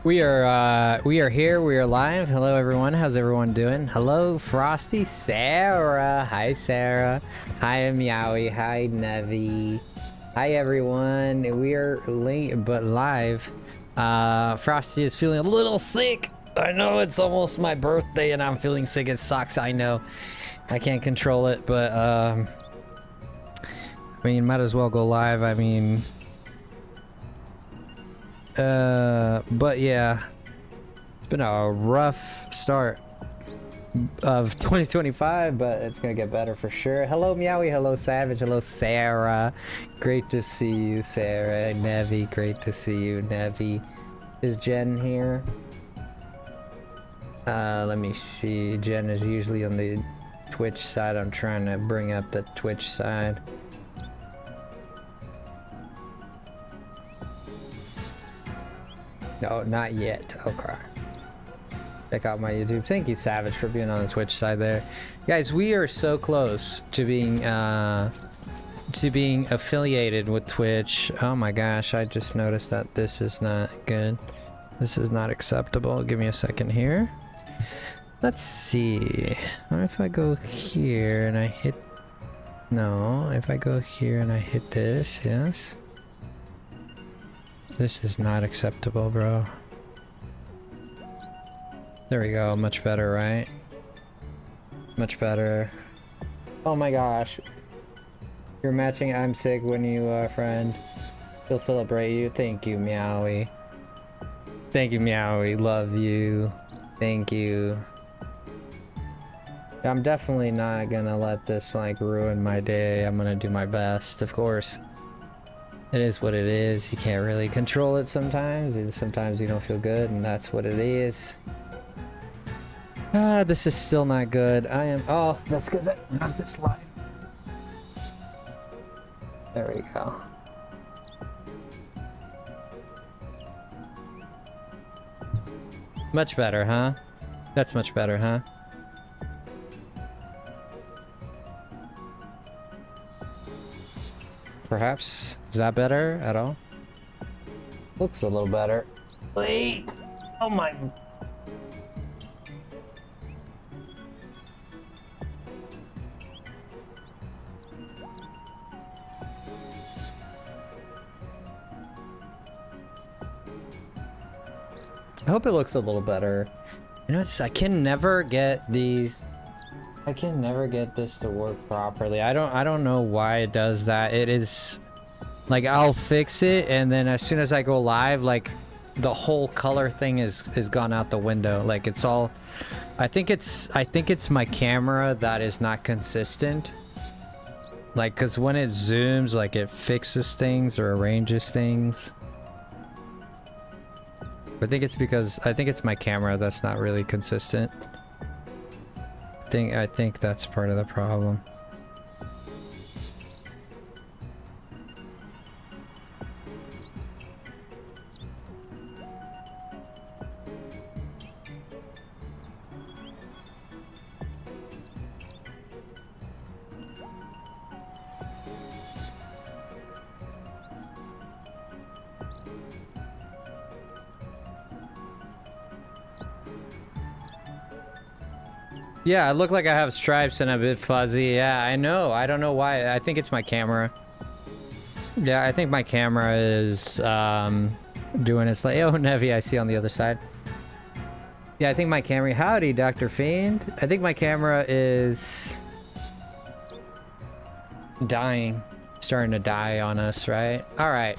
We are here. We are live. Hello, everyone. How's everyone doing? Hello, Frosty, Sarah. Hi, Sarah. Hi, Meowie. Hi, Nevi. Hi, everyone. We are late but live. Frosty is feeling a little sick. I know it's almost my birthday and I'm feeling sick. It sucks. I know. I can't control it, but I mean, might as well go live. I mean. But yeah, it's been a rough start of 2025, but it's gonna get better for sure. Hello, Meowie. Hello, Savage. Hello, Sarah. Great to see you, Sarah. Nevi, great to see you, Nevi. Is Jen here? Let me see. Jen is usually on the Twitch side. I'm trying to bring up the Twitch side. No, not yet. Okay. Check out my YouTube. Thank you, Savage, for being on the Twitch side there. Guys, we are so close to being affiliated with Twitch. Oh my gosh, I just noticed that this is not good. This is not acceptable. Give me a second here. Let's see. What if I go here and I hit... No, if I go here and I hit this, yes. This is not acceptable, bro. There we go. Much better, right? Much better. Oh my gosh. You're matching I'm sick when you, friend. He'll celebrate you. Thank you, Meowie. Thank you, Meowie. Love you. Thank you. I'm definitely not gonna let this, like, ruin my day. I'm gonna do my best, of course. It is what it is. You can't really control it sometimes, and sometimes you don't feel good, and that's what it is. Ah, this is still not good. I am... Oh, that's because I have this live. There we go. Much better, huh? That's much better, huh? Perhaps? Is that better at all? Looks a little better. Wait! Oh my... I hope it looks a little better. You know, I can never get these... I can never get this to work properly. I don't know why it does that. It is like I'll fix it and then as soon as I go live, like the whole color thing is gone out the window. Like it's all, I think it's my camera that is not consistent. Like, cause when it zooms, like it fixes things or arranges things. I think it's my camera that's not really consistent. I think that's part of the problem. Yeah, I look like I have stripes and a bit fuzzy. Yeah, I know. I don't know why. I think it's my camera. Yeah, I think my camera is doing its like. Oh, Nevi, I see on the other side. Yeah, I think my camera. Howdy, Dr. Fiend. I think my camera is dying, starting to die on us, right? All right.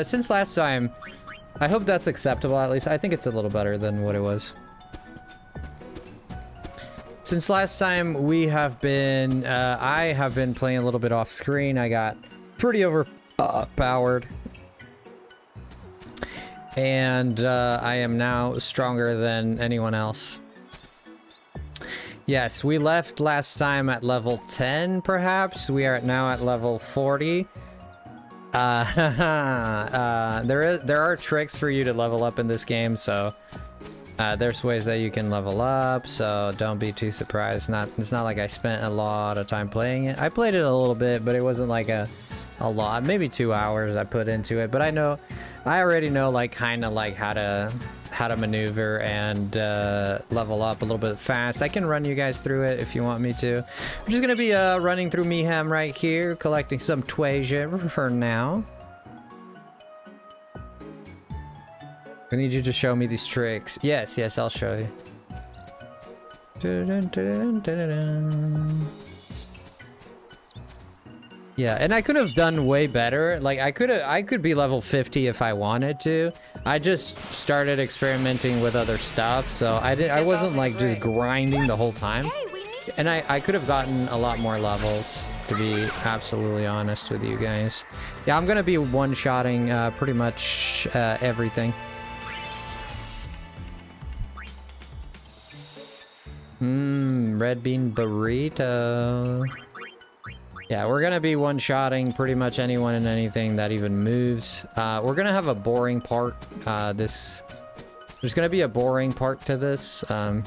Since last time, I hope that's acceptable. At least I think it's a little better than what it was. Since last time we have been, I have been playing a little bit off screen. I got pretty overpowered. And I am now stronger than anyone else. Yes, we left last time at level 10, perhaps. We are now at level 40. There are tricks for you to level up in this game, so... there's ways that you can level up, so don't be too surprised. It's not like I spent a lot of time playing it. I played it a little bit, but it wasn't like a lot. Maybe 2 hours I put into it, but I already know like kind of like how to maneuver and level up a little bit fast. I can run you guys through it if you want me to. I'm just gonna be running through Mayhem right here, collecting some Twasia for now. I need you to show me these tricks. Yes, I'll show you. Yeah, and I could have done way better. Like I could be level 50 if I wanted to. I just started experimenting with other stuff, so I wasn't like just grinding the whole time. And I could have gotten a lot more levels, to be absolutely honest with you guys. Yeah, I'm gonna be one-shotting pretty much everything. Red bean burrito. Yeah, we're gonna be one-shotting pretty much anyone and anything that even moves. We're gonna have a boring part. There's gonna be a boring part to this. And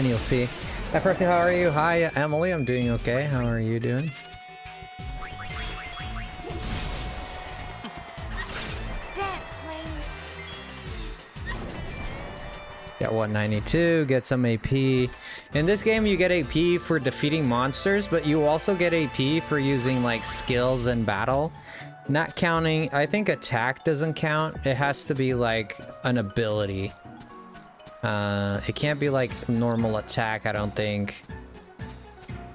you'll see. Hi, Frosty, how are you? Hi, Emily, I'm doing okay. How are you doing? Got 192, get some AP. In this game, you get AP for defeating monsters, but you also get AP for using like skills in battle. Not counting, I think attack doesn't count. It has to be like an ability. It can't be like normal attack, I don't think.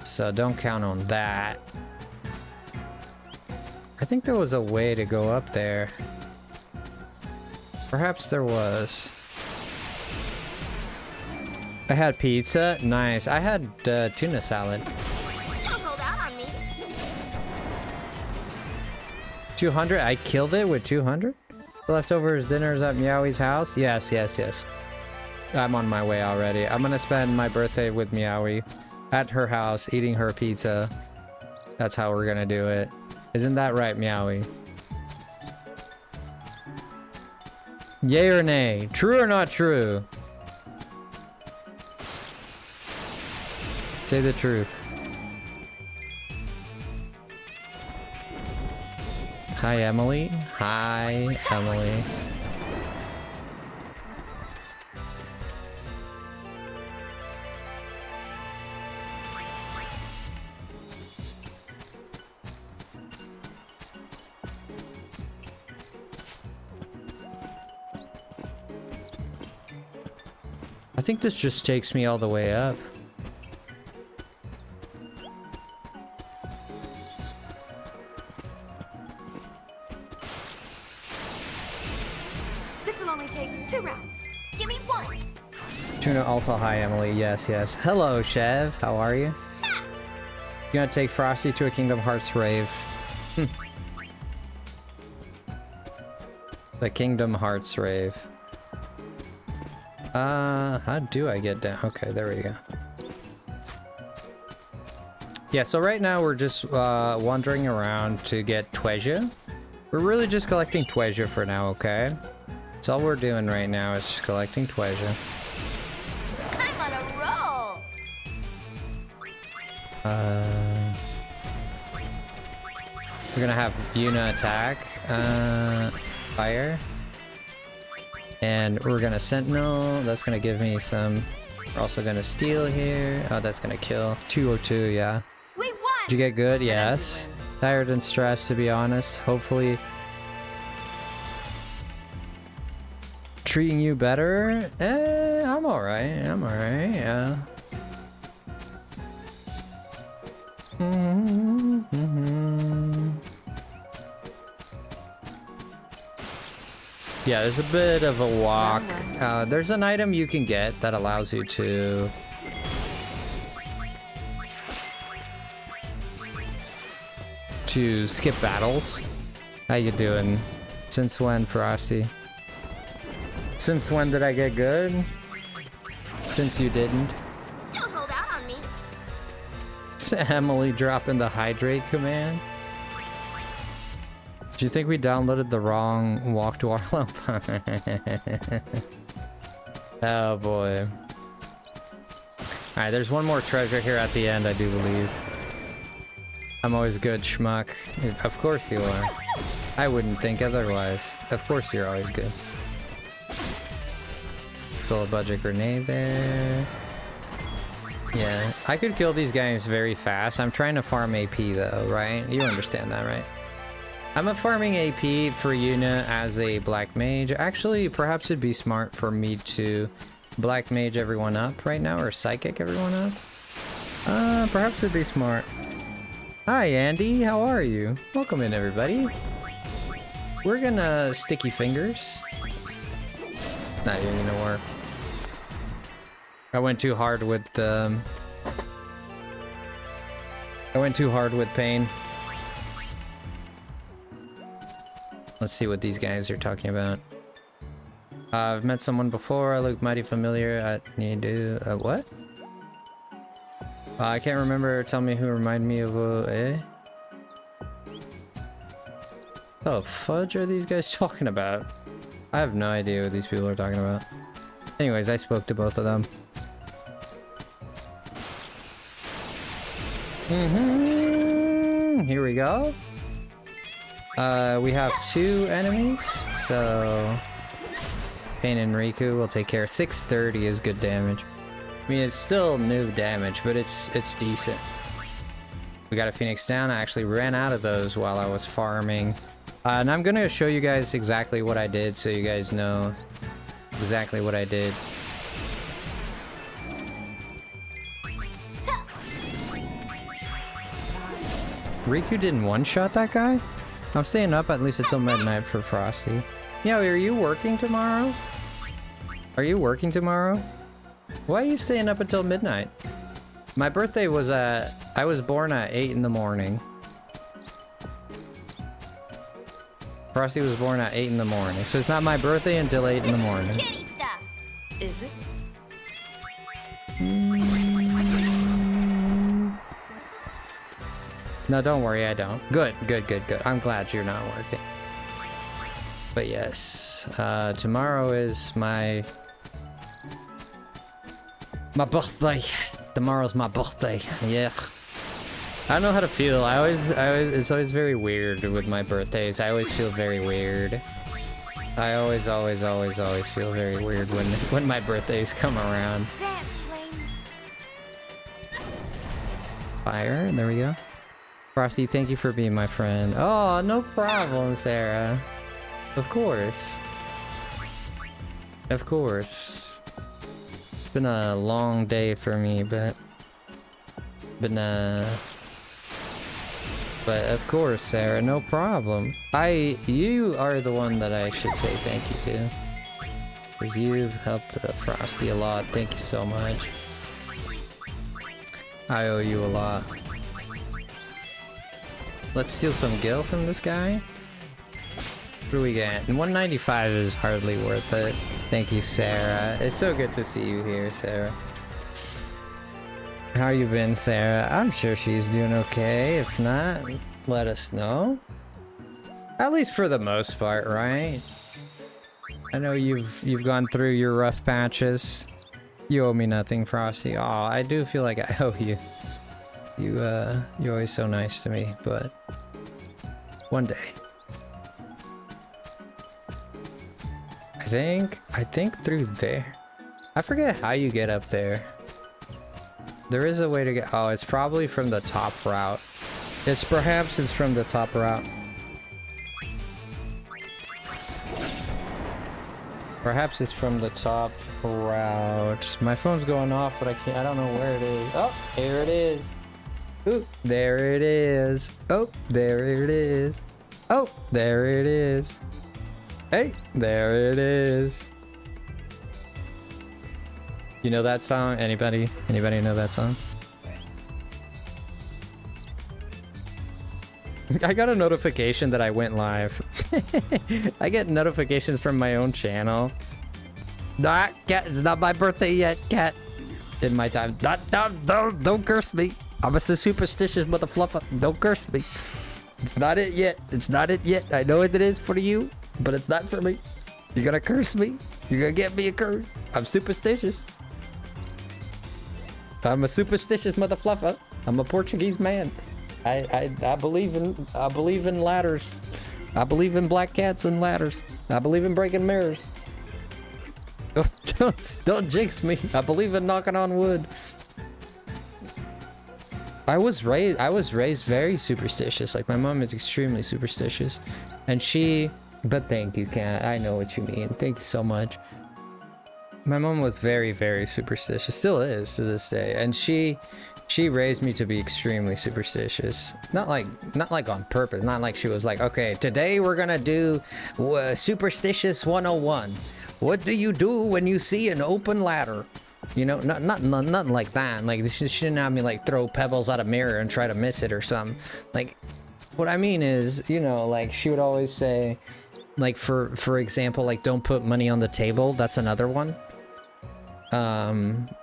So don't count on that. I think there was a way to go up there. Perhaps there was. I had pizza. Nice. I had tuna salad. Don't hold out on me. 200. I killed it with 200. Leftovers dinners at Meowy's house. Yes. I'm on my way already. I'm gonna spend my birthday with Meowy at her house, eating her pizza. That's how we're gonna do it. Isn't that right, Meowy? Yay or nay? True or not true? Say the truth. Hi, Emily. Hi, Emily. I think this just takes me all the way up. only take 2 rounds. Give me 1. Tuna also hi, Emily. Yes, yes. Hello, Chev. How are you? Ha! You gonna take Frosty to a Kingdom Hearts rave? The Kingdom Hearts rave. How do I get down? Okay, there we go. Yeah, so right now we're just wandering around to get treasure. We're really just collecting treasure for now, okay? That's all we're doing right now is just collecting treasure. I'm on a roll. We're gonna have Yuna attack, fire. And we're gonna Sentinel, that's gonna give me some. We're also gonna steal here. Oh, that's gonna kill. 202, yeah. We won. Did you get good? Yes. Tired and stressed, to be honest. Hopefully treating you better. I'm alright. I'm alright, yeah. Yeah, there's a bit of a walk. There's an item you can get that allows you to skip battles. How you doing? Since when, Frosty? Since when did I get good? Since you didn't. Don't hold out on me. Emily dropping the hydrate command. Do you think we downloaded the wrong walk to Arlo? Oh boy. Alright, there's one more treasure here at the end, I do believe. I'm always good, schmuck. Of course you are. I wouldn't think otherwise. Of course you're always good. Still a budget grenade there. Yeah, I could kill these guys very fast. I'm trying to farm AP though, right? You understand that, right? I'm a farming AP for Yuna as a black mage. Actually, perhaps it'd be smart for me to black mage everyone up right now, or psychic everyone up. Perhaps it'd be smart. Hi, Andy. How are you? Welcome in, everybody. We're gonna sticky fingers. Not even gonna work. I went too hard with pain. Let's see what these guys are talking about. I've met someone before. I look mighty familiar. You do what? I can't remember. Tell me who remind me of Oh, fudge are these guys talking about? I have no idea what these people are talking about. Anyways, I spoke to both of them. Here we go. We have 2 enemies, so Pain and Riku will take care. 630 is good damage. I mean, it's still new damage, but it's decent. We got a Phoenix down. I actually ran out of those while I was farming. And I'm gonna show you guys exactly what I did so you guys know exactly what I did. Riku didn't one-shot that guy? I'm staying up at least until midnight for Frosty. Yeah, are you working tomorrow? Are you working tomorrow? Why are you staying up until midnight? My birthday was I was born at 8 in the morning. Frosty was born at 8 in the morning, so it's not my birthday until 8 in the morning. Kitty stuff. Is it? No, don't worry, I don't. Good, good, good, good. I'm glad you're not working. But yes, tomorrow is my birthday. Tomorrow's my birthday. Yeah. I don't know how to feel. It's always very weird with my birthdays. I always feel very weird. I always feel very weird when my birthdays come around. Dance, flames. Fire, and there we go. Frosty, thank you for being my friend. Oh, no problem, Sarah. Of course. Of course. It's been a long day for me, but of course, Sarah, no problem. You are the one that I should say thank you to. because you've helped Frosty a lot. Thank you so much. I owe you a lot. Let's steal some gil from this guy. What do we get? And 195 is hardly worth it. Thank you, Sarah. It's so good to see you here, Sarah. How you been, Sarah? I'm sure she's doing okay. If not, let us know. At least for the most part, right? I know you've gone through your rough patches. You owe me nothing, Frosty. Oh, I do feel like I owe you. You're always so nice to me, but one day. I think through there. I forget how you get up there. There is a way to get. Oh, it's probably from the top route. Perhaps it's from the top route. Perhaps it's from the top route. My phone's going off, but I don't know where it is. Oh, here it is. Ooh, there it is. Oh, there it is. Oh, there it is. Hey, there it is. You know that song? Anybody know that song? I got a notification that I went live. I get notifications from my own channel. Nah, cat, it's not my birthday yet, cat. In my time. Don't curse me. I'm a superstitious motherfluffer. Don't curse me. It's not it yet. It's not it yet. I know what it is for you, but it's not for me. You're gonna curse me. You're gonna get me a curse. I'm superstitious. I'm a superstitious motherfluffer. I'm a Portuguese man. I believe in ladders. I believe in black cats and ladders. I believe in breaking mirrors. Don't jinx me. I believe in knocking on wood. I was raised very superstitious. Like, my mom is extremely superstitious, and but thank you, Kat. I know what you mean. Thank you so much. My mom was very, very superstitious. Still is to this day, and she raised me to be extremely superstitious. Not like on purpose. Not like she was like, okay, today we're gonna do superstitious 101. What do you do when you see an open ladder? You know, nothing like that. Like, she didn't have me like throw pebbles at a mirror and try to miss it or something. Like, what I mean is, you know, like, she would always say, like, for example, like, don't put money on the table. That's another one.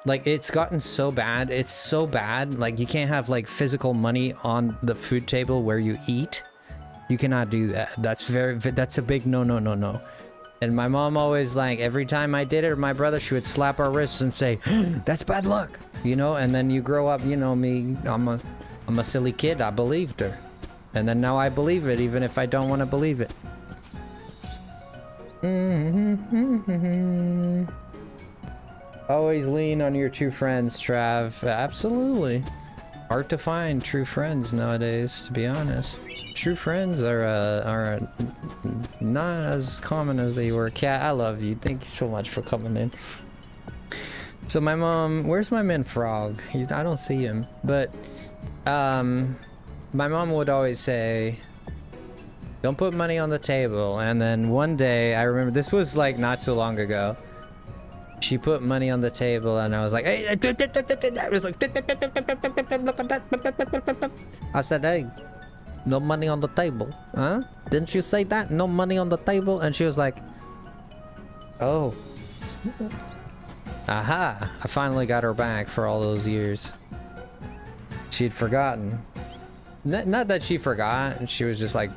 Like, it's gotten so bad. It's so bad. Like, you can't have like physical money on the food table where you eat. You cannot do that. That's a big no. And my mom always, like, every time I did it, or my brother, she would slap our wrists and say, that's bad luck, you know? And then you grow up, you know me, I'm a silly kid. I believed her. And then now I believe it, even if I don't want to believe it. Always lean on your true friends, Trav. Absolutely. Hard to find true friends nowadays, to be honest. True friends are not as common as they were. Cat, I love you. Thank you so much for coming in. So my mom, where's my man Frog? I don't see him. But my mom would always say, don't put money on the table. And then one day, I remember, this was like not too long ago, she put money on the table, and I was like, hey, I was like, I said, hey, no money on the table, huh? Didn't you say that? No money on the table? And she was like, oh. Aha, I finally got her back for all those years. She'd forgotten. Not that she forgot, she was just like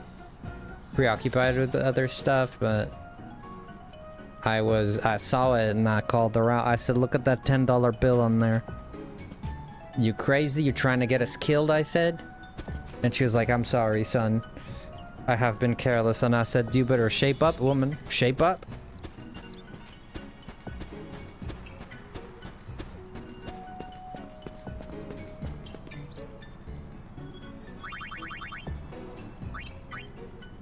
preoccupied with the other stuff, but I saw it and I called her out. I said, look at that $10 bill on there. You crazy? You're trying to get us killed, I said. And she was like, I'm sorry, son. I have been careless. And I said, you better shape up, woman. Shape up.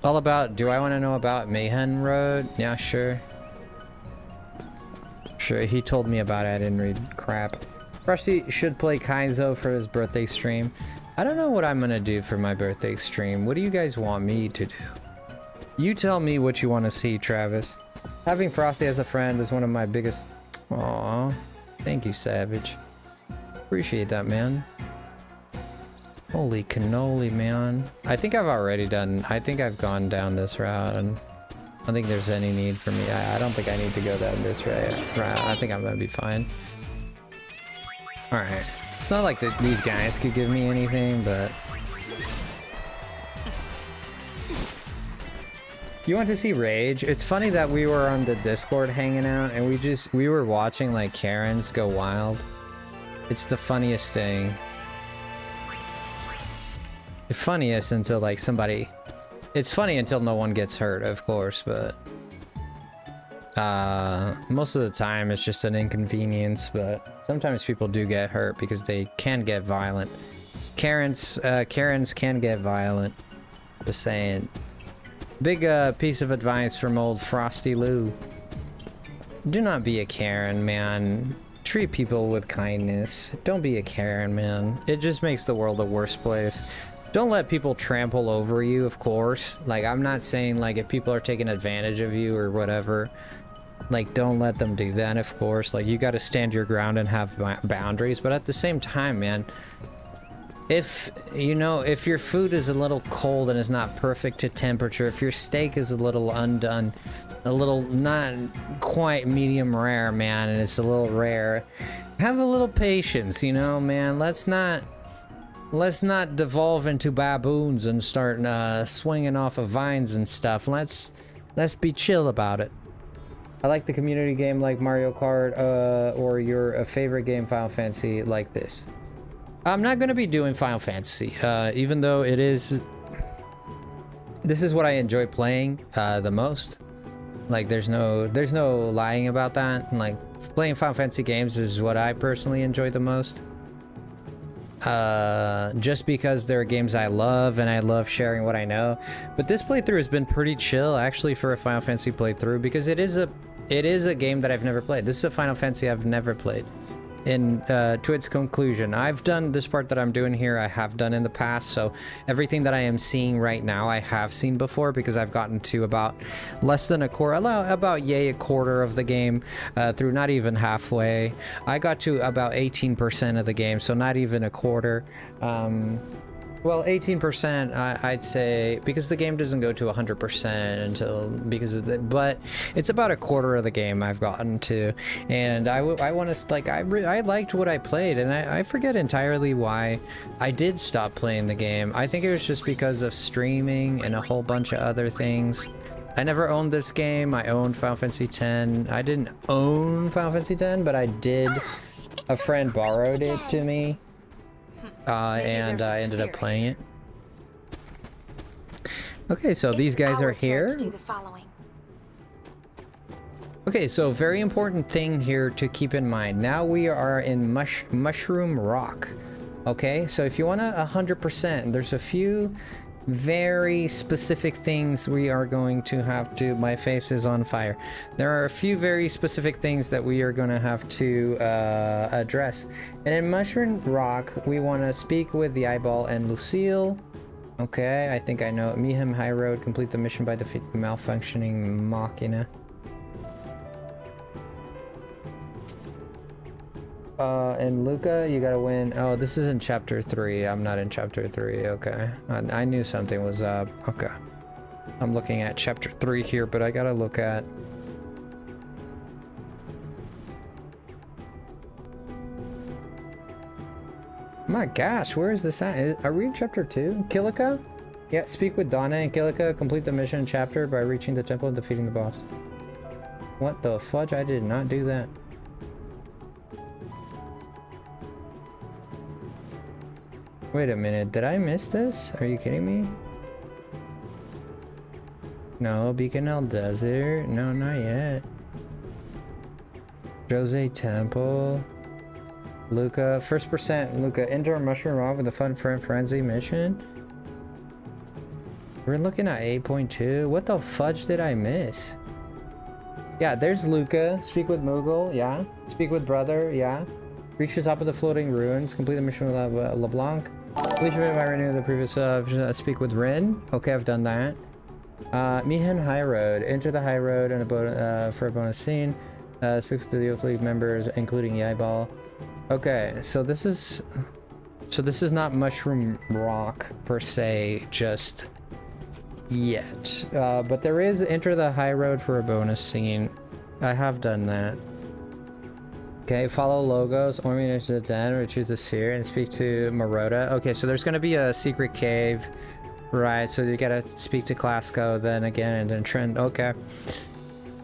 All about, do I want to know about Mayhem Road? Yeah, sure. Sure, he told me about it. I didn't read crap. Frosty should play Kaizo for his birthday stream. I don't know what I'm gonna do for my birthday stream. What do you guys want me to do? You tell me what you want to see, Travis. Having Frosty as a friend is one of my biggest... Aww. Thank you, Savage. Appreciate that, man. Holy cannoli, man. I think I've already done... I think I've gone down this route, and I don't think there's any need for me. I don't think I need to go down this route. I think I'm gonna be fine. Alright. It's not like these guys could give me anything, but... You want to see Rage? It's funny that we were on the Discord hanging out and we were watching like Karens go wild. It's the funniest thing. The funniest until like somebody... It's funny until no one gets hurt, of course, but... most of the time it's just an inconvenience, but sometimes people do get hurt because they can get violent. Karens can get violent. Just saying. Big piece of advice from old Frosty Lou. Do not be a Karen, man. Treat people with kindness. Don't be a Karen, man. It just makes the world a worse place. Don't let people trample over you, of course. Like, I'm not saying, like, if people are taking advantage of you or whatever, like, don't let them do that, of course. Like, you gotta stand your ground and have boundaries. But at the same time, man, if, you know, if your food is a little cold and is not perfect to temperature, if your steak is a little undone, a little not quite medium rare, man, and it's a little rare, have a little patience, you know, man. Let's not devolve into baboons and start swinging off of vines and stuff. Let's be chill about it. I like the community game like Mario Kart, or your favorite game, Final Fantasy, like this. I'm not gonna be doing Final Fantasy, even though it is... This is what I enjoy playing the most. Like, there's no lying about that. Like, playing Final Fantasy games is what I personally enjoy the most. Just because there are games I love and I love sharing what I know. But this playthrough has been pretty chill, actually, for a Final Fantasy playthrough, because it is a game that I've never played. This is a Final Fantasy I've never played. To its conclusion, I've done this part that I'm doing here, I have done in the past, so everything that I am seeing right now I have seen before, because I've gotten to about less than a quarter, about a quarter of the game through, not even halfway. I got to about 18% of the game, so not even a quarter. Well, 18%, I'd say, because the game doesn't go to 100% until, because of the, but it's about a quarter of the game I've gotten to, and I want to, like, I liked what I played, and I forget entirely why I did stop playing the game. I think it was just because of streaming and a whole bunch of other things. I never owned this game. I owned Final Fantasy X. I didn't own Final Fantasy X, but I did. A friend borrowed it to me. And I ended up playing it. Okay, so these guys are here. Okay, so very important thing here to keep in mind. Now we are in Mushroom Rock. Okay, so if you want to 100%, there's a few very specific things we are going to have to... My face is on fire. There are a few very specific things that we are going to have to address. And in Mushroom Rock, we want to speak with the Eyeball and Lucille. Okay, I think I know it. Mihem High Road, complete the mission by defeating malfunctioning Machina. And Luca, you gotta win. Oh, this is in chapter 3. I'm not in chapter 3. Okay. I knew something was up. Okay. I'm looking at chapter 3 here, but I gotta look at... My gosh, where is this at? Are we in chapter 2? Kilika? Yeah, speak with Donna and Kilika. Complete the mission chapter by reaching the temple and defeating the boss. What the fudge? I did not do that. Wait a minute, did I miss this? Are you kidding me? No, Beaconell Desert? No, not yet. Jose Temple. Luca, first percent. Luca, enter Mushroom Rock with the Fun Friend Frenzy mission. We're looking at 8.2. What the fudge did I miss? Yeah, there's Luca. Speak with Moogle, yeah. Speak with Brother, yeah. Reach the top of the floating ruins. Complete the mission with LeBlanc. Please remember I renewed the previous speak with Rin. Okay, I've done that. Meet him High Road. Enter the High Road and for a bonus scene. Speak to the Youth League members, including Yibal. Okay, so this is not Mushroom Rock per se just yet. But there is Enter the High Road for a bonus scene. I have done that. Okay, follow logos, orient to the den, retrieve the sphere, and speak to Maroda. Okay, so there's gonna be a secret cave. Right, so you gotta speak to Clasco then again, and then Trent. Okay.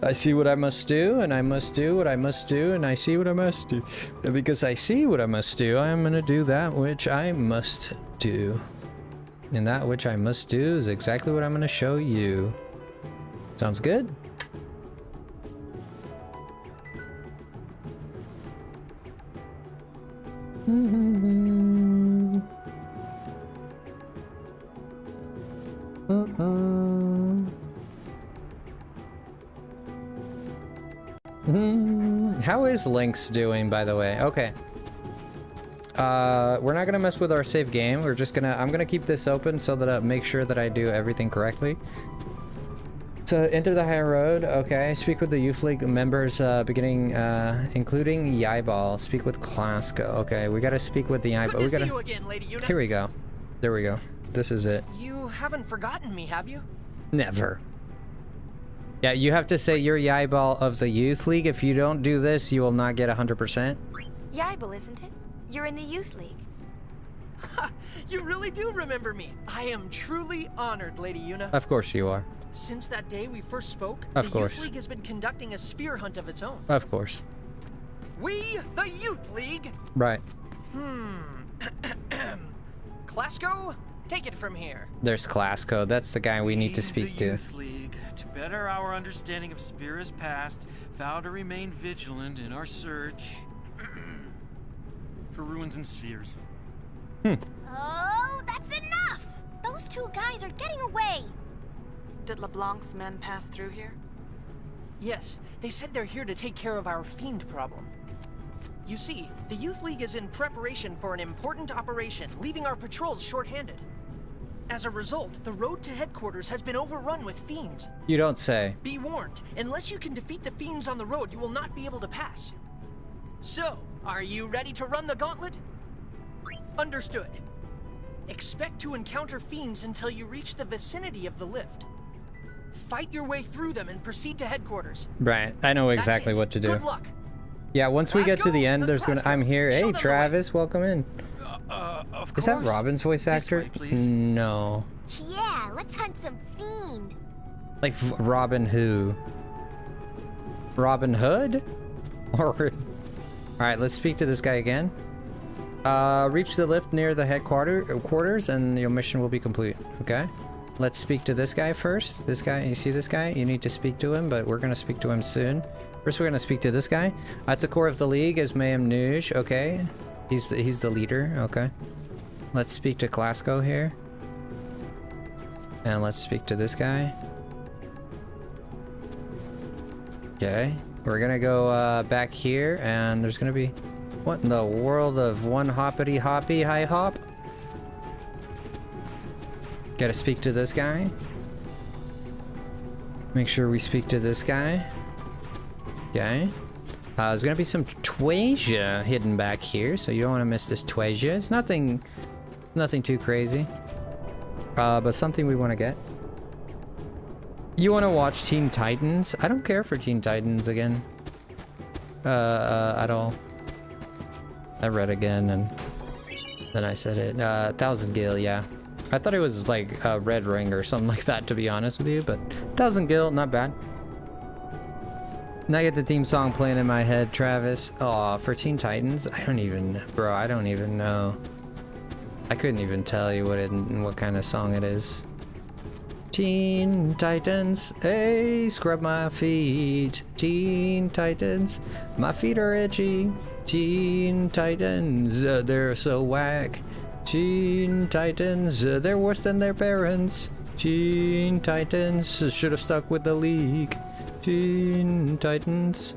I see what I must do, and I must do what I must do, and I see what I must do. And because I see what I must do, I am gonna do that which I must do. And that which I must do is exactly what I'm gonna show you. Sounds good? How is Lynx doing, by the way? Okay. We're not gonna mess with our save game. We're just gonna... I'm gonna keep this open so that I make sure that I do everything correctly. So, enter the high road. Okay. Speak with the Youth League members, beginning, including Yibal. Speak with Clasco. Okay, we gotta speak with the Yibal. Good to see you again, Lady Una. Here we go. There we go. This is it. You haven't forgotten me, have you? Never. Yeah, you have to say you're Yibal of the Youth League. If you don't do this, you will not get 100%. Yibal, isn't it? You're in the Youth League. Ha! You really do remember me. I am truly honored, Lady Una. Of course you are. Since that day we first spoke, Of the course. Youth League has been conducting a sphere hunt of its own. Of course. We, the Youth League. Right. Clasco, take it from here. There's Clasco. That's the guy we need to We, speak the to. Youth League, to better our understanding of Spira's past, vow to remain vigilant in our search for ruins and spheres. Oh, that's enough! Those two guys are getting away. Did LeBlanc's men pass through here? Yes, they said they're here to take care of our fiend problem. You see, the Youth League is in preparation for an important operation, leaving our patrols short-handed. As a result, the road to headquarters has been overrun with fiends. You don't say. Be warned, unless you can defeat the fiends on the road, you will not be able to pass. So, are you ready to run the gauntlet? Understood. Expect to encounter fiends until you reach the vicinity of the lift. Fight your way through them and proceed to headquarters. Right. I know exactly That's it. what to do. Good luck. Yeah, once we get to the end, there's gonna... I'm here. Show Hey, them the way. Travis, welcome in. Of Is course. that Robin's voice This actor? way, please. No. Yeah, let's hunt some fiend. Like Robin who? Robin Hood? Or... Alright, let's speak to this guy again. Reach the lift near the headquarters and your mission will be complete. Okay? Let's speak to this guy first. This guy, you see this guy? You need to speak to him, but we're gonna speak to him soon. First, we're gonna speak to this guy. At the core of the league is Mayhem Nuge. Okay. He's the leader. Okay. Let's speak to Clasco here. And let's speak to this guy. Okay. We're gonna go back here, and there's gonna be... What in the world of one hoppity hoppy high hop? Gotta speak to this guy. Make sure we speak to this guy. Okay. There's gonna be some Twasia hidden back here, so you don't want to miss this Twasia. It's nothing too crazy. But something we want to get. You want to watch Teen Titans? I don't care for Teen Titans again. At all. I read again and then I said it. 1000 Gil, yeah. I thought it was like a Red Ring or something like that, to be honest with you, but 1000 Gil, not bad. Now I get the theme song playing in my head, Travis. Aw, for Teen Titans? I don't even know. I couldn't even tell you what kind of song it is. Teen Titans, hey, scrub my feet. Teen Titans, my feet are itchy. Teen Titans, they're so whack. Teen Titans, they're worse than their parents. Teen Titans should have stuck with the league. Teen Titans.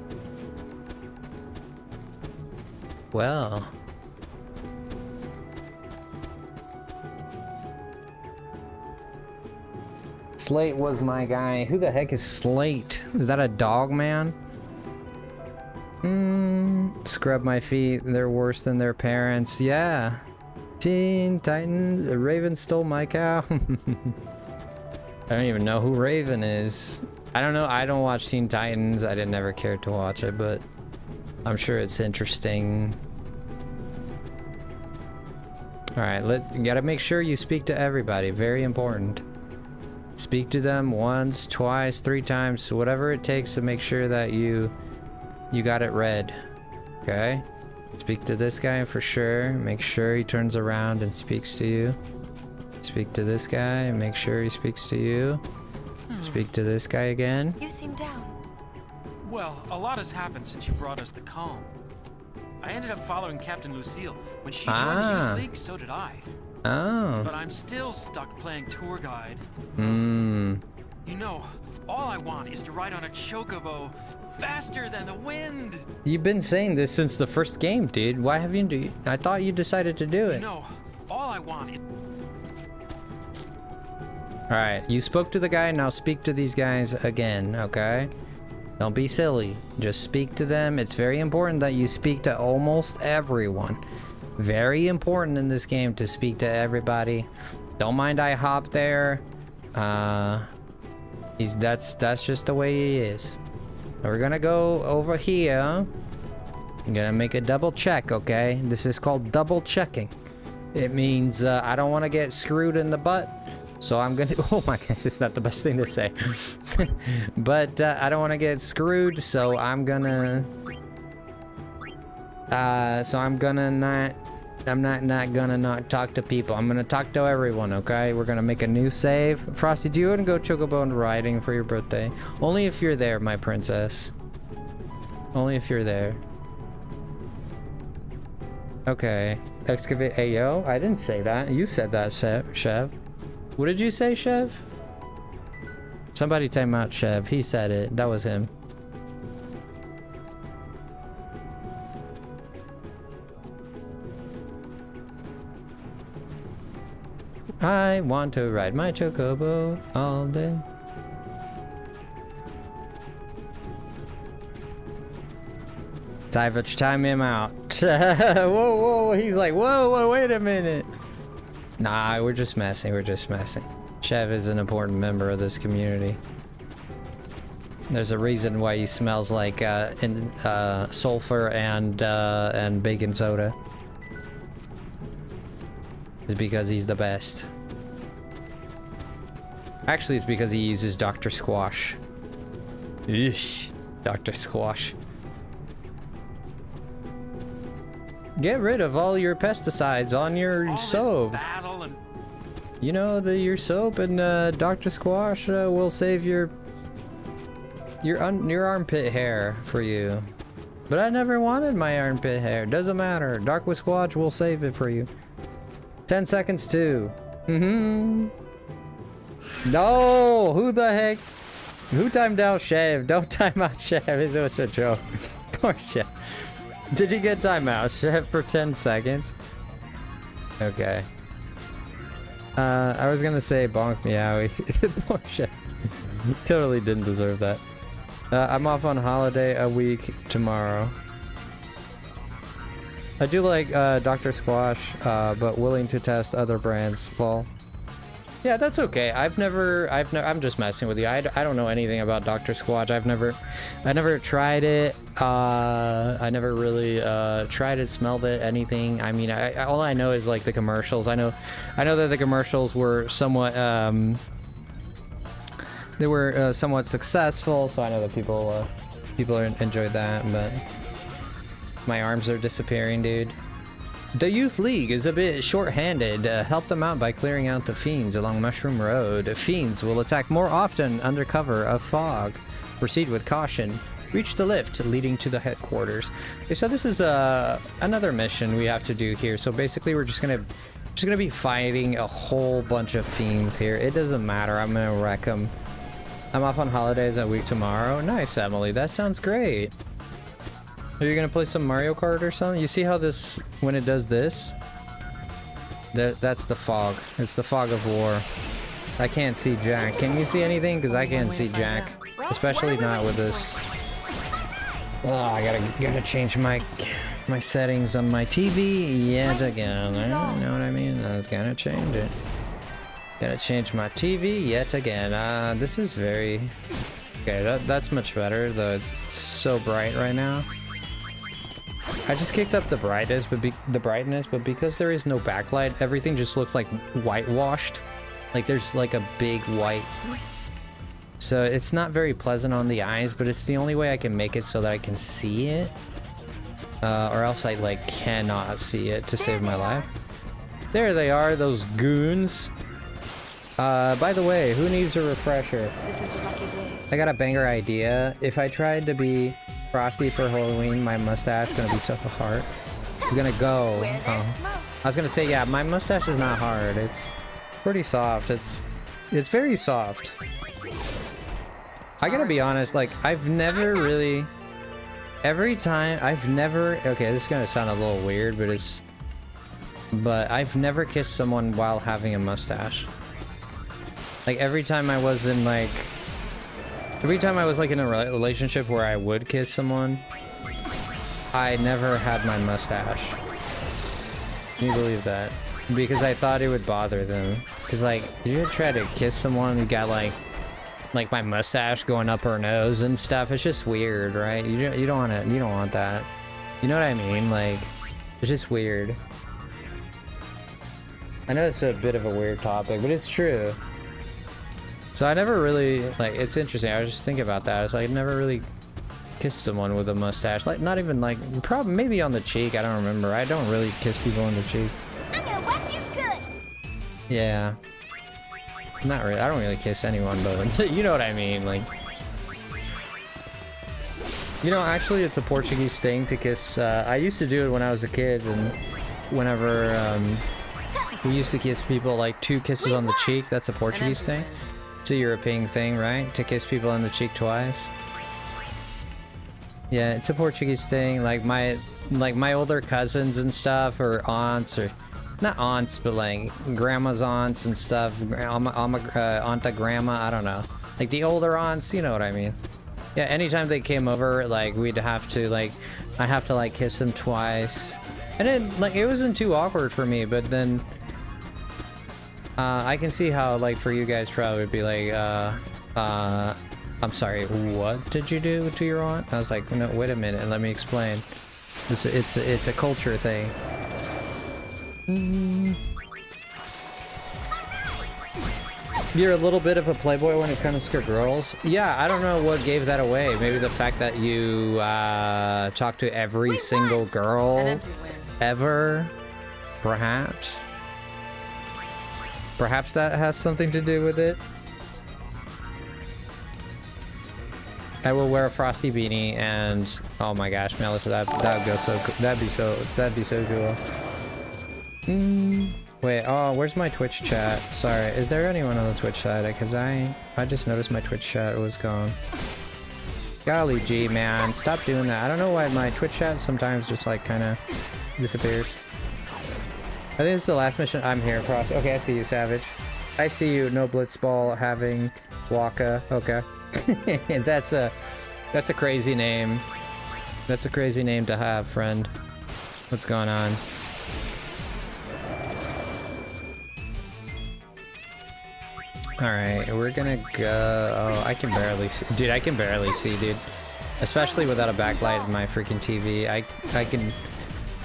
Well. Slate was my guy. Who the heck is Slate? Is that a dog man? Scrub my feet. They're worse than their parents. Yeah. Teen Titans. Raven stole my cow. I don't even know who Raven is. I don't know. I don't watch Teen Titans. I didn't ever care to watch it, but I'm sure it's interesting. Alright, you gotta make sure you speak to everybody. Very important. Speak to them once, twice, 3 times, whatever it takes to make sure that you got it read. Okay? Speak to this guy for sure. Make sure he turns around and speaks to you. Speak to this guy and make sure he speaks to you. Speak to this guy again. You seem down. Well, a lot has happened since you brought us the calm. I ended up following Captain Lucille. When she joined the Youth League, so did I. Oh. But I'm still stuck playing tour guide. You know, all I want is to ride on a chocobo faster than the wind. You've been saying this since the first game, dude. Why have you I thought you decided to do it. You know, all I want is... Alright, you spoke to the guy, now speak to these guys again, okay? Don't be silly. Just speak to them. It's very important that you speak to almost everyone. Very important in this game to speak to everybody. Don't mind I hop there. That's just the way he is. We're gonna go over here. I'm gonna make a double check, okay? This is called double checking. It means I don't want to get screwed in the butt. So I'm gonna, oh my gosh, it's not the best thing to say. But I don't want to get screwed, so I'm gonna, I'm not gonna not talk to people. I'm gonna talk to everyone, okay? We're gonna make a new save. Frosty, do you want to go chocobo riding for your birthday? Only if you're there, my princess. Only if you're there. Okay. Excavate Ayo? I didn't say that. You said that, Chev. What did you say, Chev? Somebody time out Chev. He said it. That was him. I want to ride my chocobo all day. Savage, time him out. Whoa, he's like, whoa, wait a minute. Nah, we're just messing, Chev is an important member of this community. There's a reason why he smells like sulfur and baking soda. It's because he's the best. Actually, it's because he uses Dr. Squash. Eesh, Dr. Squash. Get rid of all your pesticides on your soap. You know, your soap and Dr. Squash will save your armpit hair for you. But I never wanted my armpit hair. Doesn't matter. Dr. Squash will save it for you. 10 seconds too. No! Who the heck? Who timed out Chev? Don't time out Chev. It's such a joke. Poor Chev. Did he get timeout? Chev for 10 seconds? Okay. I was gonna say bonk meowie. Poor Chev. Totally didn't deserve that. I'm off on holiday a week tomorrow. I do like Dr. Squash, but willing to test other brands. Lol. Yeah, that's okay. I'm just messing with you. I don't know anything about Dr. Squash. I never tried it. I never really tried it, smelled it, anything. I mean, all I know is like the commercials. I know that the commercials were somewhat somewhat successful, so I know that people enjoyed that, but my arms are disappearing, dude. The Youth League is a bit short-handed. Help them out by clearing out the fiends along Mushroom Road. Fiends will attack more often under cover of fog. Proceed with caution. Reach the lift leading to the headquarters. Okay, so this is another mission we have to do here. So basically, we're just gonna be fighting a whole bunch of fiends here. It doesn't matter. I'm gonna wreck them. I'm off on holidays a week tomorrow. Nice, Emily. That sounds great. Are you gonna play some Mario Kart or something? You see how this, when it does this? That's the fog. It's the fog of war. I can't see Jack. Can you see anything? Because I can't see Jack. Especially not with this. Oh, I gotta change my settings on my TV yet again. You know what I mean? I was gonna change it. Gotta change my TV yet again. This is very... Okay, that's much better, though it's so bright right now. I just kicked up the brightness, but because there is no backlight, everything just looks like whitewashed. Like there's like a big white. So it's not very pleasant on the eyes, but it's the only way I can make it so that I can see it. Or else I like cannot see it to save my life. There they are, those goons. By the way, who needs a refresher? This is your lucky day. I got a banger idea. If I tried to be Frosty for Halloween, my mustache gonna be so hard. It's gonna go. I was gonna say, yeah, my mustache is not hard. It's pretty soft. It's very soft. I gotta be honest, like, I've never really... Okay, this is gonna sound a little weird, but I've never kissed someone while having a mustache. Like, every time I was in a relationship where I would kiss someone, I never had my mustache. Can you believe that? Because I thought it would bother them. Because, like, you try to kiss someone who got, like my mustache going up her nose and stuff. It's just weird, right? You don't want that. You know what I mean? Like, it's just weird. I know it's a bit of a weird topic, but it's true. So I never really, like, it's interesting. I was just thinking about that. It's like, I never really kissed someone with a mustache. Like, not even like, probably maybe on the cheek. I don't remember. I don't really kiss people on the cheek. I'm gonna whack you good. Yeah. Not really. I don't really kiss anyone, but you know what I mean. Like, you know, actually, it's a Portuguese thing to kiss. I used to do it when I was a kid, and whenever we used to kiss people, like 2 kisses on the cheek. That's a Portuguese thing. It's a European thing, right? To kiss people on the cheek twice. Yeah, it's a Portuguese thing. Like my older cousins and stuff, or aunts, or not aunts, but like grandma's aunts and stuff. Aunta grandma, I don't know. Like the older aunts, you know what I mean. Yeah, anytime they came over, like we'd have to like, I have to like kiss them twice. And then like it wasn't too awkward for me, but then I can see how, like, for you guys probably would be like, I'm sorry, what did you do to your aunt? I was like, no, wait a minute, let me explain. It's a culture thing. You're a little bit of a playboy when it comes to girls. Yeah, I don't know what gave that away. Maybe the fact that you talk to every single girl ever, perhaps. Perhaps that has something to do with it. I will wear a Frosty beanie and oh my gosh, Melissa, that would go so cool. That'd be so cool. Wait, oh, where's my Twitch chat? Sorry, is there anyone on the Twitch side? Because I just noticed my Twitch chat was gone. Golly gee, man, stop doing that. I don't know why my Twitch chat sometimes just like kind of disappears. I think it's the last mission. I'm here, Frost. Okay, I see you, Savage. I see you, no Blitzball having Waka. Okay. That's a crazy name. That's a crazy name to have, friend. What's going on? Alright, we're gonna go... Oh, I can barely see. Dude, I can barely see, dude. Especially without a backlight in my freaking TV. I can...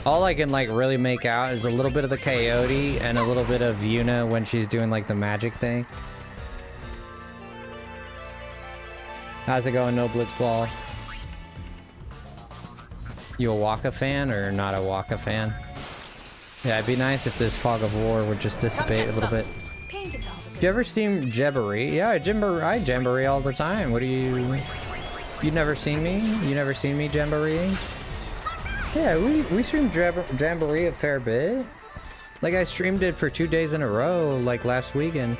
All I can, like, really make out is a little bit of the coyote and a little bit of Yuna when she's doing, like, the magic thing. How's it going, no Blitzball? You a Waka fan or not a Waka fan? Yeah, it'd be nice if this fog of war would just dissipate a little bit. Do you ever stream Jamboree? Yeah, I Jamboree all the time. What do you... You never seen me? You never seen me Jamboree? Yeah, we streamed Jamboree a fair bit. Like, I streamed it for 2 days in a row, like, last weekend.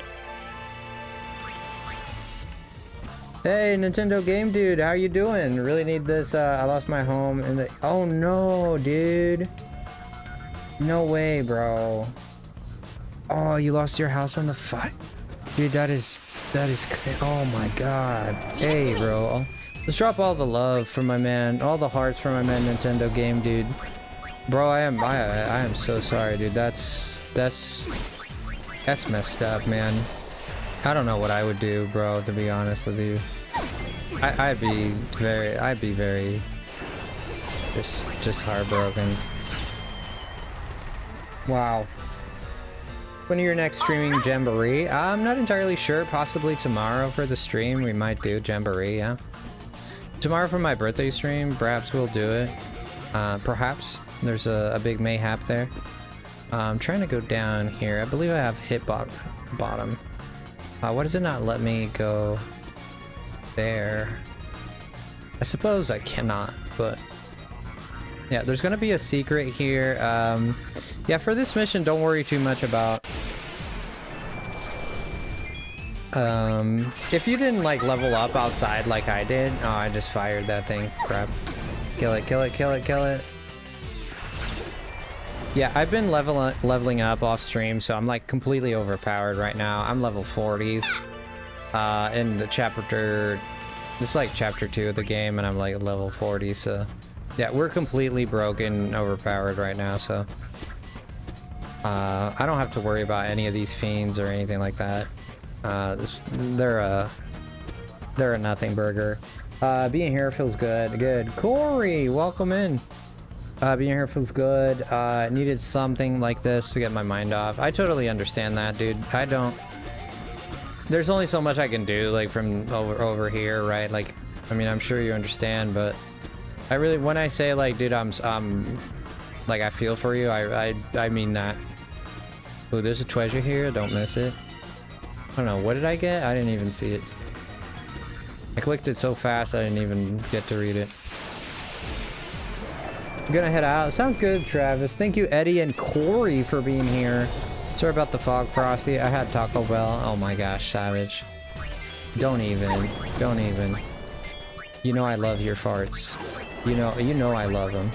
Hey, Nintendo Game Dude, how you doing? Really need this, I lost my home in the... Oh, no, dude. No way, bro. Oh, you lost your house on the fight. Dude, that is oh my god. Hey, bro. Let's drop all the love for my man, all the hearts for my man Nintendo game, dude. Bro, I am so sorry, dude. That's messed up, man. I don't know what I would do, bro, to be honest with you. I'd be very just heartbroken. Wow. When are your next streaming Jamboree? I'm not entirely sure. Possibly tomorrow for the stream. We might do Jamboree, yeah. Tomorrow for my birthday stream, perhaps we'll do it. Perhaps. There's a big mayhap there. I'm trying to go down here. I believe I have hit bottom. Why does it not let me go there? I suppose I cannot, but... yeah, there's gonna be a secret here. Yeah, for this mission, don't worry too much about... if you didn't, like, level up outside like I did... oh, I just fired that thing. Crap. Kill it, kill it, kill it, kill it. Yeah, I've been leveling up off stream, so I'm, like, completely overpowered right now. I'm level 40s. In the chapter... this is, like, chapter 2 of the game, and I'm, like, level 40, so... yeah, we're completely broken, overpowered right now, so... I don't have to worry about any of these fiends or anything like that. They're a nothing burger. Being here feels good. Good. Corey, welcome in. Being here feels good. Needed something like this to get my mind off. I totally understand that, dude. I don't... there's only so much I can do, like, from over here, right? Like, I mean, I'm sure you understand, but... I really, when I say, like, dude, I'm like, I feel for you, I mean that. Oh, there's a treasure here, don't miss it. I don't know, what did I get? I didn't even see it. I clicked it so fast, I didn't even get to read it. I'm gonna head out. Sounds good, Travis. Thank you, Eddie and Corey, for being here. Sorry about the fog, Frosty. I had Taco Bell. Oh my gosh, savage. Don't even. You know I love your farts. You know I love them.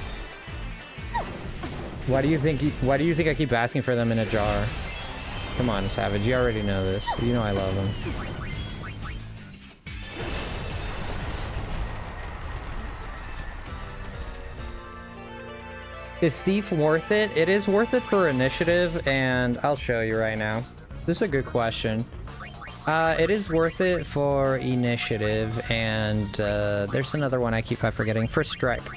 Why do you think I keep asking for them in a jar? Come on, Savage, you already know this. You know I love them. Is Steve worth it? It is worth it for initiative, and I'll show you right now. This is a good question. It is worth it for initiative, and there's another one I keep forgetting. For strike.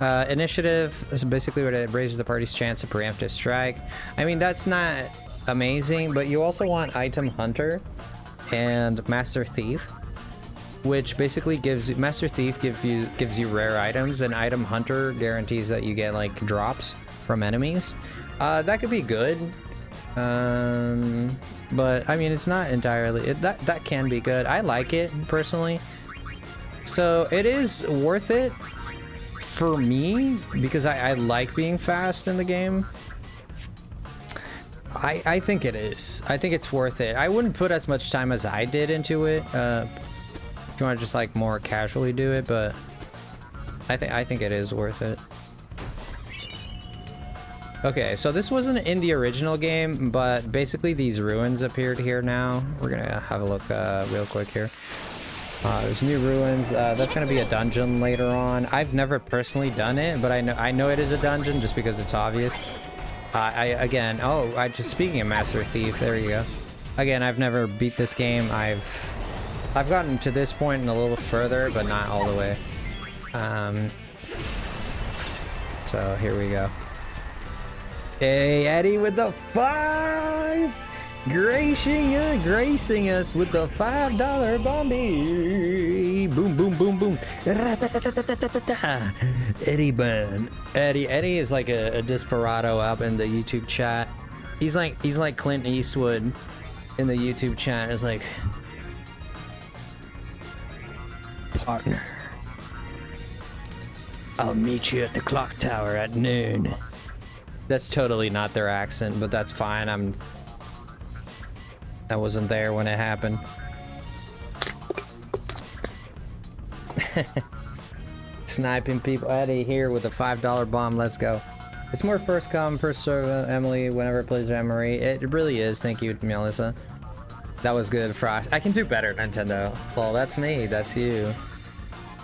Initiative is basically what it raises the party's chance of preemptive strike. I mean, that's not amazing, but you also want Item Hunter and Master Thief, which basically gives Master Thief gives you rare items, and Item Hunter guarantees that you get like drops from enemies. That could be good. But I mean, it's not entirely that can be good. I like it personally, so it is worth it for me because I like being fast in the game. I think it is. I think it's worth it. I wouldn't put as much time as I did into it. If you want to just like more casually do it, but I think it is worth it. Okay, so this wasn't in the original game, but basically these ruins appeared here now. We're gonna have a look real quick here. There's new ruins. That's gonna be a dungeon later on. I've never personally done it, but I know it is a dungeon just because it's obvious. Speaking of Master Thief, there you go. Again, I've never beat this game. I've gotten to this point and a little further, but not all the way. So here we go. Hey, Eddie with the 5! Gracing us with the $5 bombi. Boom, boom, boom, boom. Eddie Bun. Eddie is like a desperado up in the YouTube chat. He's like Clint Eastwood in the YouTube chat. It's like, partner, I'll meet you at the clock tower at noon. That's totally not their accent, but that's fine. I wasn't there when it happened. Sniping people. Eddie here with a $5 bomb. Let's go. It's more first come, first serve, Emily, whenever it plays Emery. It really is. Thank you, Melissa. That was good, Frost. I can do better, Nintendo. Well, that's me. That's you.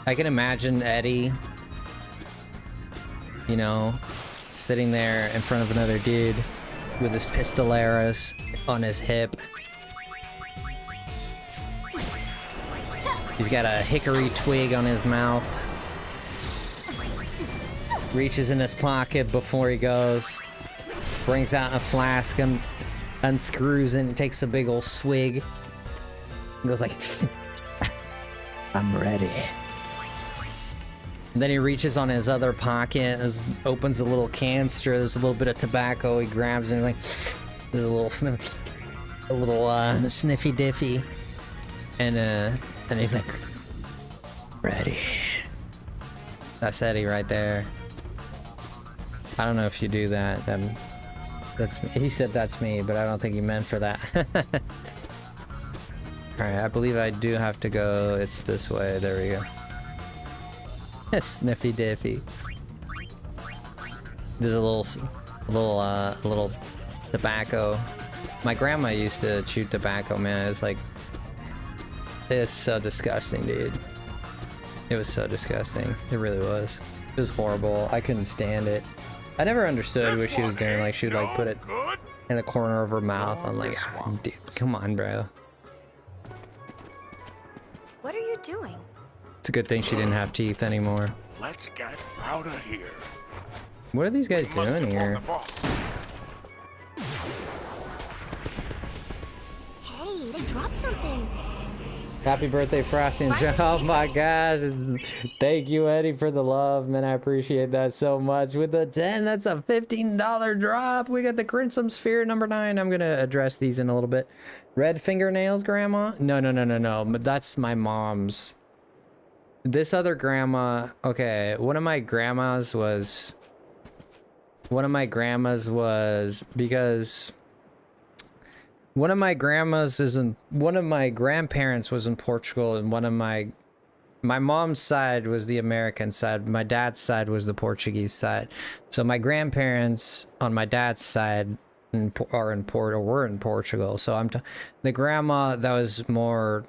I can imagine Eddie, you know, sitting there in front of another dude with his pistoleros on his hip. He's got a hickory twig on his mouth. Reaches in his pocket before he goes. Brings out a flask and unscrews it and takes a big old swig. And goes like, I'm ready. And then he reaches on his other pocket, opens a little canister. There's a little bit of tobacco. He grabs it and like, there's a little sniffy diffy. And he's like, ready. That's Eddie right there. I don't know if you do that. He said that's me, but I don't think he meant for that. Alright, I believe I do have to go. It's this way. There we go. Sniffy diffy. There's a little tobacco. My grandma used to chew tobacco, man. It's so disgusting, dude. It was so disgusting. It really was. It was horrible. I couldn't stand it. I never understood what she was doing. Like, she would like put it in the corner of her mouth. I'm like, dude, come on, bro. What are you doing? It's a good thing she didn't have teeth anymore. Let's get out of here. What are these guys doing here? Hey, they dropped something. Happy birthday, Frosty and John. Oh my gosh. Thank you, Eddie, for the love, man. I appreciate that so much. With the 10, that's a $15 drop. We got the Crimson Sphere number 9. I'm going to address these in a little bit. Red fingernails, Grandma? No. But that's my mom's. This other grandma, okay, one of my grandmas was because one of my grandparents was in Portugal, and my mom's side was the American side. My dad's side was the Portuguese side. So my grandparents on my dad's side were in Portugal. So the grandma that was more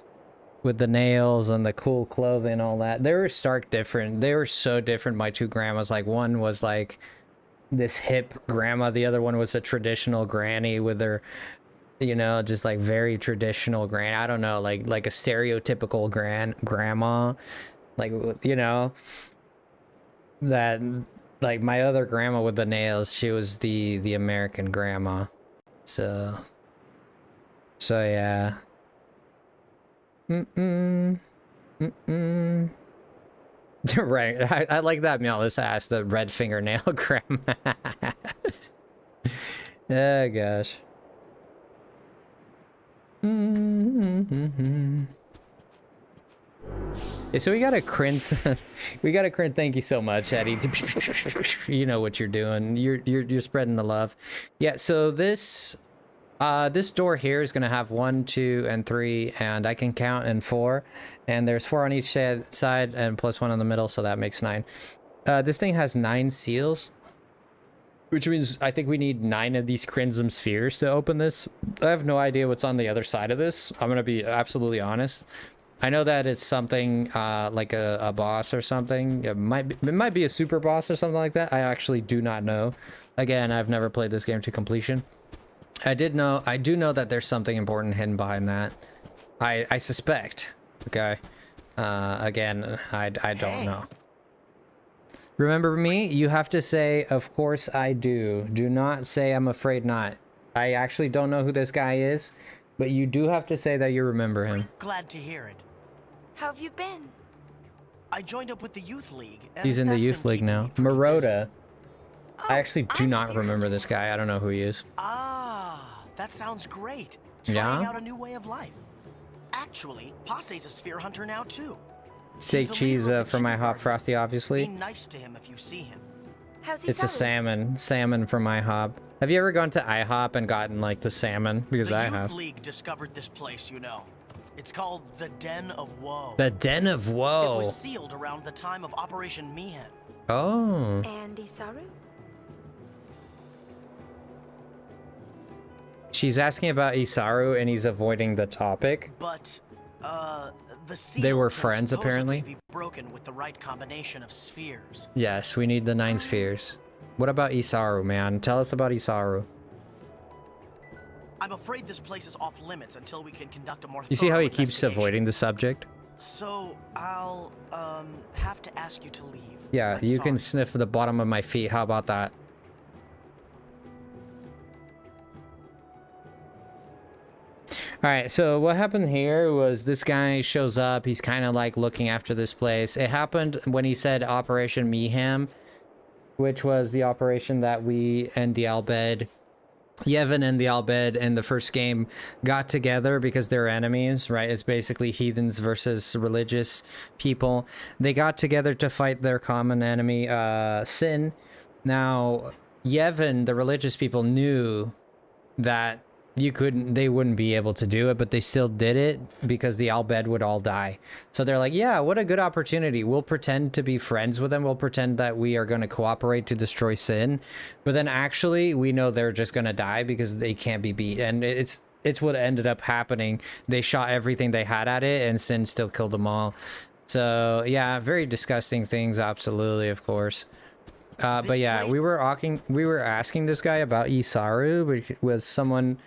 with the nails and the cool clothing and all that. They were stark different. They were so different. My two grandmas, like one was like this hip grandma. The other one was a traditional granny with her, you know, just like very traditional granny. I don't know, like a stereotypical grandma, like, you know, that, like my other grandma with the nails, she was the American grandma. So yeah. Right. I like that Meowless ass, the red fingernail grandma. Oh gosh. Yeah, so we got a crimson. We got a crimson. Thank you so much, Eddie. You know what you're doing. You're spreading the love. Yeah. So this door here is gonna have 1, 2, and 3, and I can count in 4. And there's 4 on each side and plus 1 in the middle, so that makes 9. This thing has 9 seals, which means I think we need 9 of these Crimson Spheres to open this. I have no idea what's on the other side of this. I'm gonna be absolutely honest. I know that it's something like a boss or something. It might be a super boss or something like that. I actually do not know. Again, I've never played this game to completion. I do know that there's something important hidden behind that. I suspect. Okay. Again, I don't know. Remember me? You have to say, of course I do. Do not say I'm afraid not. I actually don't know who this guy is, but you do have to say that you remember him. Glad to hear it. How have you been? I joined up with the youth league. And He's in the that's youth been league keeping now. me pretty Maroda. Oh, I actually do I'm not Sphere remember this Hunter. guy. I don't know who he is. Ah, that sounds great. Yeah? Trying out a new way of life. Actually, Passe's a sphere hunter now too. Steak cheese for my hot frosty, Be obviously. nice to him if you see him. How's he It's a selling? salmon from IHOP. Have you ever gone to IHOP and gotten like the salmon? Because The I youth have. league discovered this place, you know. It's called the Den of Woe. The Den of It Woe. was sealed around the time of Operation Mihen. Oh. And Isaru? she's asking about Isaru and he's avoiding the topic. But, the seal They were can friends, supposedly apparently. be broken with the right combination of spheres. Yes, we need the 9 spheres. What about Isaru, man? Tell us about Isaru. I'm afraid this place is off limits until we can conduct a more You see how thorough he keeps investigation. avoiding the subject? So, I'll, have to ask you to leave. Yeah, I'm you sorry. can sniff the bottom of my feet. How about that? Alright, so what happened here was this guy shows up. He's kind of like looking after this place. It happened when he said Operation Mayhem, which was the operation that we and the Albed, Yevon and the Albed in the first game got together because they're enemies, right? It's basically heathens versus religious people. They got together to fight their common enemy, sin. Now, Yevon, the religious people, knew that they wouldn't be able to do it, but they still did it because the Albed would all die. So they're like, yeah, what a good opportunity. We'll pretend to be friends with them. We'll pretend that we are going to cooperate to destroy sin. But then actually we know they're just going to die because they can't be beat. And it's what ended up happening. They shot everything they had at it and sin still killed them all. So yeah, very disgusting things. Absolutely, of course. But yeah, we were asking this guy about Isaru, which was someone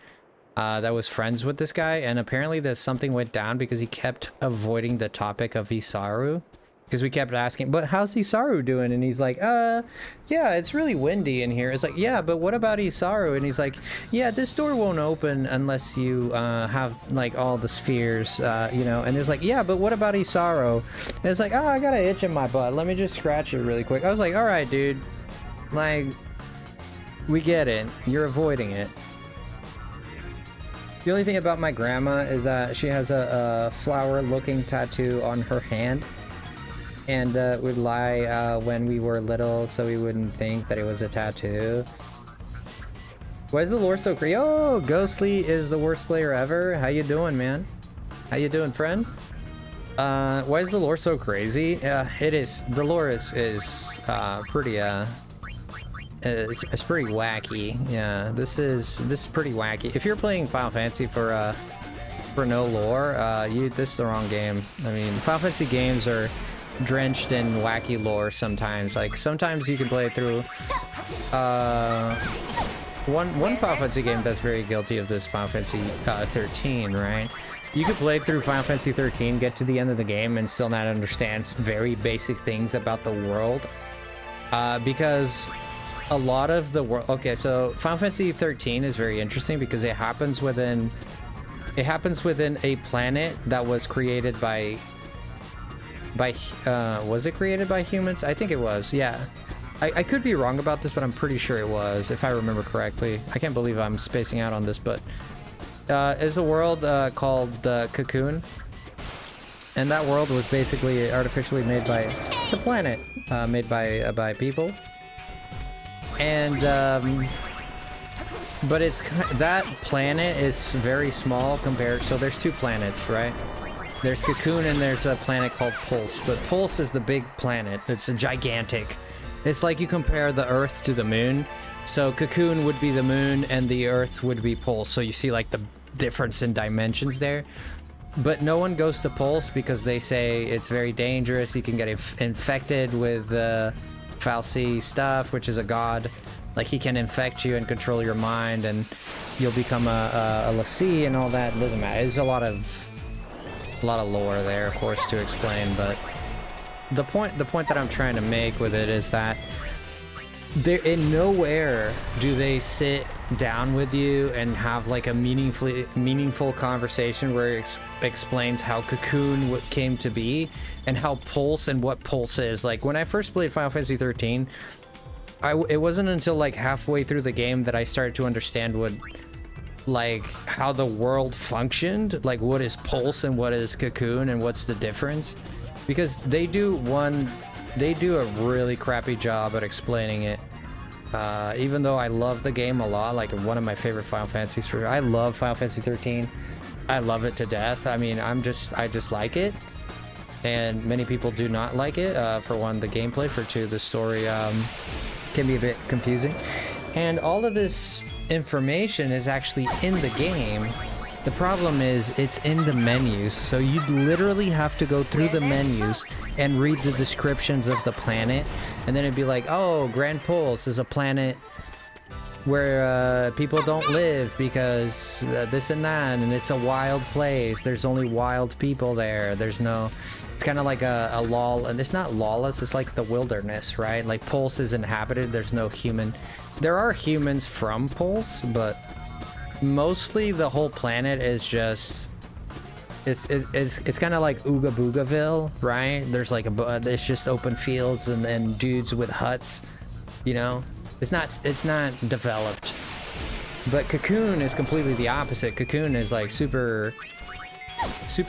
that was friends with this guy, and apparently something went down because he kept avoiding the topic of Isaru. Because we kept asking, but how's Isaru doing? And he's like, yeah, it's really windy in here. It's like, yeah, but what about Isaru? And he's like, yeah, this door won't open unless you have like all the spheres, you know. And it's like, yeah, but what about Isaru? And it's like, oh, I got an itch in my butt. Let me just scratch it really quick. I was like, all right, dude. Like, we get it. You're avoiding it. The only thing about my grandma is that she has a flower-looking tattoo on her hand. And would lie when we were little so we wouldn't think that it was a tattoo. Why is the lore so crazy? Oh, Ghostly is the worst player ever. How you doing, man? How you doing, friend? Why is the lore so crazy? It is. The lore is pretty it's pretty wacky. Yeah, this is pretty wacky. If you're playing Final Fantasy for no lore, this is the wrong game. I mean, Final Fantasy games are drenched in wacky lore sometimes. Like sometimes you can play it through one Final Fantasy game that's very guilty of this, Final Fantasy 13, right? You could play through Final Fantasy 13, get to the end of the game, and still not understand very basic things about the world, because a lot of the world. Okay, so Final Fantasy 13 is very interesting because it happens within a planet that was created by was it created by humans? I think it was. Yeah, I could be wrong about this, but I'm pretty sure it was, if I remember correctly. I can't believe I'm spacing out on this, but is a world called Cocoon, and that world was basically artificially made by, it's a planet made by people, and but that planet is very small compared. So there's two planets, right? There's Cocoon and there's a planet called Pulse. But Pulse is the big planet. It's a gigantic. It's like you compare the Earth to the moon. So Cocoon would be the moon and the Earth would be Pulse. So you see like the difference in dimensions there. But no one goes to Pulse because they say it's very dangerous. You can get infected with Fal'Cie stuff, which is a god. Like he can infect you and control your mind, and you'll become a l'Cie and all that. It doesn't matter. There's a lot of lore there, of course, to explain, but the point that I'm trying to make with it is that there, in nowhere do they sit down with you and have like a meaningful conversation where it explains how Cocoon came to be and how Pulse and what Pulse is. Like when I first played Final Fantasy 13, it wasn't until like halfway through the game that I started to understand how the world functioned, like what is Pulse and what is Cocoon and what's the difference, because they do a really crappy job at explaining it. Even though I love the game a lot, like one of my favorite Final Fantasies, I love Final Fantasy 13. I love it to death. I mean, I just like it, and many people do not like it. For one, the gameplay. For two, the story can be a bit confusing. And all of this information is actually in the game. The problem is it's in the menus, so you literally have to go through the menus and read the descriptions of the planet, and then it'd be like, oh, Grand Pulse is a planet where people don't live because this and that, and it's a wild place. There's only wild people there. There's no... It's kind of like a lull, and it's not lawless, it's like the wilderness, right? Like Pulse is inhabited, there's no human. There are humans from Pulse, but mostly the whole planet is just... It's kind of like Ooga Boogaville, right? There's like it's just open fields and dudes with huts, you know? It's not developed. But Cocoon is completely the opposite. Cocoon is like super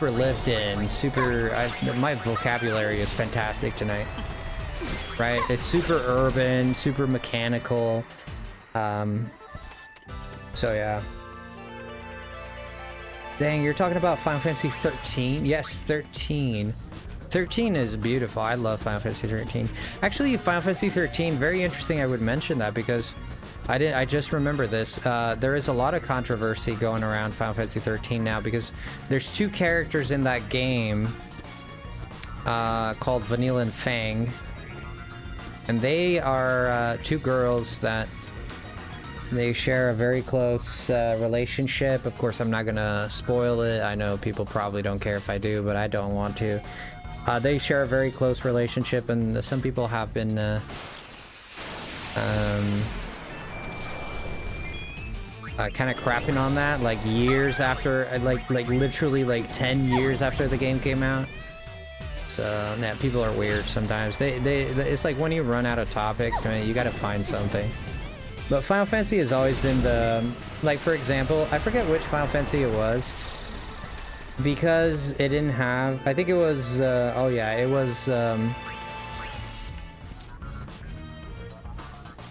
lived in, my vocabulary is fantastic tonight. Right? It's super urban, super mechanical. So yeah. Dang, you're talking about Final Fantasy 13? Yes, 13. 13 is beautiful. I love Final Fantasy 13. Actually, Final Fantasy 13, very interesting I would mention that because I just remember this. There is a lot of controversy going around Final Fantasy 13 now because there's two characters in that game called Vanilla and Fang. And they are two girls that they share a very close relationship. Of course, I'm not gonna spoil it. I know people probably don't care if I do, but I don't want to. They share a very close relationship, and some people have been kind of crapping on that, like years after, like literally like 10 years after the game came out. So yeah, people are weird sometimes. It's like when you run out of topics, I mean, you got to find something. But Final Fantasy has always been the, like, for example, I forget which Final Fantasy it was, because it didn't have, I think it was, oh yeah, it was,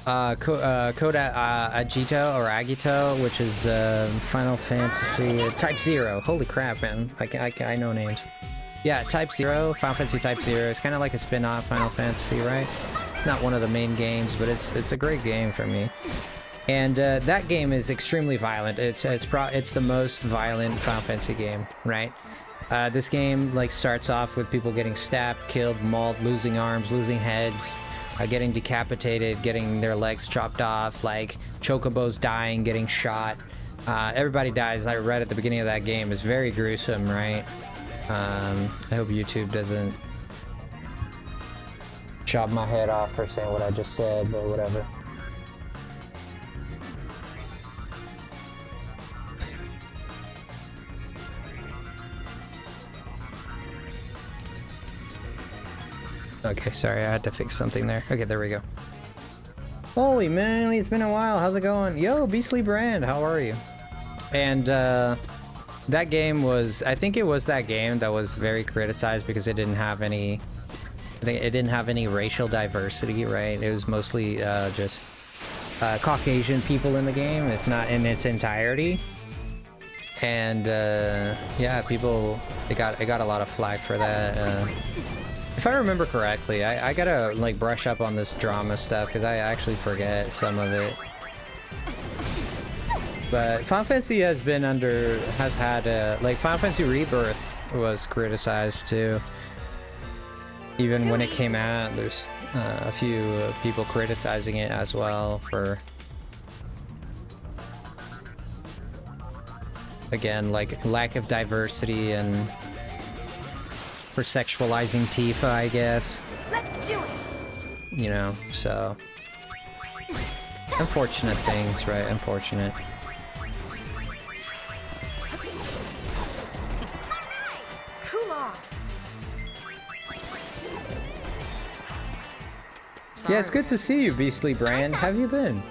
Coda Agito or Agito, which is Final Fantasy Type 0. Holy crap, man. I know names. Yeah, Type 0, Final Fantasy Type 0. It's kind of like a spin-off Final Fantasy, right? It's not one of the main games, but it's a great game for me. And that game is extremely violent. It's the most violent Final Fantasy game, right? This game like starts off with people getting stabbed, killed, mauled, losing arms, losing heads, getting decapitated, getting their legs chopped off, like chocobos dying, getting shot. Everybody dies like right at the beginning of that game. It's very gruesome, right? I hope YouTube doesn't chop my head off for saying what I just said, but whatever. Okay, sorry, I had to fix something there. Okay, there we go. Holy man, it's been a while. How's it going? Yo, Beastly Brand, how are you? And that game was, I think it was that game that was very criticized because it didn't have any, I think it didn't have any racial diversity, right? It was mostly just Caucasian people in the game, if not in its entirety. And yeah, people, it got a lot of flack for that. If I remember correctly, I gotta like brush up on this drama stuff because I actually forget some of it. But Final Fantasy has had like Final Fantasy Rebirth was criticized too. Even when it came out, there's a few people criticizing it as well for, again, like lack of diversity and for sexualizing Tifa, I guess. Let's do it. You know, so unfortunate things, right? Unfortunate. Cool off. Yeah, it's good to see you, Beastly Brand. How have you been?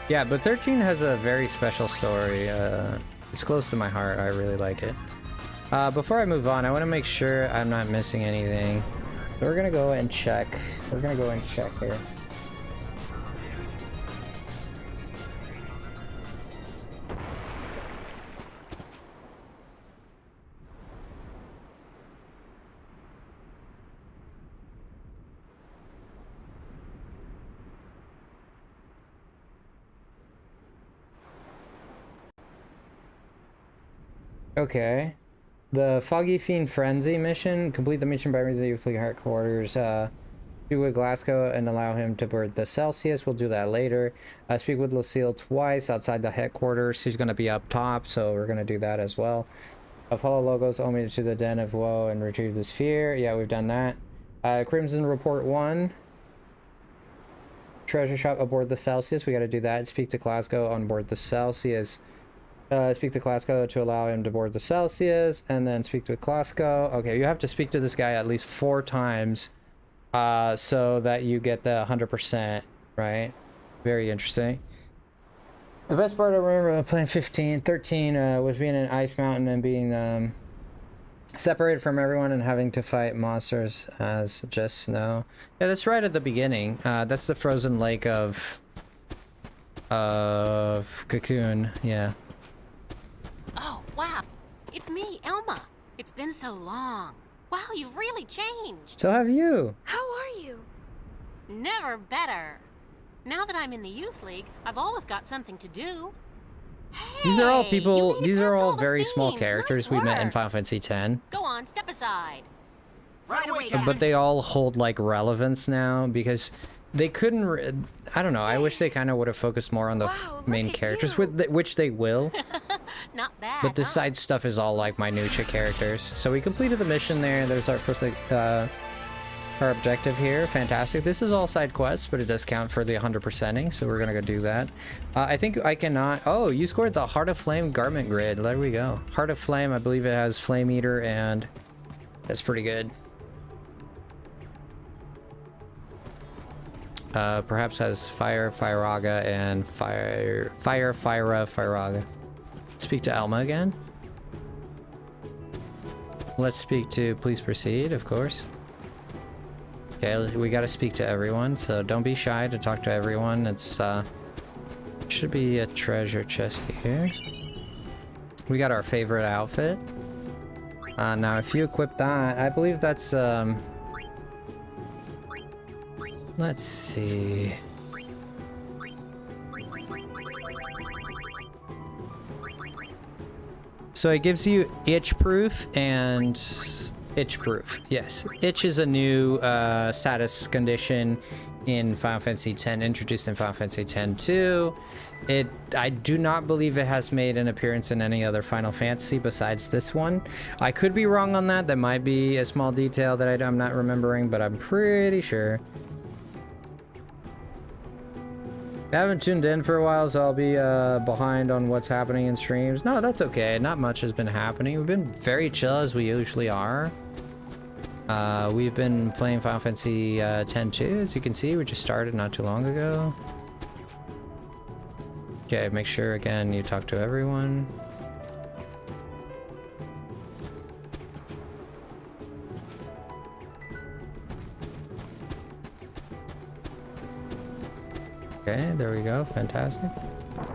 Yeah, but 13 has a very special story. It's close to my heart. I really like it. Before I move on, I want to make sure I'm not missing anything. So we're gonna go and check. We're gonna go and check here. Okay. The Foggy Fiend Frenzy mission. Complete the mission by reason of fleet headquarters. Speak with Glasgow and allow him to board the Celsius. We'll do that later. Speak with Lucille twice outside the headquarters. She's going to be up top, so we're going to do that as well. Follow Logos Omi to the Den of Woe and retrieve the sphere. Yeah, we've done that. Crimson Report 1. Treasure shop aboard the Celsius. We got to do that. Speak to Glasgow on board the Celsius. Speak to Glasgow to allow him to board the Celsius, and then speak to Glasgow. Okay, you have to speak to this guy at least 4 times so that you get the 100%, right? Very interesting. The best part I remember playing 13 was being in Ice Mountain and being separated from everyone and having to fight monsters as just snow. Yeah, that's right at the beginning. That's the frozen lake of Cocoon. Yeah. Oh, wow. It's me, Elma. It's been so long. Wow, you've really changed. So have you. How are you? Never better. Now that I'm in the Youth League, I've always got something to do. Hey, These are all people, you made it these are past all the very small fiends. characters Nice we met in work. Final Fantasy X. Go on, step aside. Right away, But Captain. they all hold like relevance now because they couldn't I don't know, I wish they kind of would have focused more on the Wow, look main at characters, you. which they will. Not bad, But the huh? side stuff is all like minutia characters. So we completed the mission there. There's our first our objective here. Fantastic. This is all side quests, but it does count for the 100%ing, so we're gonna go do that. I think I cannot. Oh, you scored the Heart of Flame garment grid. There we go. Heart of Flame. I believe it has Flame Eater, and that's pretty good. Perhaps has Fire, Firaga, and Firaga. Speak to Alma again. Let's speak to Please Proceed, of course. Okay, we gotta speak to everyone, so don't be shy to talk to everyone. It's, should be a treasure chest here. We got our favorite outfit. Now if you equip that, I believe that's, let's see. So it gives you itch proof and itch proof. Yes, itch is a new status condition in Final Fantasy X, introduced in Final Fantasy X-2. I do not believe it has made an appearance in any other Final Fantasy besides this one. I could be wrong on that. That might be a small detail that I'm not remembering, but I'm pretty sure. I haven't tuned in for a while, so I'll be behind on what's happening in streams. No, that's okay. Not much has been happening. We've been very chill as we usually are. We've been playing Final Fantasy X-2, as you can see. We just started not too long ago. Okay, make sure, again, you talk to everyone. Okay, there we go. Fantastic.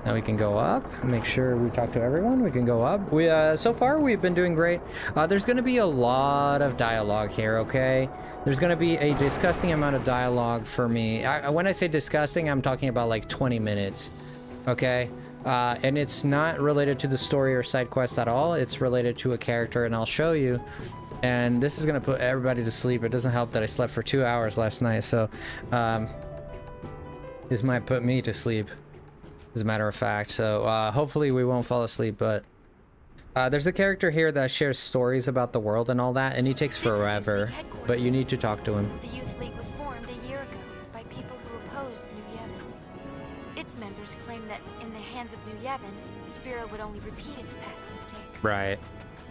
Now we can go up. Make sure we talk to everyone. We can go up. We so far we've been doing great. There's going to be a lot of dialogue here. Okay, there's going to be a disgusting amount of dialogue for me. When I say disgusting, I'm talking about like 20 minutes. Okay, and it's not related to the story or side quest at all. It's related to a character, and I'll show you. And this is going to put everybody to sleep. It doesn't help that I slept for 2 hours last night, so this might put me to sleep, as a matter of fact. So hopefully we won't fall asleep, but there's a character here that shares stories about the world and all that, and he takes This is Youth forever, League but you headquarters. need to talk to him. The Youth League was formed a year ago by people who opposed New Yevon. Its members claim that in the hands of New Yevon, Spira would only repeat its past mistakes. Right.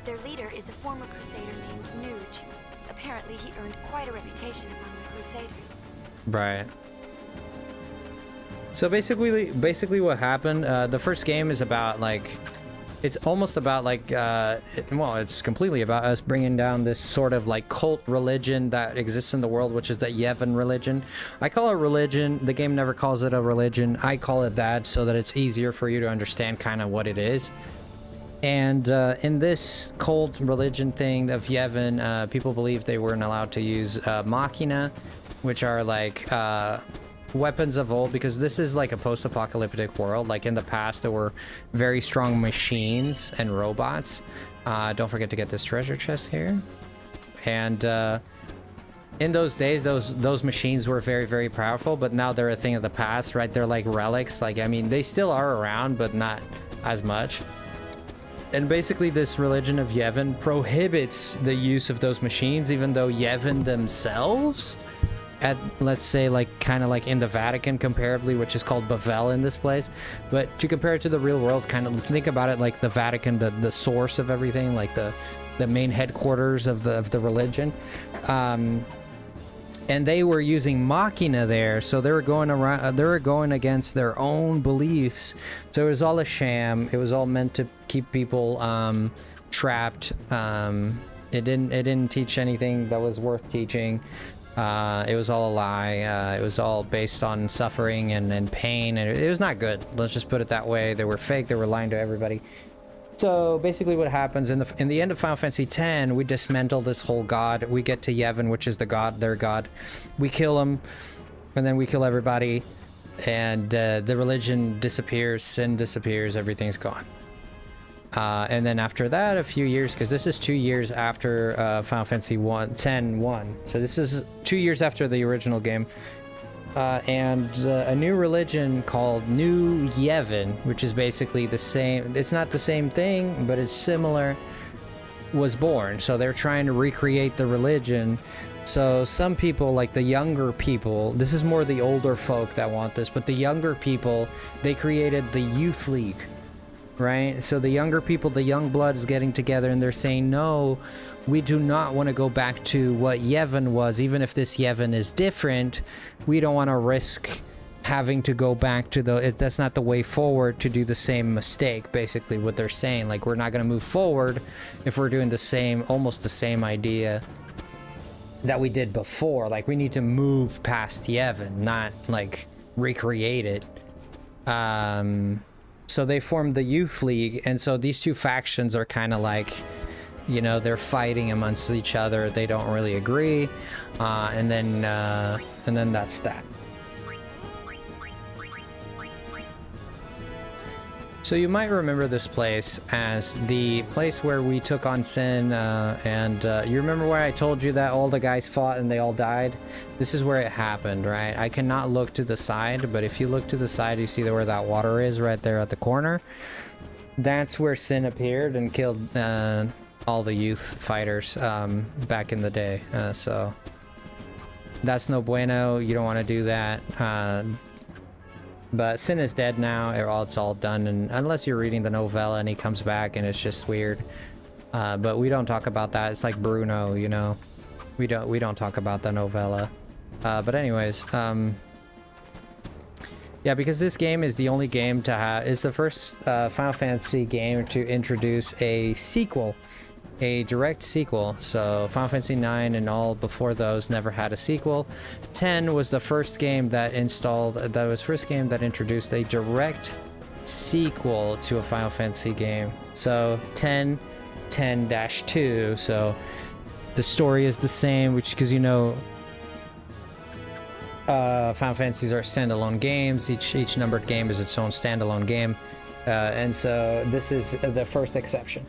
Their leader is a former crusader named Nuge. Apparently he earned quite a reputation among the crusaders. Right. So basically what happened, the first game is about like, it's almost about like, well, it's completely about us bringing down this sort of like cult religion that exists in the world, which is the Yevon religion. I call it religion. The game never calls it a religion. I call it that so that it's easier for you to understand kind of what it is. And in this cult religion thing of Yevon, people believe they weren't allowed to use machina, which are like weapons of old, because this is like a post-apocalyptic world. Like in the past, there were very strong machines and robots. Don't forget to get this treasure chest here. And in those days, those machines were very, very powerful, but now they're a thing of the past, right? They're like relics. Like, I mean, they still are around, but not as much. And basically, this religion of Yevon prohibits the use of those machines, even though Yevon themselves, at, let's say, like kind of like in the Vatican comparably, which is called Bavel in this place. But to compare it to the real world, kind of think about it like the Vatican, the source of everything, like the main headquarters of the religion. And they were using Machina there, so they were going around, they were going against their own beliefs. So it was all a sham. It was all meant to keep people trapped. It didn't teach anything that was worth teaching. It was all a lie. It was all based on suffering and pain, and it was not good. Let's just put it that way. They were fake. They were lying to everybody. So basically what happens in the end of Final Fantasy X, we dismantle this whole god. We get to Yevon, which is the god, their god. We kill him, and then we kill everybody, and the religion disappears, sin disappears, everything's gone. And then after that, a few years, because this is 2 years after Final Fantasy X-1. So this is 2 years after the original game. And a new religion called New Yevon, which is basically the same. It's not the same thing, but it's similar, was born. So they're trying to recreate the religion. So some people, like the younger people, this is more the older folk that want this, but the younger people, they created the Youth League, right? So the younger people, the young bloods getting together, and they're saying, no, we do not want to go back to what Yevon was. Even if this Yevon is different, we don't want to risk having to go back to that's not the way forward to do the same mistake, basically what they're saying. Like, we're not going to move forward if we're doing the same, almost the same idea that we did before. Like, we need to move past Yevon, not like recreate it. So they formed the Youth League, and so these two factions are kind of like, you know, they're fighting amongst each other. They don't really agree, and then that's that. So you might remember this place as the place where we took on Sin, and you remember where I told you that all the guys fought and they all died? This is where it happened, right? I cannot look to the side, but if you look to the side, you see where that water is right there at the corner. That's where Sin appeared and killed all the youth fighters back in the day. So that's no bueno. You don't want to do that. But Sin is dead now. It's all done, and unless you're reading the novella and he comes back and it's just weird. But we don't talk about that. It's like Bruno, you know. We don't talk about the novella. But anyways, yeah, because this game is the only game to have. It's the first Final Fantasy game to introduce a sequel. A direct sequel. So Final Fantasy 9 and all before those never had a sequel. 10 was the first game that introduced a direct sequel to a Final Fantasy game. So 10-2. So the story is the same, which, because you know, Final Fantasies are standalone games. Each numbered game is its own standalone game, and so this is the first exception.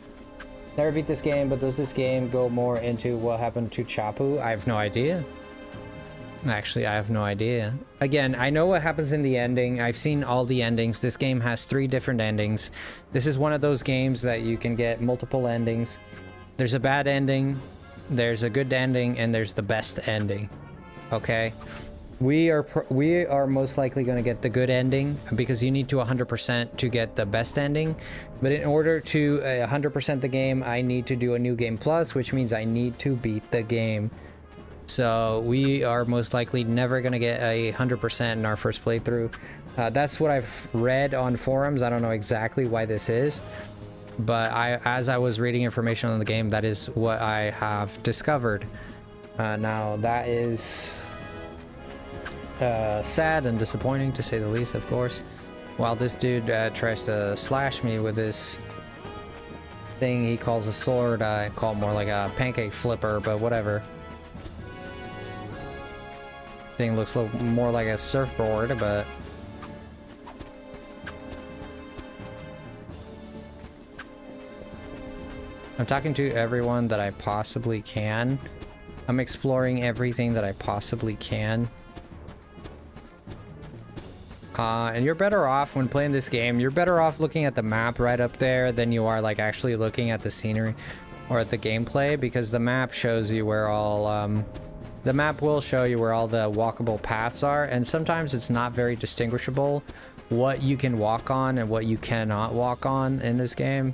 Never beat this game, but does this game go more into what happened to Chapu? I have no idea. Actually, I have no idea. Again, I know what happens in the ending. I've seen all the endings. This game has 3 different endings. This is one of those games that you can get multiple endings. There's a bad ending, there's a good ending, and there's the best ending. Okay? We are most likely going to get the good ending, because you need to 100% to get the best ending. But in order to 100% the game, I need to do a new game plus, which means I need to beat the game. So we are most likely never going to get 100% in our first playthrough. That's what I've read on forums. I don't know exactly why this is, but as I was reading information on the game, that is what I have discovered. Now that is sad and disappointing, to say the least, of course. While this dude tries to slash me with this thing he calls a sword, I call it more like a pancake flipper, but whatever. Thing looks a little more like a surfboard, but... I'm talking to everyone that I possibly can. I'm exploring everything that I possibly can. And you're better off when playing this game. You're better off looking at the map right up there than you are like actually looking at the scenery or at the gameplay, because the map shows you where all the map will show you where all the walkable paths are, and sometimes it's not very distinguishable what you can walk on and what you cannot walk on in this game.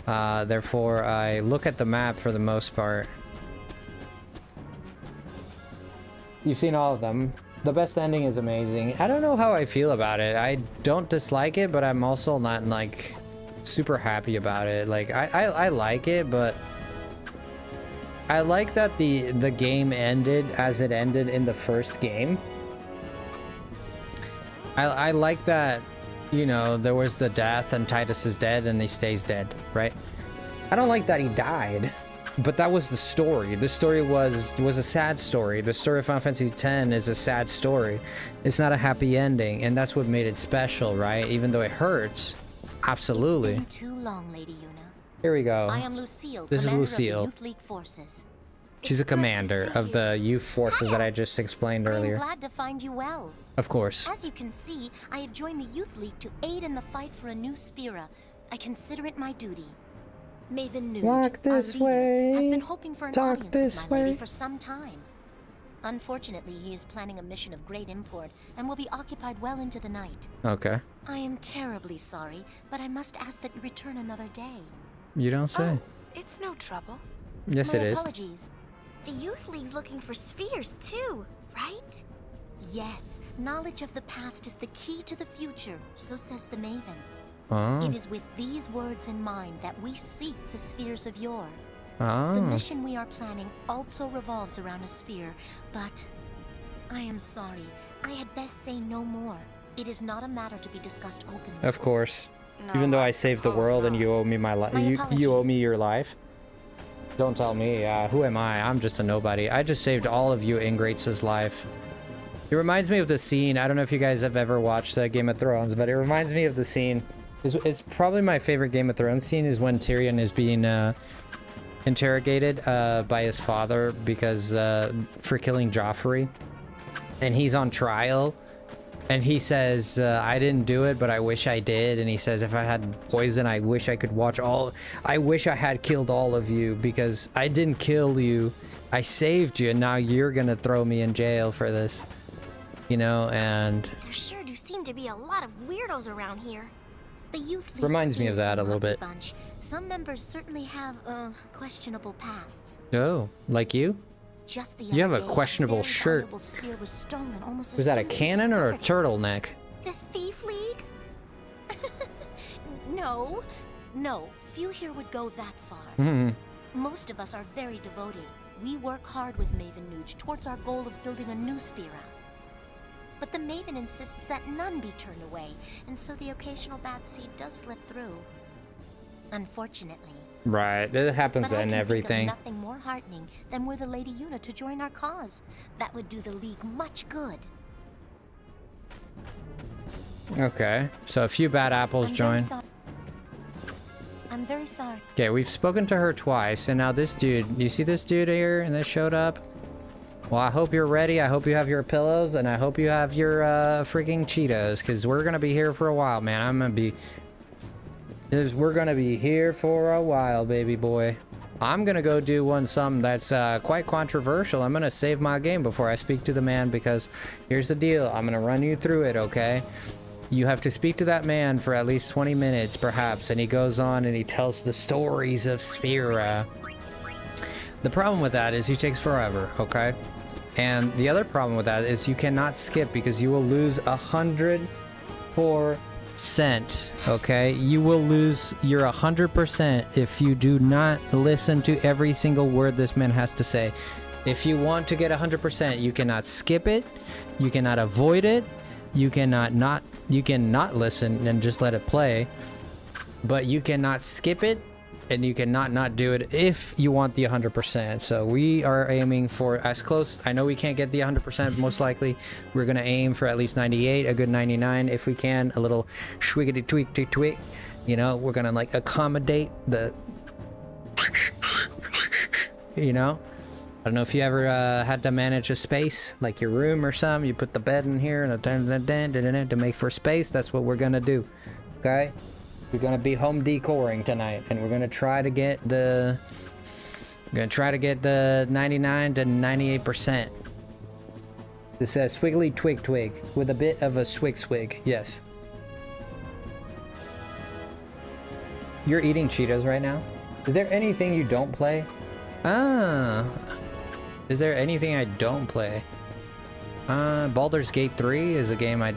Therefore, I look at the map for the most part. You've seen all of them. The best ending is amazing. I don't know how I feel about it. I don't dislike it, but I'm also not like super happy about it. Like I like it, but I like that the game ended as it ended in the first game. I like that, you know, there was the death and Titus is dead and he stays dead, right? I don't like that he died. But that was the story. The story was a sad story. The story of Final Fantasy X is a sad story. It's not a happy ending, and that's what made it special, right? Even though it hurts. Absolutely. It's been too long, Lady Yuna. Here we go. I am Lucille. This is commander Lucille. Of the Youth League forces. She's a commander of the youth forces that I just explained earlier. I'm glad to find you well. Of course. As you can see, I have joined the Youth League to aid in the fight for a new Spira. I consider it my duty. Maven Nuge, Walk this way. has been hoping for an Talk audience this with my lady way. for some time. Unfortunately, he is planning a mission of great import and will be occupied well into the night. Okay. I am terribly sorry, but I must ask that you return another day. You don't say. Oh, it's no trouble. Yes, My it is. apologies. The Youth League's looking for spheres too, right? Yes, knowledge of the past is the key to the future, so says the Maven. Oh. It is with these words in mind that we seek the spheres of yore. The Oh. mission we are planning also revolves around a sphere, but I am sorry. I had best say no more. It is not a matter to be discussed openly. Of course. No, Even though I saved the suppose world and not. you owe me my life. My You owe apologies. me your life. Don't tell me. Who am I? I'm just a nobody. I just saved all of you ingrates' life. It reminds me of the scene. I don't know if you guys have ever watched Game of Thrones, but it reminds me of the scene. It's probably my favorite Game of Thrones scene is when Tyrion is being interrogated by his father because for killing Joffrey, and he's on trial, and he says, I didn't do it, but I wish I did. And he says, if I had poison, I wish I could I wish I had killed all of you because I didn't kill you. I saved you, and now you're gonna throw me in jail for this, you know. And There sure do seem to be a lot of weirdos around here. The Youth League Reminds me of is that a little lucky bit. Bunch. Some members certainly have questionable pasts. oh, like you? Just the You have other a day, questionable very shirt. valuable sphere was stolen almost Was as that a soon as we cannon or a discovered it. turtleneck? The Thief League? No, no. Few here would go that far. Hmm. Most of us are very devoted. We work hard with Maven Nuge towards our goal of building a new Spira. But the Maven insists that none be turned away, and so the occasional bad seed does slip through. Unfortunately. Right, it happens But I in can everything. think of nothing more heartening than were the Lady Yuna to join our cause. That would do the League much good. Okay, so a few bad apples join. I'm very sorry. Okay, we've spoken to her twice, and now this dude, you see this dude here and that showed up? Well, I hope you're ready. I hope you have your pillows, and I hope you have your freaking Cheetos, because we're gonna be here for a while, man. We're gonna be here for a while, baby boy. I'm gonna go do something that's quite controversial. I'm gonna save my game before I speak to the man, because here's the deal. I'm gonna run you through it, okay? You have to speak to that man for at least 20 minutes, perhaps, and he goes on and he tells the stories of Spira. The problem with that is he takes forever, okay? And the other problem with that is you cannot skip, because you will lose 100%, okay? You will lose your 100% if you do not listen to every single word this man has to say. If you want to get 100%, you cannot skip it, you cannot avoid it, you cannot listen and just let it play, but you cannot skip it, and you cannot not do it if you want the 100%. So we are aiming for as close. I know we can't get the 100% most likely. We're gonna aim for at least 98, a good 99 if we can. A little schwiggity tweak. You know, we're gonna like accommodate the. You know, I don't know if you ever had to manage a space like your room or something. You put the bed in here and to make for space. That's what we're gonna do. Okay. We're gonna be home decoring tonight, and we're gonna try to get the 99 to 98%. This says swiggly twig with a bit of a swig. Yes. You're eating Cheetos right now? Is there anything you don't play? Ah. Is there anything I don't play? Baldur's Gate 3 is a game I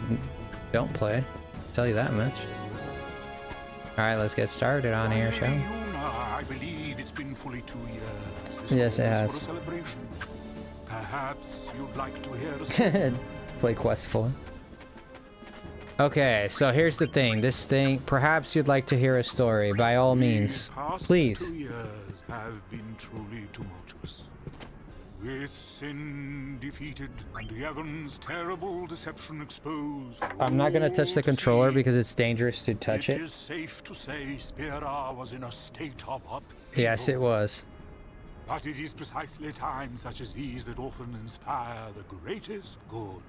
don't play. I'll tell you that much. Alright, let's get started on here, shall we? I believe it's been fully 2 years. This Yes, it calls has. for a celebration. Perhaps you'd like to hear a story. Play Quest 4. Okay, so here's the thing. This thing, perhaps you'd like to hear a story. By all means, The past please. 2 years have been truly tumultuous. With sin defeated and Yevon's terrible deception exposed. for I'm not gonna touch all the to controller see, because it's dangerous to touch It it. is safe to say Spira was in a state of upheaval. Yes, it was. But it is precisely times such as these that often inspire the greatest good.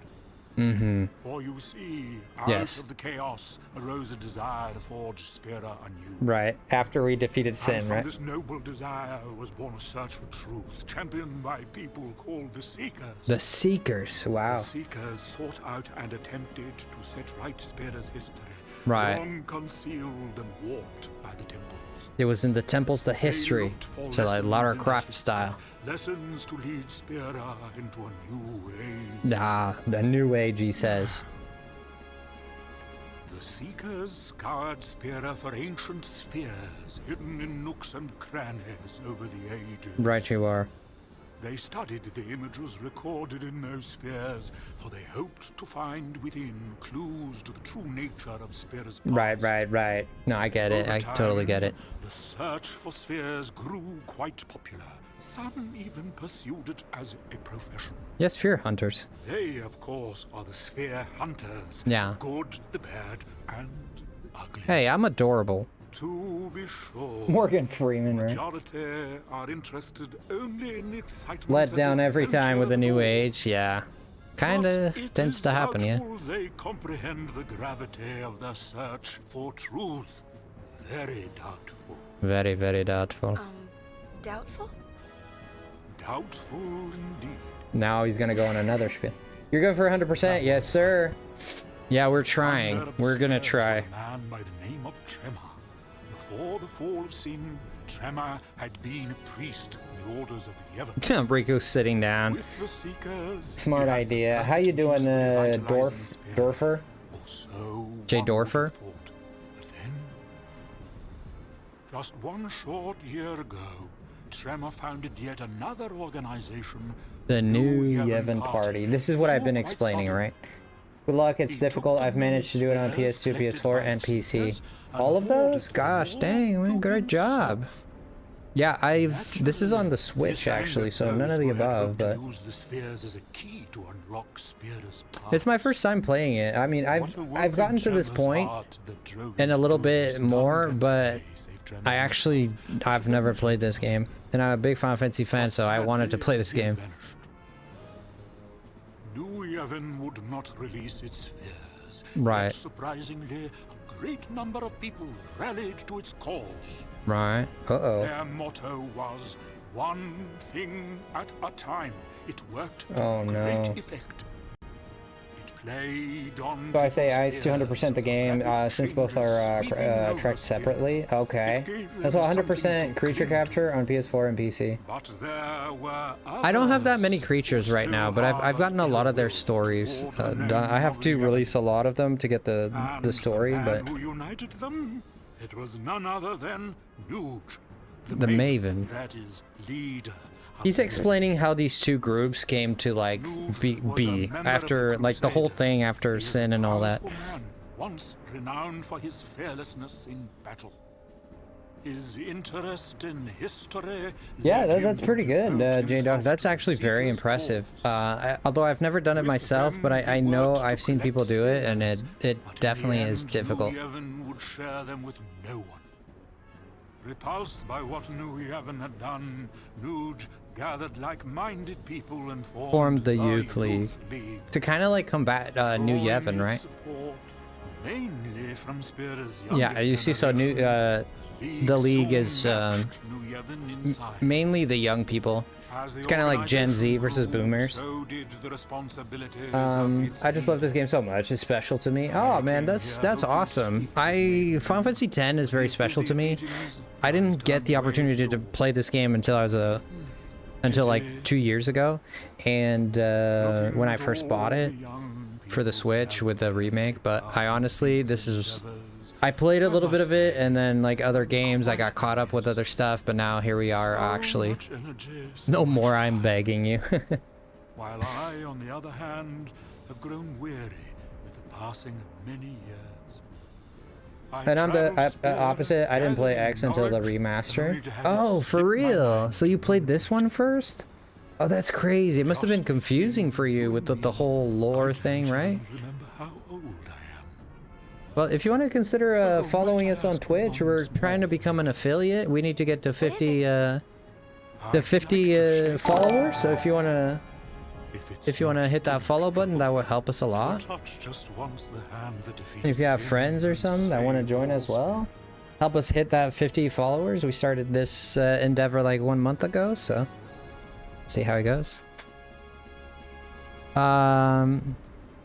Mm-hmm. For you see, out Yes. of the chaos arose a desire to forge Spira anew. Right. After we defeated And Sin, from right? this noble desire was born a search for truth, championed by people called the Seekers. The Seekers. Wow. The Seekers sought out and attempted to set right Spira's history, Right. long concealed and warped by the temples. It was in the temples, the They history. looked for So like lessons Lara in Croft that style. lessons to lead Spira into a new age. Ah, the new age, he says. The Seekers scoured Spira for ancient spheres hidden in nooks and crannies over the ages. Right you are. They studied the images recorded in those spheres, for they hoped to find within clues to the true nature of Spira's past. Right. No, I get it. Over I totally get time, it. The search for spheres grew quite popular. Some even pursued it as a profession. Yes, fear hunters. They, of course, are the sphere hunters. Yeah. Good, the bad, and the ugly. Hey, I'm adorable. To be sure. Morgan Freeman, right? Majority are interested only in the excitement. Let and down every time adventure with a of new it all. age, yeah. Kinda But it tends is to happen, yeah. doubtful They comprehend the gravity of the search for truth. Very doubtful. Very, very doubtful. Doubtful? Doubtful indeed. Now he's gonna go on another spin. You're going for 100%? Yes, sir. Yeah, we're trying. Founder of the We're gonna Seekers was try. a man by the name of Tremor. Before the fall of sin, Tremor had been a priest in the orders of the Yevon. Rico's sitting down. With the Seekers, Smart he had idea. the How you perfect doing, means of revitalizing Dorfer? Spira. Dorfer? Or so Jay one Dorfer? would have thought. But then, just one short year ago, Tremor founded yet another organization. The new Yevon Yevon Party. This is what I've been Quite explaining, sudden. right? Good luck, it's He difficult. took I've the managed to do it on spheres PS2, collected PS4, by and the PC. Seekers and All of hoarded those? them Gosh all dang, man, to good job. himself. Yeah, this is on the This Switch aimed actually, at so none those of the who had above, hoped to but use the spheres as a key to unlock Spira's it's my past. first time playing it. I mean, What I've awoke gotten in to this Tremor's point heart that drove and a him little to bit this more, none but can say, save Tremor I actually I've never played this game, and I'm a big Final Fantasy fan, so I wanted to play this game. New Yevon would not release its spheres. Right. Yet, surprisingly, a great number of people rallied to its cause. Right. Uh-oh. Their motto was one thing at a time. It worked to Oh, great no. effect. It played on So I say I people's 200% the fears game of since both are rapid changes sweeping tracked over separately. Okay. It gave That's them 100% something to creature cling to. capture on PS4 and PC. But there were I don't have that many others creatures who right now, still but I've gotten a lot of their harbored stories ill will toward the done. I name have of to Yevon. release a lot of them to get the And story, the man but who united them, it was none other than Nuge, The Maven. That is, leader. of he's the explaining how these two groups came to like Nuge be was a member of after the like the whole Crusaders. thing after He is a Sin and all that. powerful man, once renowned for his fearlessness in battle. His interest in history. Yeah, that's pretty good, J-Dog. That's actually very impressive. Although I've never done it myself, but I know I've seen people do it, and it definitely is difficult. New Yevon would share them with no one. Repulsed by what New Yevon had done, Nuge gathered like-minded people and formed the Youth League to kind of like combat New Yevon, right? Support, mainly from Spira's Yeah, you see, so the league is mainly the young people. It's kind of like Gen Z versus Boomers. I just love this game so much. It's special to me. Oh man, that's awesome. Final Fantasy X is very special to me. I didn't get the opportunity to play this game until until like 2 years ago, and when I first bought it for the Switch with the remake. But I honestly, I played a little bit of it, and then like other games I got caught up with other stuff, but now here we are actually. No more I'm begging you. While I, on the other hand, have grown weary with the passing of many years. And I'm the opposite. I didn't play X until the remaster. Oh, for real? So you played this one first? Oh, that's crazy. It must have been confusing for you with the whole lore thing, right? Remember how old I am. Well, if you want to consider following us on Twitch, we're trying to become an affiliate. We need to get to 50 followers. So if you want to hit that follow button, that would help us a lot. And if you have friends or something that want to join as well, help us hit that 50 followers. We started this endeavor like 1 month ago, so see how it goes.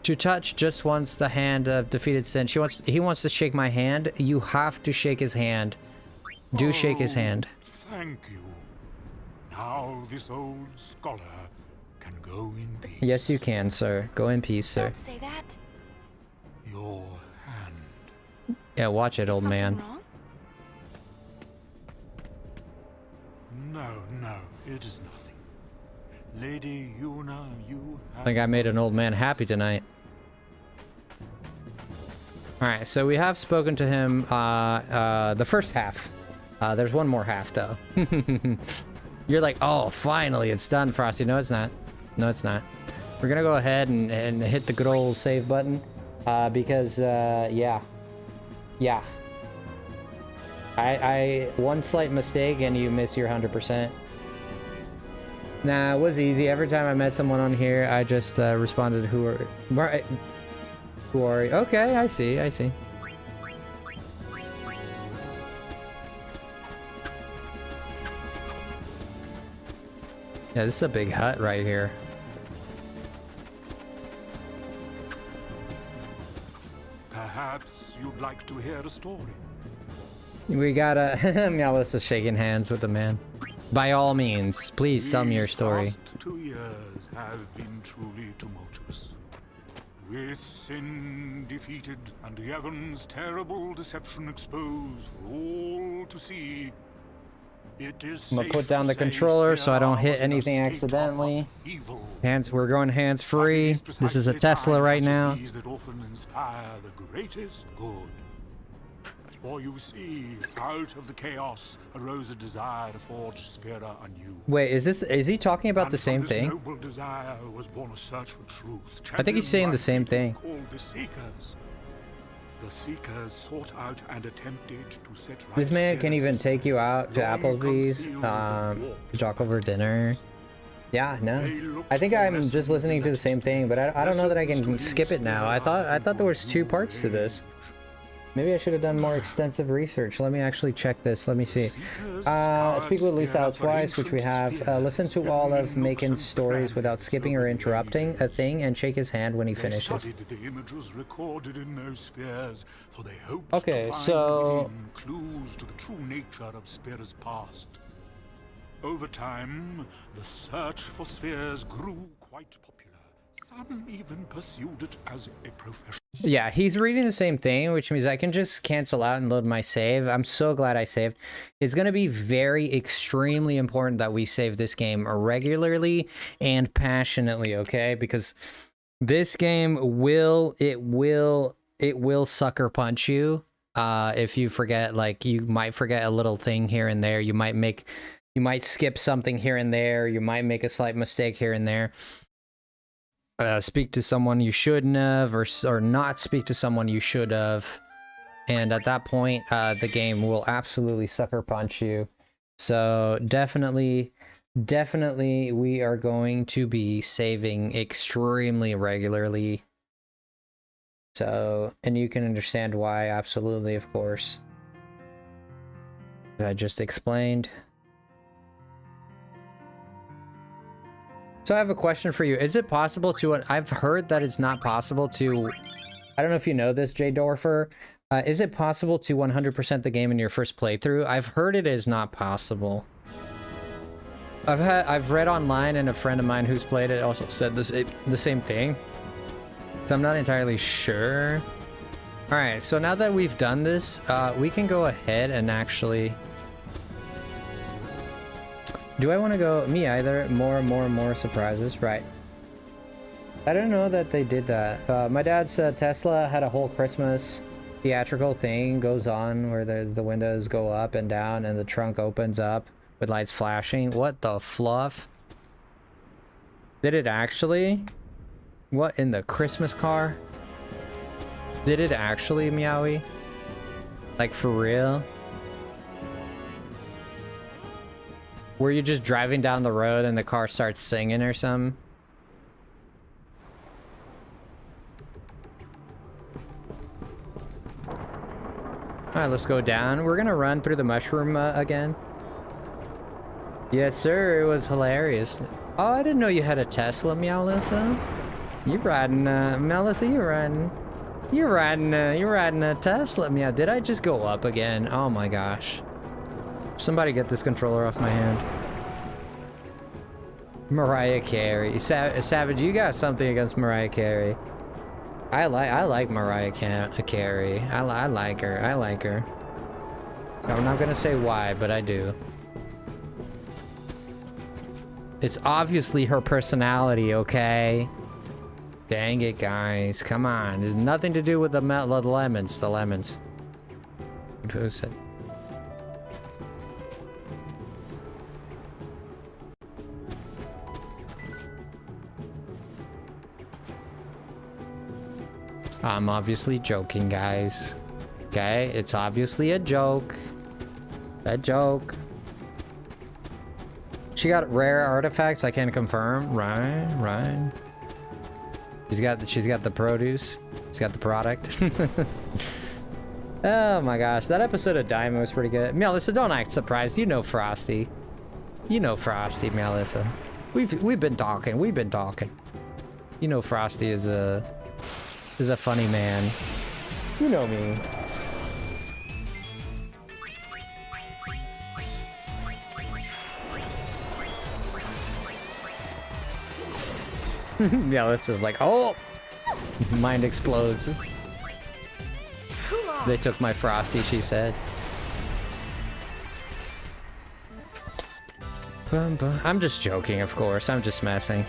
To touch just once the hand of defeated Sin. He wants to shake my hand. You have to shake his hand. Do shake his hand. Thank you. Now this old scholar can go in peace. Yes, you can, sir. Go in peace, sir. Don't say that. Your hand. Yeah, watch it, old man. Wrong? No, it is nothing. Lady Yuna, you have... I think I made an old man happy tonight. Alright, so we have spoken to him the first half. There's one more half, though. You're like, oh, finally, it's done, Frosty. No, it's not. No, it's not. We're gonna go ahead and hit the good old save button. Because, yeah. Yeah. One slight mistake and you miss your 100%. Nah, it was easy. Every time I met someone on here, I just responded, who are you? Okay, I see. Yeah, this is a big hut right here. Perhaps you'd like to hear a story. We gotta... Meowless is shaking hands with the man. By all means, please tell me your story. These past 2 years have been truly tumultuous. With Sin defeated and Yevon's terrible deception exposed for all to see, it is I'm gonna put down the controller so I don't hit anything accidentally. We're going hands free. This is a Tesla right now. That often inspire the greatest good. For you see, out of the chaos arose a desire to forge Spira anew. Wait, is he talking about the same thing? Noble desire was born a search for truth. I think he's saying the same thing. Called the Seekers. The Seekers sought out and attempted to set right. This man can Spira's even take you out to Applebee's, to talk over dinner. Yeah, no. I think I'm just listening to the same thing, but I don't know that I can skip it now. I thought there was 2 parts to this. Maybe I should have done more extensive research. Let me actually check this. Let me see. Speak with Lisa out twice, which we have. Listen to all of Macon's stories without skipping or interrupting a thing, and shake his hand when he finishes. Okay, so... clues to the true nature of Spira's past. Over time, the search for spheres grew quite popular. Some even pursued it as a profession. Yeah, he's reading the same thing, which means I can just cancel out and load my save. I'm so glad I saved. It's going to be very extremely important that we save this game regularly and passionately, okay? Because this game will sucker punch you If you forget, like, you might forget a little thing here and there. You might skip something here and there. You might make a slight mistake here and there. Speak to someone you shouldn't have, or not speak to someone you should have. And at that point, the game will absolutely sucker punch you. So definitely, we are going to be saving extremely regularly. So, and you can understand why, absolutely, of course. As I just explained. So I have a question for you. Is it possible to, I've heard that it's not possible to, I don't know if you know this, Jay Dorfer. Is it possible to 100% the game in your first playthrough? I've heard it is not possible. I've read online, and a friend of mine who's played it also said the same thing. So I'm not entirely sure. All right, so now that we've done this, we can go ahead and actually... Do I want to go? Me either. More surprises. Right. I don't know that they did that. My dad's Tesla had a whole Christmas theatrical thing goes on where the windows go up and down and the trunk opens up with lights flashing. What the fluff? Did it actually? What in the Christmas car? Did it actually, Meowie? Like, for real? Were you just driving down the road and the car starts singing or something? Alright, let's go down. We're gonna run through the mushroom again. Yes, sir. It was hilarious. Oh, I didn't know you had a Tesla, Melissa. You riding, Melissa? You riding a Tesla? Meow. Did I just go up again? Oh my gosh. Somebody get this controller off my hand. Mariah Carey. Savage, you got something against Mariah Carey. I like Mariah Carey. I like her. I'm not gonna say why, but I do. It's obviously her personality, okay? Dang it, guys. Come on. There's nothing to do with the lemons. The lemons. Who said? I'm obviously joking, guys. Okay? It's obviously a joke. A joke. She got rare artifacts, I can confirm. Right. She's got the produce. She's got the product. Oh my gosh, that episode of Diamond was pretty good. Melissa, don't act surprised. You know Frosty. You know Frosty, Melissa. We've been talking. You know Frosty is a funny man. You know me. Yeah, it's just like, oh! Mind explodes. They took my Frosty, she said. I'm just joking, of course. I'm just messing.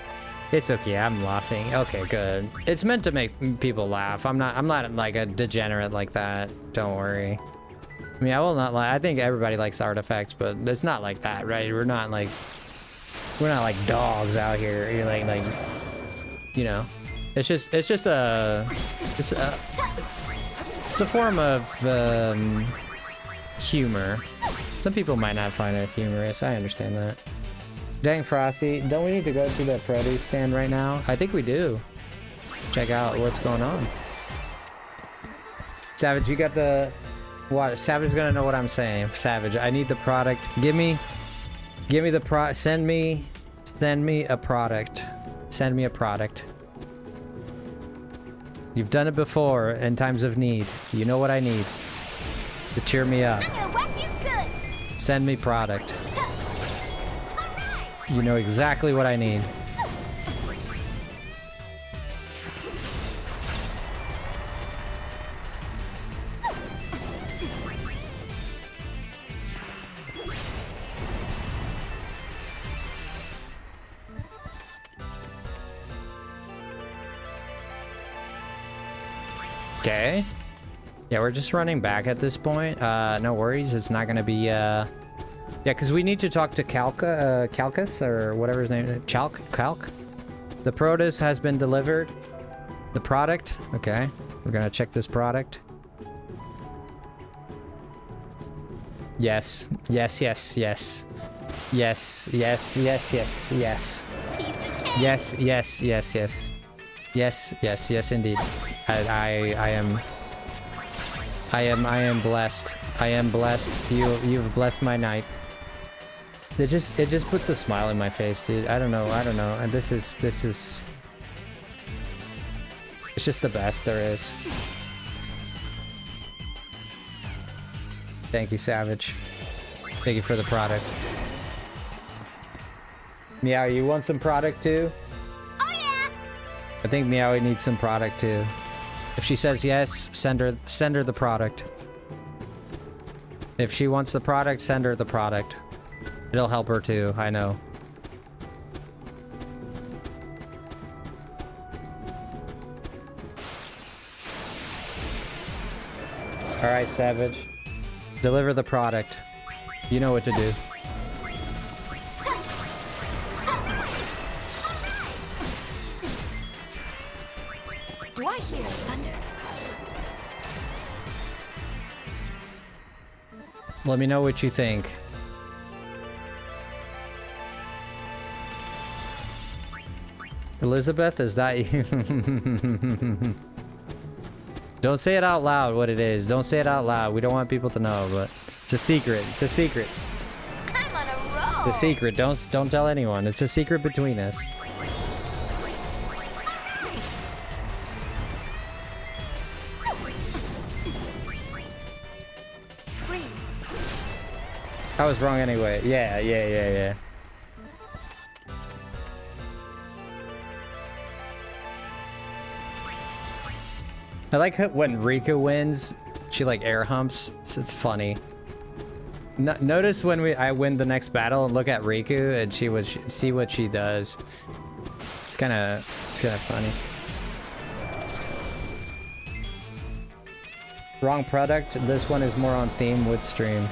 It's okay, I'm laughing. Okay, good. It's meant to make people laugh. I'm not like a degenerate like that. Don't worry. I mean, I will not lie. I think everybody likes artifacts, but it's not like that, right? We're not like dogs out here. You're like, you know, it's just a form of humor. Some people might not find it humorous. I understand that. Dang, Frosty, don't we need to go to the produce stand right now? I think we do. Check out what's going on. Savage, you got the... What? Savage gonna know what I'm saying. Savage, I need the product. Give me the send me a product. Send me a product. You've done it before in times of need. You know what I need to cheer me up. I'm gonna whack you good. Send me product. You know exactly what I need. Okay. Yeah, we're just running back at this point. No worries, it's not gonna be, yeah, because we need to talk to Calcus, or whatever his name is. Calc? The produce has been delivered. The product? Okay, we're gonna check this product. Yes. Yes, yes, yes. Yes, yes, yes, yes, yes. Yes, yes, yes, yes. Yes, yes, yes, indeed. I am blessed. I am blessed. You've blessed my night. It just puts a smile in my face, dude. I don't know. And this is it's just the best there is. Thank you, Savage. Thank you for the product. Meow, you want some product too? Oh yeah. I think Meowie needs some product too. If she says yes, send her the product. If she wants the product, send her the product. It'll help her too, I know. Alright, Savage. Deliver the product. You know what to do. Do I hear thunder? Let me know what you think. Elizabeth, is that you? Don't say it out loud what it is. Don't say it out loud. We don't want people to know, but it's a secret. It's a secret. I'm on a roll. It's a secret. Don't tell anyone. It's a secret between us. Freeze. I was wrong anyway. Yeah. I like when Rika wins, she like air humps. It's funny. Notice when I win the next battle and look at Riku and see what she does. It's kind of funny. Wrong product. This one is more on theme with stream.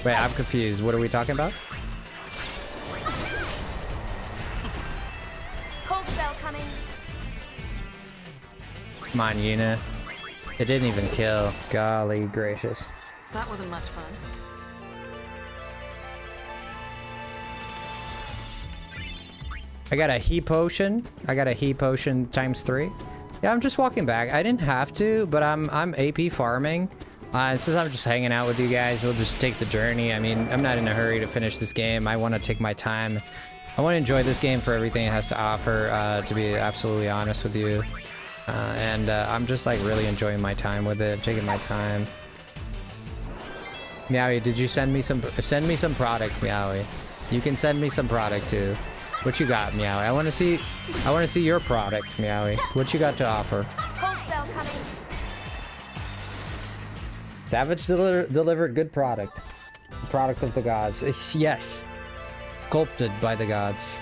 Wait, I'm confused. What are we talking about? Cold spell coming. Come on, Yuna. It didn't even kill. Golly gracious. That wasn't much fun. I got a heat potion. I got a heat potion ×3. Yeah, I'm just walking back. I didn't have to, but I'm AP farming. Since I'm just hanging out with you guys, we'll just take the journey. I mean, I'm not in a hurry to finish this game. I want to take my time. I want to enjoy this game for everything it has to offer, to be absolutely honest with you. I'm just like really enjoying my time with it, taking my time. Meowie, did you send me some product, Meowie? You can send me some product too. What you got, Meowie? I want to see your product, Meowie. What you got to offer? Cold spell coming. Savage delivered good product. The product of the gods. Yes. Sculpted by the gods.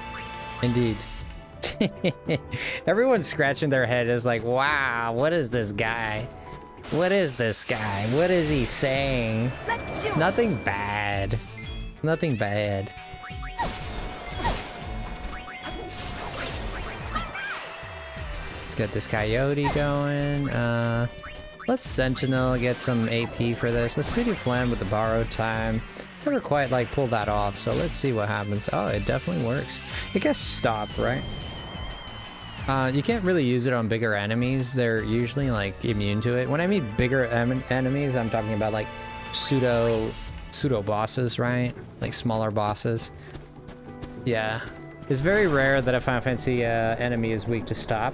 Indeed. Everyone's scratching their head is like, wow, what is this guy? What is this guy? What is he saying? Let's do it. Nothing bad. Nothing bad. Let's get this coyote going. Let's Sentinel get some AP for this. Let's pretty flan with the borrowed time. Never quite like pulled that off, so let's see what happens. Oh, it definitely works. It gets stopped, right? You can't really use it on bigger enemies. They're usually like immune to it. When I mean bigger enemies, I'm talking about like pseudo bosses, right? Like smaller bosses. Yeah. It's very rare that a Final Fantasy enemy is weak to stop.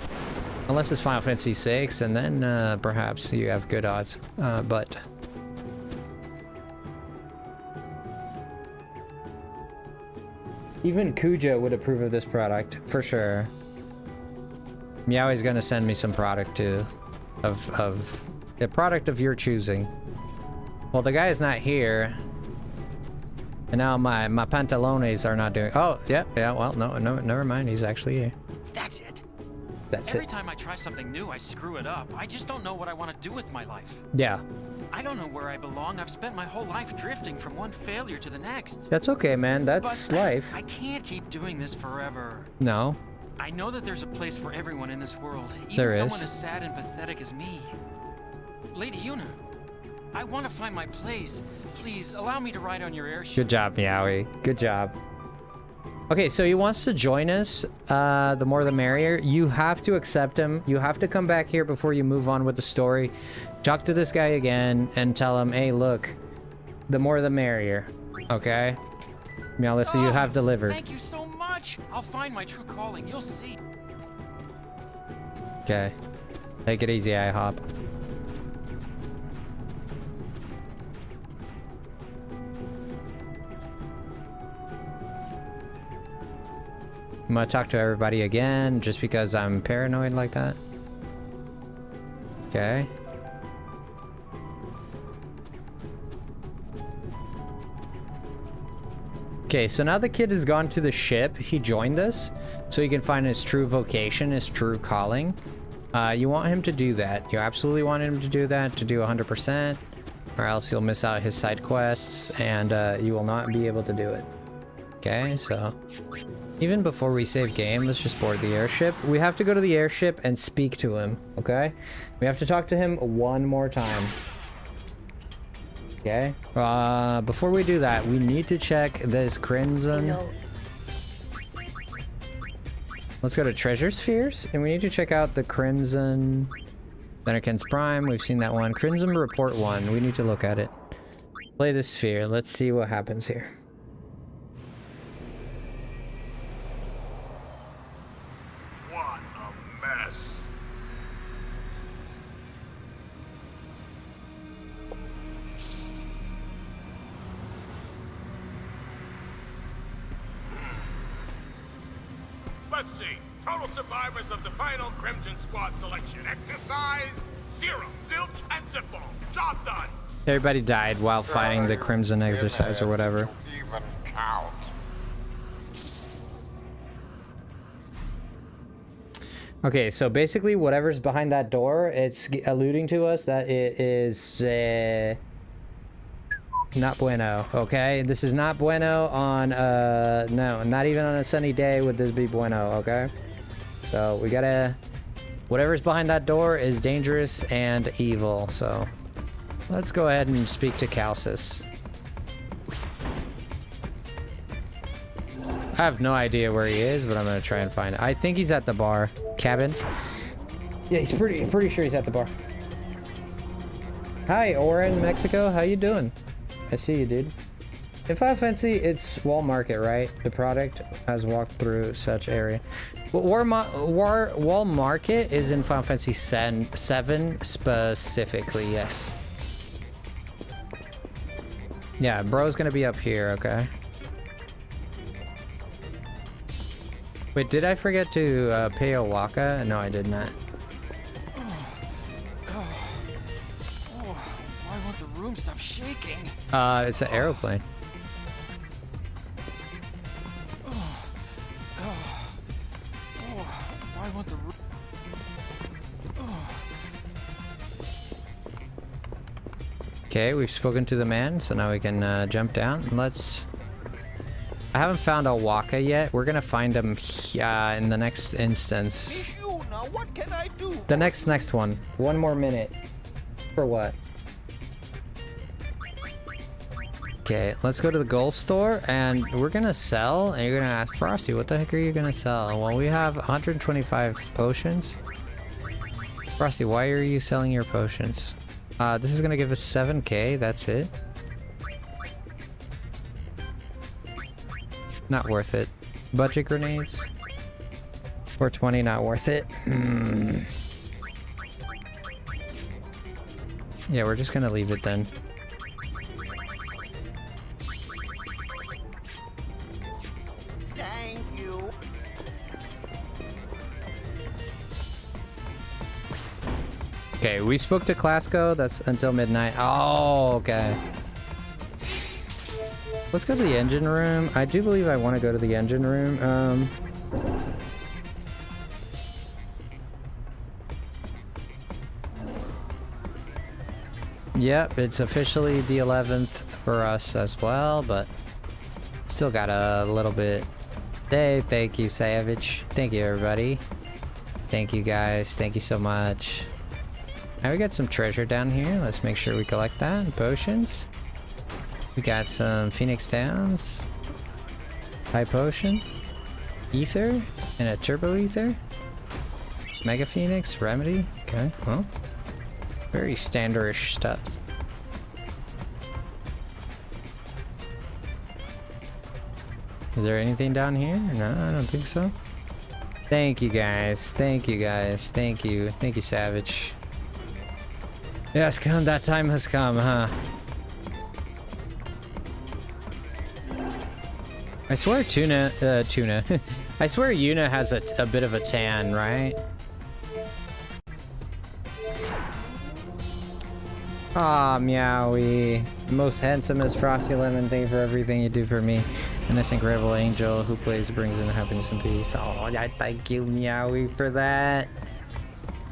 Unless it's Final Fantasy 6, and then perhaps you have good odds. But even Kuja would approve of this product, for sure. Meowie's gonna send me some product too. Of a product of your choosing. Well, the guy is not here. And now my pantalones are not doing. Oh, yeah, well, no, never mind. He's actually here. That's it. That's Every it. time I try something new, I screw it up. I just don't know what I want to do with my life. Yeah. I don't know where I belong. I've spent my whole life drifting from one failure to the next. That's okay, man. That's But life. I can't keep doing this forever. No. I know that there's a place for everyone in this world, even There someone is. as sad and pathetic as me. Lady Yuna, I want to find my place. Please allow me to ride on your airship. Good job, Meowie. Good job. Okay, so he wants to join us. The more the merrier. You have to accept him. You have to come back here before you move on with the story. Talk to this guy again and tell him, hey, look, the more the merrier. Okay? Meowlissa, you have delivered. Thank you so much. I'll find my true calling. You'll see. Okay. Take it easy, IHOP. I'm gonna talk to everybody again just because I'm paranoid like that. Okay. Okay, so now the kid has gone to the ship. He joined us so he can find his true vocation, his true calling. You want him to do that. You absolutely want him to do that, to do 100%, or else he'll miss out his side quests and you will not be able to do it. Okay, so even before we save game, let's just board the airship. We have to go to the airship and speak to him, okay? We have to talk to him one more time. Okay. Before we do that, we need to check this crimson. Let's go to treasure spheres, and we need to check out the crimson Venerkins Prime. We've seen that one. Crimson Report 1. We need to look at it. Play the sphere. Let's see what happens here. What a mess. Let's see. Total survivors of the final Crimson Squad selection. Exercise, 0. Zilch, and Zipball. Job done. Everybody died while fighting the crimson exercise or whatever. Even count. Okay, so basically whatever's behind that door, it's alluding to us that it is not bueno, okay? This is not bueno on, no, not even on a sunny day would this be bueno, okay? So we gotta, whatever's behind that door is dangerous and evil, so let's go ahead and speak to Calcis. I have no idea where he is, but I'm gonna try and find it. I think he's at the bar. Cabin. Yeah, he's pretty sure he's at the bar. Hi, Oren, Mexico. How you doing? I see you, dude. In Final Fantasy, it's Wall Market, right? The product has walked through such area. Well, Wall Market is in Final Fantasy 7 specifically, yes. Yeah, bro's gonna be up here, okay? Wait, did I forget to pay a waka? No, I did not. Why won't the room stop shaking? It's an aeroplane. Why won't the room... Okay, we've spoken to the man, so now we can jump down. Let's... I haven't found a waka yet. We're gonna find him in the next instance. What can I do? The next one. One more minute. For what? Okay, let's go to the gold store and we're gonna sell, and you're gonna ask Frosty, what the heck are you gonna sell? Well, we have 125 potions. Frosty, why are you selling your potions? This is gonna give us 7k, that's it. Not worth it. Budget grenades? 420, not worth it. Yeah, we're just gonna leave it then. Thank you. Okay, we spoke to Clasco. That's until midnight. Oh, okay. Let's go to the engine room. I do believe I want to go to the engine room. Yep, it's officially the 11th for us as well, but still got a little bit. Hey, thank you, Savage. Thank you, everybody. Thank you, guys. Thank you so much. Now we got some treasure down here. Let's make sure we collect that. Potions. We got some Phoenix Downs. High Potion. Ether. And a Turbo Ether. Mega Phoenix. Remedy. Okay, well. Very standardish stuff. Is there anything down here? No, I don't think so. Thank you, guys. Thank you, guys. Thank you. Thank you, Savage. Yes, come. That time has come, huh? I swear Tuna. I swear Yuna has a bit of a tan, right? Aw, Meowie. Most handsomest FrostyLemon, thank you for everything you do for me. And this incredible angel who plays brings in happiness and peace. Oh, I thank you, Meowie, for that.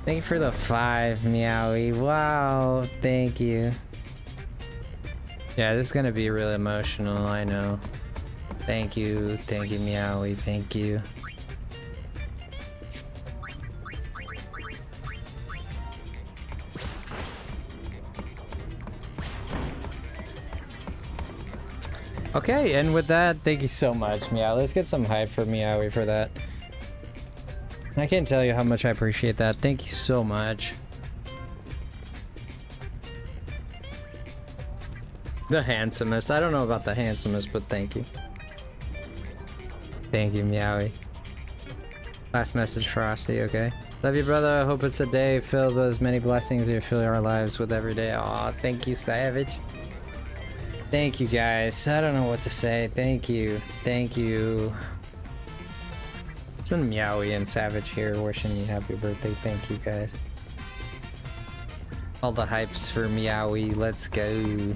Thank you for the 5, Meowie. Wow, thank you. Yeah, this is gonna be really emotional, I know. Thank you, Meowie, thank you. Okay, and with that, thank you so much, Meow. Let's get some hype for Meowie for that. I can't tell you how much I appreciate that. Thank you so much. The handsomest. I don't know about the handsomest, but thank you. Thank you, Meowie. Last message, Frosty, okay? Love you, brother. I hope it's a day filled with as many blessings as you fill our lives with every day. Aw, thank you, Savage. Thank you, guys. I don't know what to say. Thank you. Thank you. It's been Meowie and Savage here wishing me happy birthday. Thank you, guys. All the hypes for Meowie. Let's go.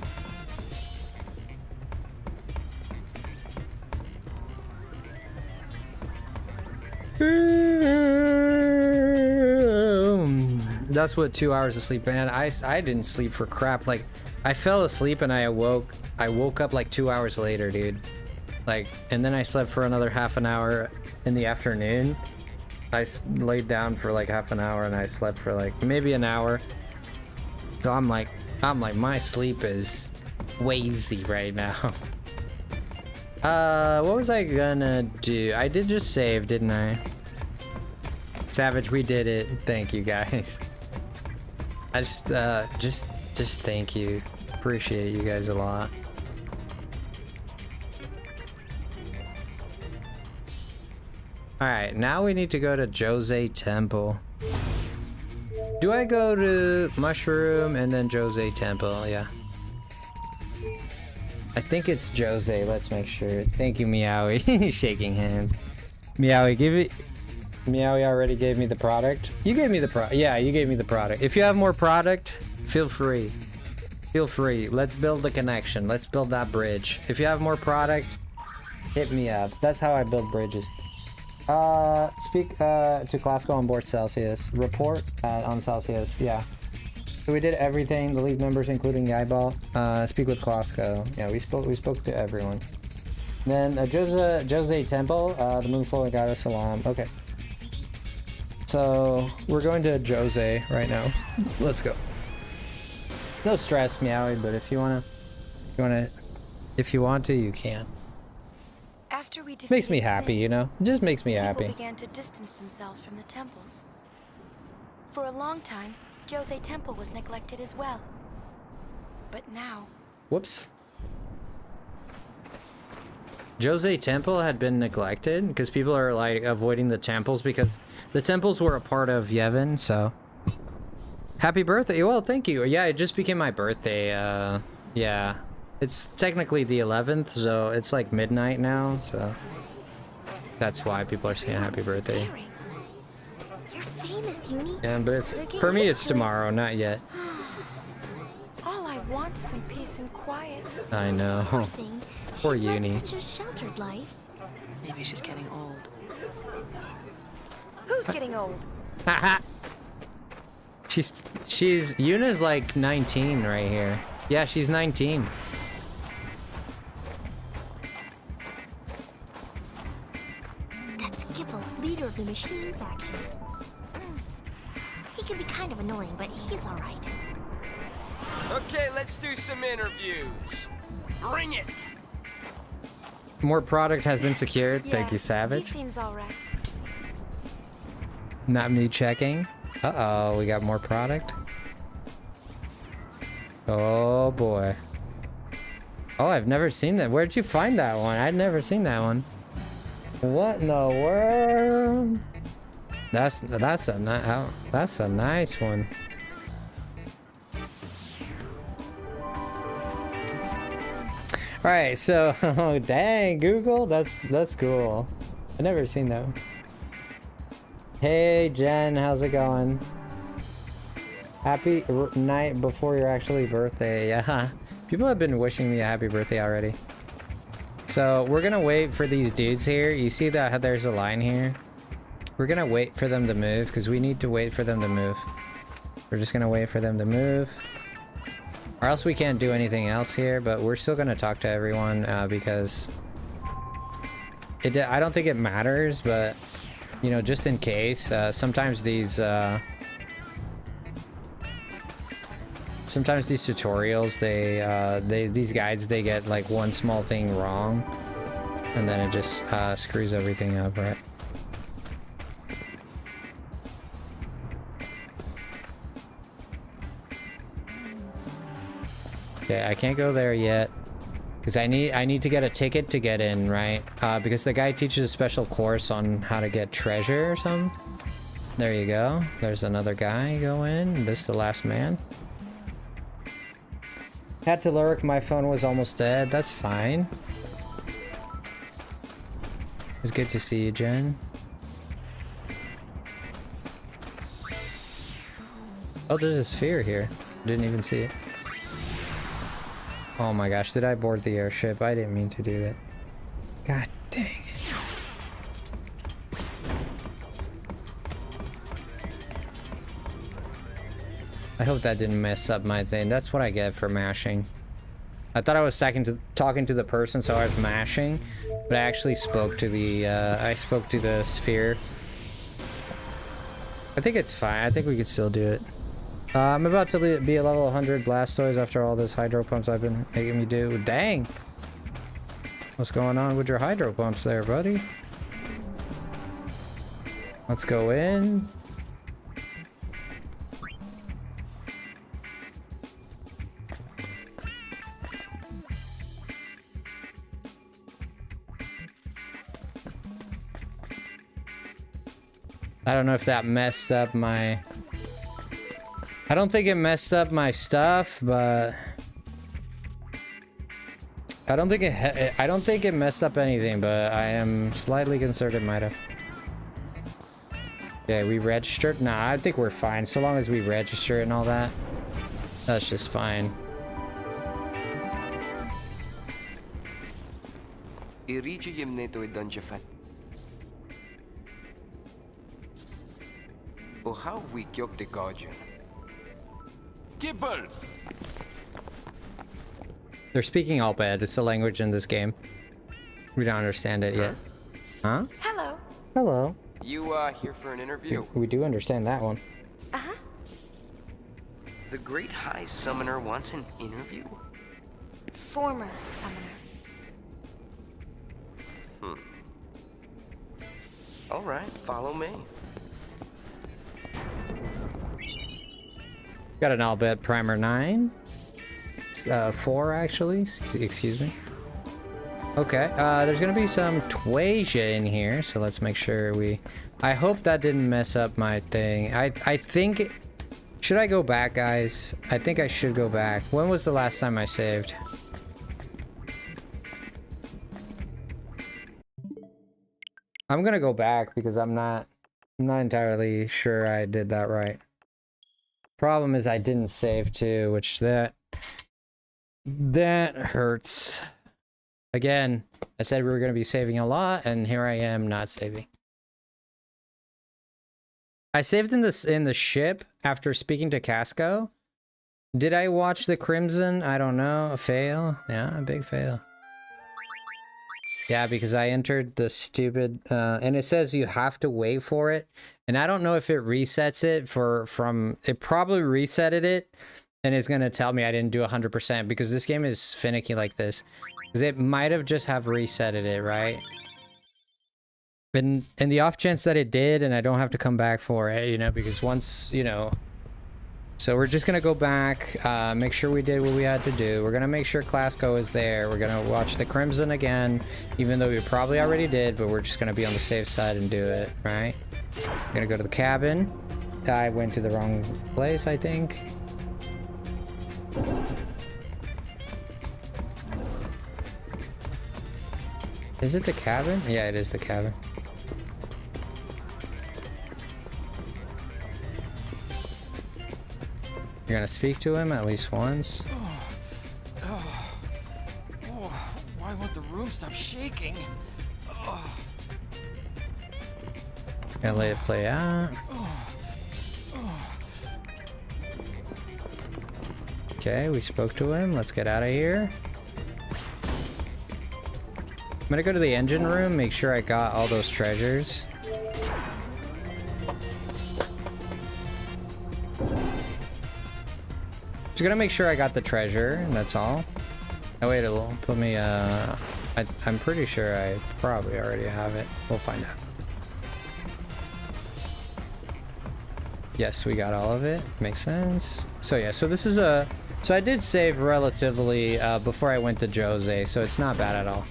That's what 2 hours of sleep, man. I didn't sleep for crap. Like, I fell asleep and I woke up like 2 hours later, dude. Like, and then I slept for another half an hour in the afternoon. I laid down for like half an hour and I slept for like maybe an hour. So I'm like, my sleep is wazy right now. What was I gonna do? I did just save, didn't I? Savage, we did it. Thank you, guys. I just thank you. Appreciate you guys a lot. Alright, now we need to go to Jose Temple. Do I go to Mushroom and then Jose Temple? Yeah. I think it's Jose. Let's make sure. Thank you, Meowie. Shaking hands. Meowie, give it. Meowie already gave me the product. You gave me the product. Yeah, you gave me the product. If you have more product, feel free. Feel free. Let's build the connection. Let's build that bridge. If you have more product, hit me up. That's how I build bridges. Speak to Classical on board Celsius. Report on Celsius. Yeah. So we did everything. The league members, including the eyeball. Speak with Classico. Yeah, we spoke to everyone. Then Jose Temple. The Moonflower Goddess Salam. Okay. So we're going to Jose right now. Let's go. No stress, Meowie, but if you want to, you can. After we defeated Makes me happy, Sin, you know? It just makes me happy. people began to distance themselves from the temples. For a long time, Jose Temple was neglected as well. But now... Whoops. Jose Temple had been neglected because people are like avoiding the temples because the temples were a part of Yevon, so... Happy birthday! Well, thank you. Yeah, it just became my birthday. Yeah. It's technically the 11th, so it's like midnight now, so... That's why people are saying happy birthday. You're famous, Uni. Yeah, but it's... For me, it's tomorrow, not yet. All I want is some peace and quiet. I know. Poor thing. Poor She's led Uni. such a sheltered life. Maybe she's getting old. Who's getting old? Haha! she's Yuna's like 19 right here. Yeah, she's 19. That's Gibble, leader of the machine faction. He can be kind of annoying, but he's alright. Okay, let's do some interviews. Bring it! More product has been secured. Yeah, Thank you, Savage. He seems alright. Not me checking. Uh-oh, we got more product. Oh boy. Oh, I've never seen that. Where'd you find that one? I'd never seen that one. What in the world? That's a nice one. All right, so oh, dang, Google, that's cool. I've never seen that one. Hey Jen, how's it going? Happy night before your actually birthday. Yeah, people have been wishing me a happy birthday already. So we're gonna wait for these dudes here. You see that how there's a line here? We're gonna wait for them to move because we need to wait for them to move. We're just gonna wait for them to move. Or else we can't do anything else here, but we're still gonna talk to everyone because I don't think it matters, but you know, just in case, sometimes these tutorials, these guides, they get like one small thing wrong, and then it just screws everything up, right? Okay, I can't go there yet because I need to get a ticket to get in, right? Because the guy teaches a special course on how to get treasure or something. There you go. There's another guy. Go in. This is the last man. Had to lurk. My phone was almost dead. That's fine. It's good to see you, Jen. Oh, there's a sphere here. Didn't even see it. Oh my gosh, did I board the airship? I didn't mean to do that. God dang it. I hope that didn't mess up my thing. That's what I get for mashing. I thought I was talking to the person, so I was mashing, but I actually spoke to the sphere. I think it's fine. I think we could still do it. I'm about to be a level 100 Blastoise after all this hydro pumps I've been making me do. Dang! What's going on with your hydro pumps there, buddy? Let's go in. I don't know if that messed up my... I don't think it messed up my stuff, but I don't think it messed up anything, but I am slightly concerned it might have. Yeah, we registered? Nah, I think we're fine. So long as we register and all that, that's just fine. Och how we killed the guardian. Gibble! They're speaking all bad. It's the language in this game. We don't understand it yet. Huh? Hello. Hello. You here for an interview? We do understand that one. Uh-huh. The Great High Summoner wants an interview? Former summoner. Alright, follow me. Got an Albet Primer 9. It's 4 actually. Excuse me. Okay, there's gonna be some Twasia in here, so let's make sure we... I hope that didn't mess up my thing. I think... Should I go back, guys? I think I should go back. When was the last time I saved? I'm gonna go back because I'm not entirely sure I did that right. Problem is I didn't save too, which that hurts. Again, I said we were going to be saving a lot, and here I am not saving. I saved in the ship after speaking to Casco. Did I watch the Crimson? I don't know. A fail? Yeah, a big fail. Yeah, because I entered the stupid, and it says you have to wait for it. And I don't know if it resets it it probably resetted it, and it's going to tell me I didn't do 100% because this game is finicky like this. Because it might have just have resetted it, right? And in the off chance that it did, and I don't have to come back for it, you know, because once, you know... So we're just gonna go back, make sure we did what we had to do. We're gonna make sure Clasco is there. We're gonna watch the Crimson again, even though we probably already did, but we're just gonna be on the safe side and do it, right? I'm gonna go to the cabin. I went to the wrong place, I think. Is it the cabin? Yeah, it is the cabin. You're gonna speak to him at least once. Why won't the room stop shaking? Gonna let it play out. Okay, we spoke to him. Let's get out of here. I'm gonna go to the engine room, make sure I got all those treasures. Just gonna make sure I got the treasure, and that's all. Oh wait, it'll put me, I'm pretty sure I probably already have it. We'll find out. Yes, we got all of it. Makes sense. So yeah, so this is so I did save relatively, before I went to Jose, so it's not bad at all.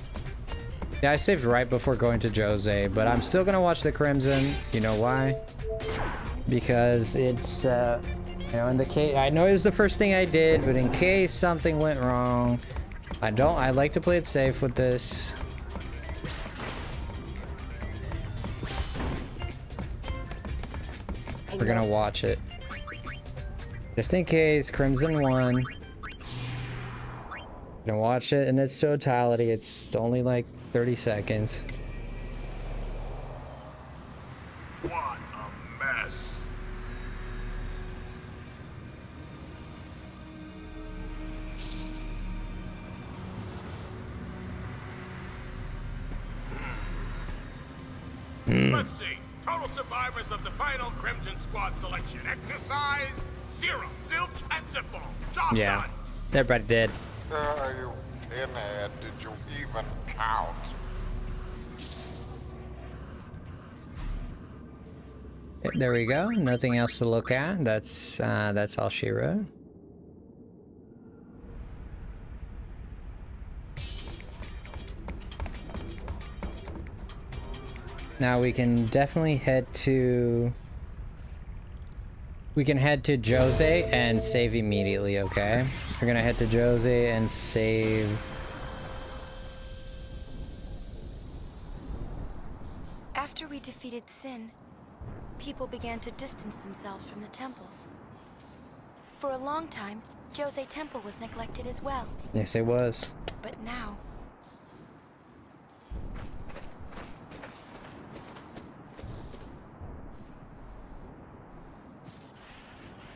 Yeah, I saved right before going to Jose, but I'm still gonna watch the Crimson. You know why? Because it's, you know, in the case, I know it was the first thing I did, but in case something went wrong, I like to play it safe with this. We're gonna watch it. Just in case Crimson won. Gonna watch it in its totality. It's only like 30 seconds. What a mess. Let's see. Total survivors of the final Crimson Squad selection. Exercise, 0. Zilch, and Zippo. Job done. Everybody did. You pinhead, did you even count? There we go. Nothing else to look at. That's all she wrote. Now we can definitely head to... We can head to Jose and save immediately, okay? We're gonna head to Jose and save... After we defeated Sin, people began to distance themselves from the temples. For a long time, Jose Temple was neglected as well. Yes, it was. But now...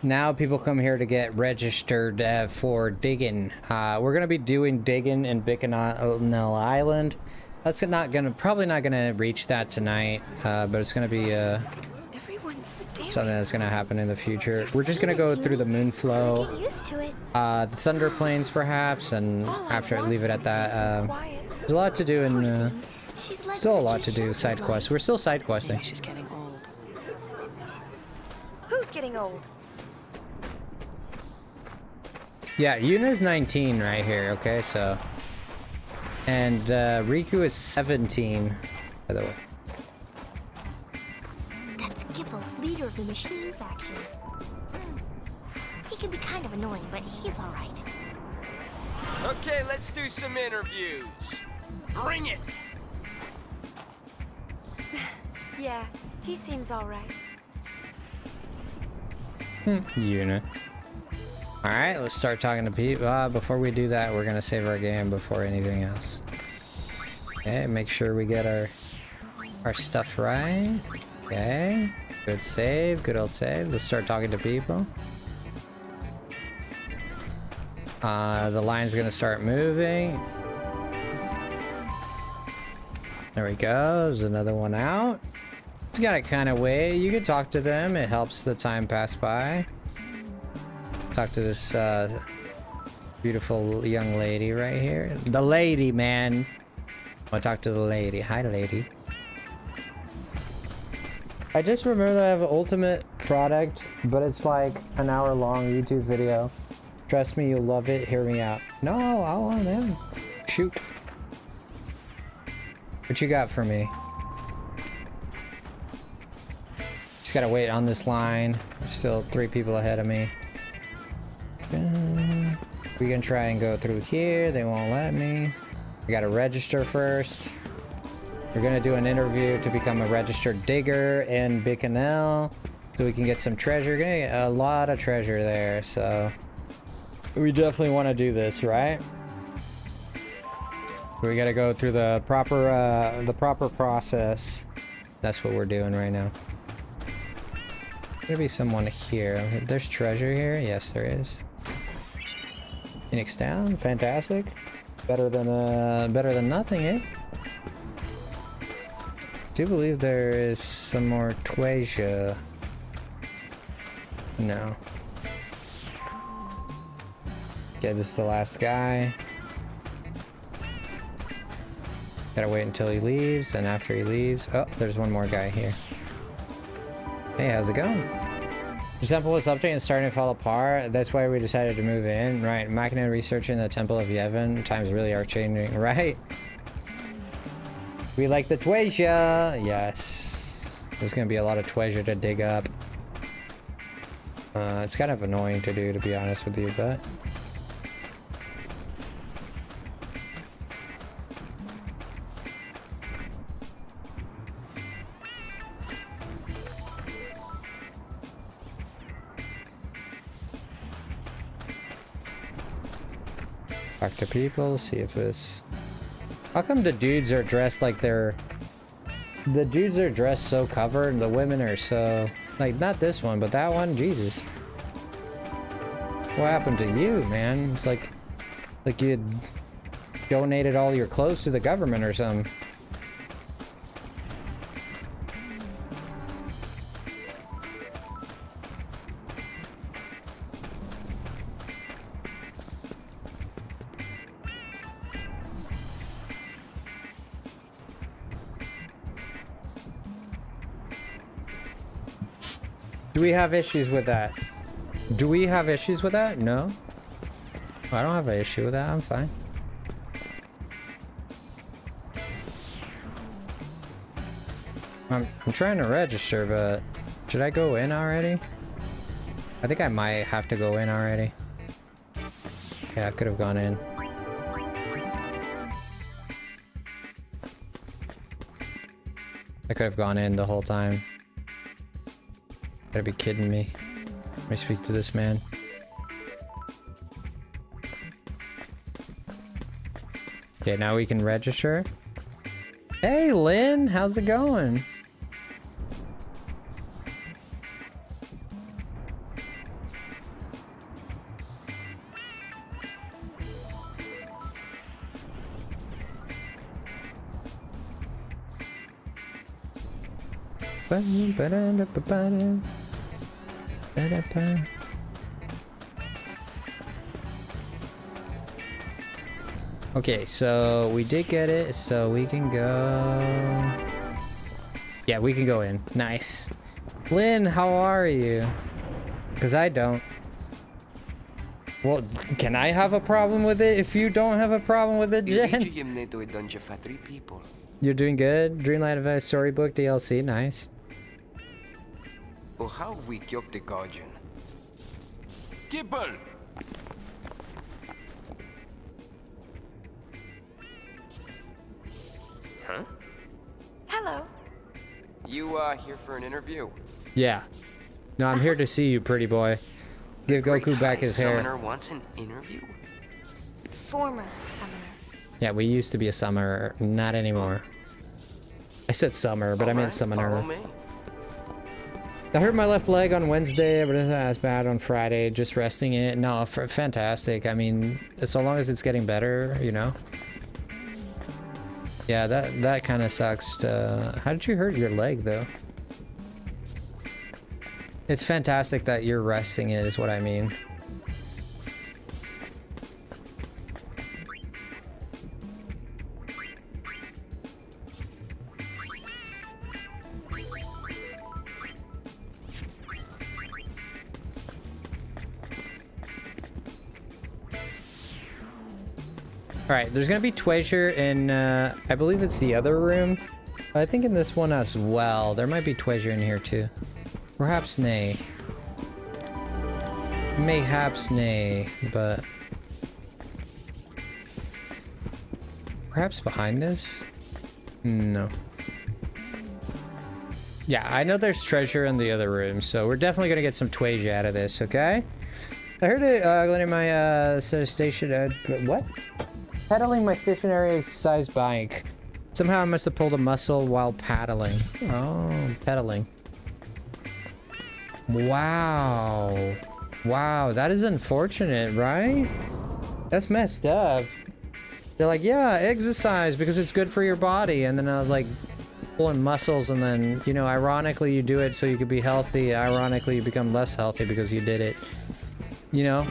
Now people come here to get registered for digging. We're gonna be doing digging in Bicanal Island. That's probably not gonna reach that tonight, but it's gonna be something that's gonna happen in the future. We're just gonna go through the Moonflow, Get used to it. the Thunder Plains perhaps, and after I leave it at that. There's a lot to do in. Still a lot to do. Side quests. We're still side questing. She's getting old. Who's getting old? Yeah, Yuna's 19 right here, okay, so... And, Riku is 17, by the way. That's Gipple, leader of the machine faction. He can be kind of annoying, but he's alright. Okay, let's do some interviews. Bring it! Yeah, he seems alright. Yuna. Alright, let's start talking to people. Before we do that, we're gonna save our game before anything else. Okay, make sure we get our stuff right. Okay. Good save, good old save. Let's start talking to people. The line's gonna start moving. There we go. There's another one out. You gotta kind of wait. You can talk to them. It helps the time pass by. Talk to this beautiful young lady right here. The lady, man. I want to talk to the lady. Hi, lady. I just remember that I have an ultimate product, but it's like an hour-long YouTube video. Trust me, you'll love it. Hear me out. No, I want him. Shoot. What you got for me? Just gotta wait on this line. There's still 3 people ahead of me. We can try and go through here. They won't let me. We gotta register first. We're gonna do an interview to become a registered digger in Bicanel, so we can get some treasure. We're gonna get a lot of treasure there, so we definitely want to do this, right? We gotta go through the proper process. That's what we're doing right now. There'll be someone here. There's treasure here. Yes, there is. Phoenix down. Fantastic. Better than nothing, eh? I do believe there is some more treasure. No. Okay, this is the last guy. Gotta wait until he leaves, and after he leaves... Oh, there's one more guy here. Hey, how's it going? The temple is updating and starting to fall apart. That's why we decided to move in. Right, Machina researching the Temple of Yevon. Times really are changing, right? We like the treasure. Yes. There's gonna be a lot of treasure to dig up. It's kind of annoying to do, to be honest with you, but... Talk to people, see if this... How come the dudes are dressed like they're... The dudes are dressed so covered, and the women are so... Like, not this one, but that one? Jesus. What happened to you, man? It's like you had donated all your clothes to the government or something. Do we have issues with that? Do we have issues with that? No. I don't have an issue with that. I'm fine. I'm trying to register, but should I go in already? I think I might have to go in already. Yeah, I could have gone in. I could have gone in the whole time. Gotta be kidding me. Let me speak to this man. Okay, now we can register. Hey, Lynn, how's it going? Okay, so we did get it, so we can go... Yeah, we can go in. Nice. Lynn, how are you? Because I don't. Well, can I have a problem with it if you don't have a problem with it, Jen? You're doing good? Dreamlight Advice Storybook DLC, nice. Och how we killed the guardian. Kibble! Huh? Hello. You here for an interview? Yeah. No, I'm here to see you, pretty boy. Give Goku back his hair. Summoner wants an interview? Former summoner. Yeah, we used to be a summoner, not anymore. I said summer, but I meant summoner. Follow me. I hurt my left leg on Wednesday, but it's not as bad on Friday. Just resting it. No, fantastic. I mean, so long as it's getting better, you know. Yeah, that kind of sucks. How did you hurt your leg, though? It's fantastic that you're resting it, is what I mean. Alright, there's gonna be treasure in, I believe it's the other room. I think in this one as well. There might be treasure in here too. Perhaps nay. Mayhaps nay, but... Perhaps behind this? No. Yeah, I know there's treasure in the other room, so we're definitely gonna get some treasure out of this, okay? I heard it, going in my, station, what? Pedaling my stationary exercise bike. Somehow I must have pulled a muscle while paddling. Oh, pedaling. Wow. Wow, that is unfortunate, right? That's messed up. They're like, yeah, exercise because it's good for your body. And then I was like, pulling muscles, and then, you know, ironically you do it so you could be healthy. Ironically, you become less healthy because you did it. You know?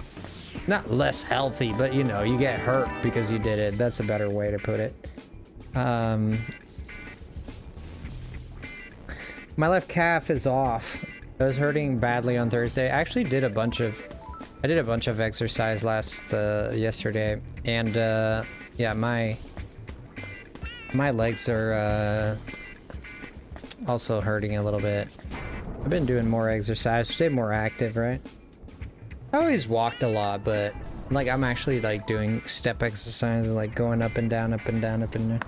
Not less healthy, but you know, you get hurt because you did it. That's a better way to put it. My left calf is off. I was hurting badly on Thursday. I actually did a bunch of exercise yesterday, and yeah, my legs are also hurting a little bit. I've been doing more exercise, stay more active, right? I always walked a lot, but like I'm actually like doing step exercises, like going up and down, up and down, up and down.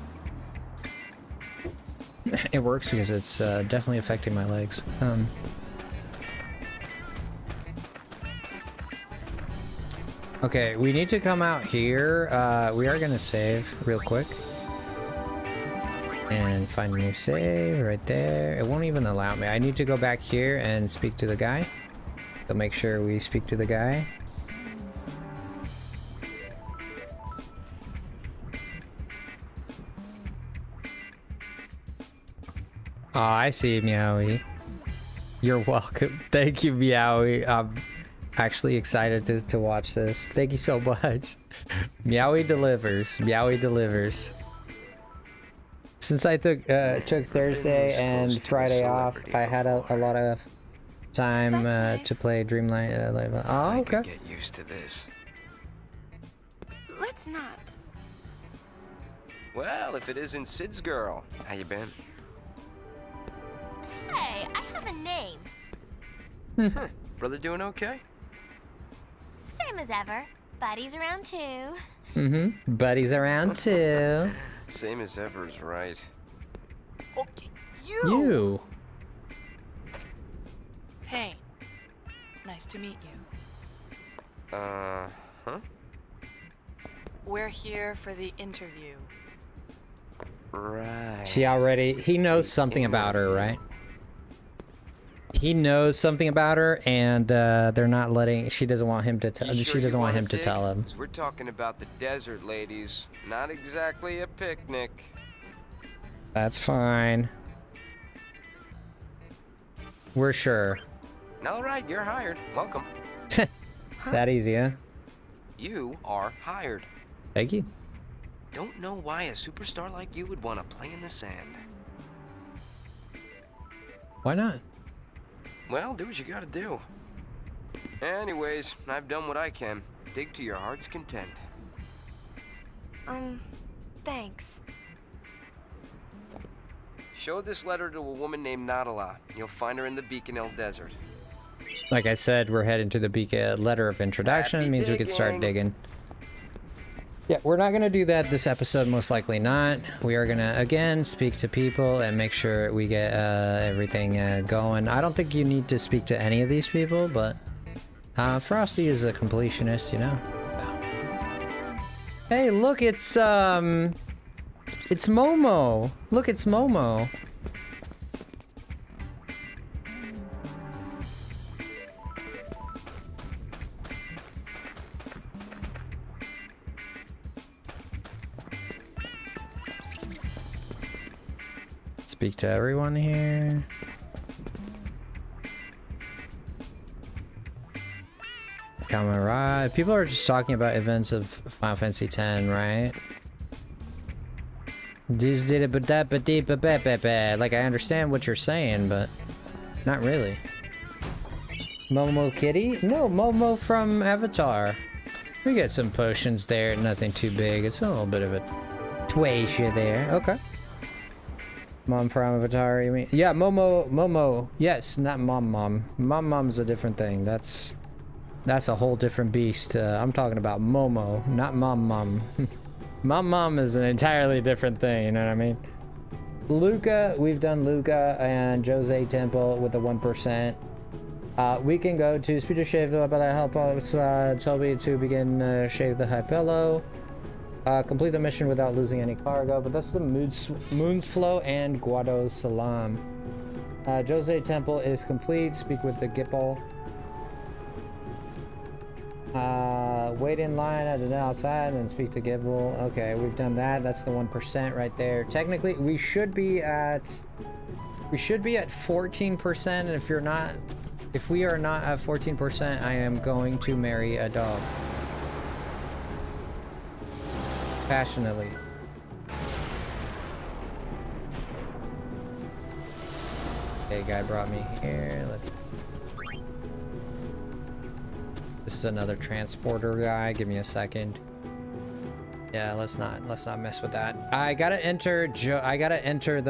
It works because it's definitely affecting my legs. Okay, we need to come out here. We are gonna save real quick. And find a new save right there. It won't even allow me. I need to go back here and speak to the guy. So make sure we speak to the guy. Oh, I see, Meowie. You're welcome. Thank you, Meowie. I'm actually excited to watch this. Thank you so much. Meowie delivers. Meowie delivers. Since I took Thursday and Friday off, I had a lot of time to play Dreamlight. Oh, okay. I could get used to this. Let's not. Well, if it isn't Sid's girl, how you been? Hey, I have a name. Huh. Brother doing okay? Same as ever. Buddy's around too. Mm-hmm. Buddy's around too. Same as ever is right. Okay, You. Hey, nice to meet you. Huh? We're here for the interview. Right. He knows something about her, right? He knows something about her, and they're not letting. She doesn't want him to tell. She doesn't want him to tell him. We're talking about the desert, ladies. Not exactly a picnic. That's fine. We're sure. All right, you're hired. Welcome. That easy, huh? You are hired. Thank you. Don't know why a superstar like you would want to play in the sand. Why not? Well, do what you gotta do. Anyways, I've done what I can. Dig to your heart's content. Thanks. Show this letter to a woman named Nadala. You'll find her in the Beacon Hill Desert. Like I said, we're heading to the Beacon. Letter of introduction. Happy Means we could start digging. digging. Yeah, we're not gonna do that this episode, most likely not. We are gonna, again, speak to people and make sure we get everything going. I don't think you need to speak to any of these people, but Frosty is a completionist, you know? Hey, look, it's Momo. Look, it's Momo. speak to everyone here. Camarade. People are just talking about events of Final Fantasy X, right? Like, I understand what you're saying, but not really. Momo Kitty? No, Momo from Avatar. We get some potions there, nothing too big. It's a little bit of a twaisha there. Okay. Mom from Avatar, you mean? Yeah, Momo. Yes, not Mom. Mom's a different thing. That's a whole different beast. I'm talking about Momo, not Mom. Mom is an entirely different thing, you know what I mean? Luca, we've done Luca and Jose Temple with the 1%. We can go to Speed to Shave, but I help us, Toby to begin Shave the High Pillow. Complete the mission without losing any cargo, but that's the Moon's Flow and Guado Salam. Jose Temple is complete. Speak with the Gipple. Wait in line at the outside and then speak to Gipple. Okay, we've done that. That's the 1% right there. Technically, we should be at 14%, and if we are not at 14%, I am going to marry a dog. Passionately. Okay, guy brought me here. This is another transporter guy. Give me a second. Yeah, let's not mess with that. I gotta enter the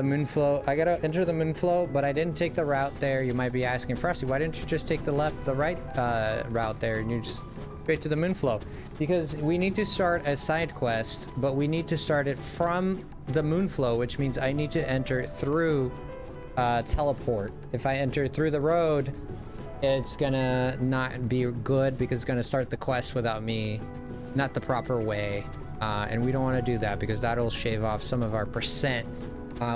Moonflow. But I didn't take the route there. You might be asking, Frosty, why didn't you just take the right route there and you just straight to the Moonflow? Because we need to start a side quest, but we need to start it from the Moonflow, which means I need to enter through teleport. If I enter through the road, it's gonna not be good because it's gonna start the quest without me, not the proper way. And we don't want to do that because that'll shave off some of our percent.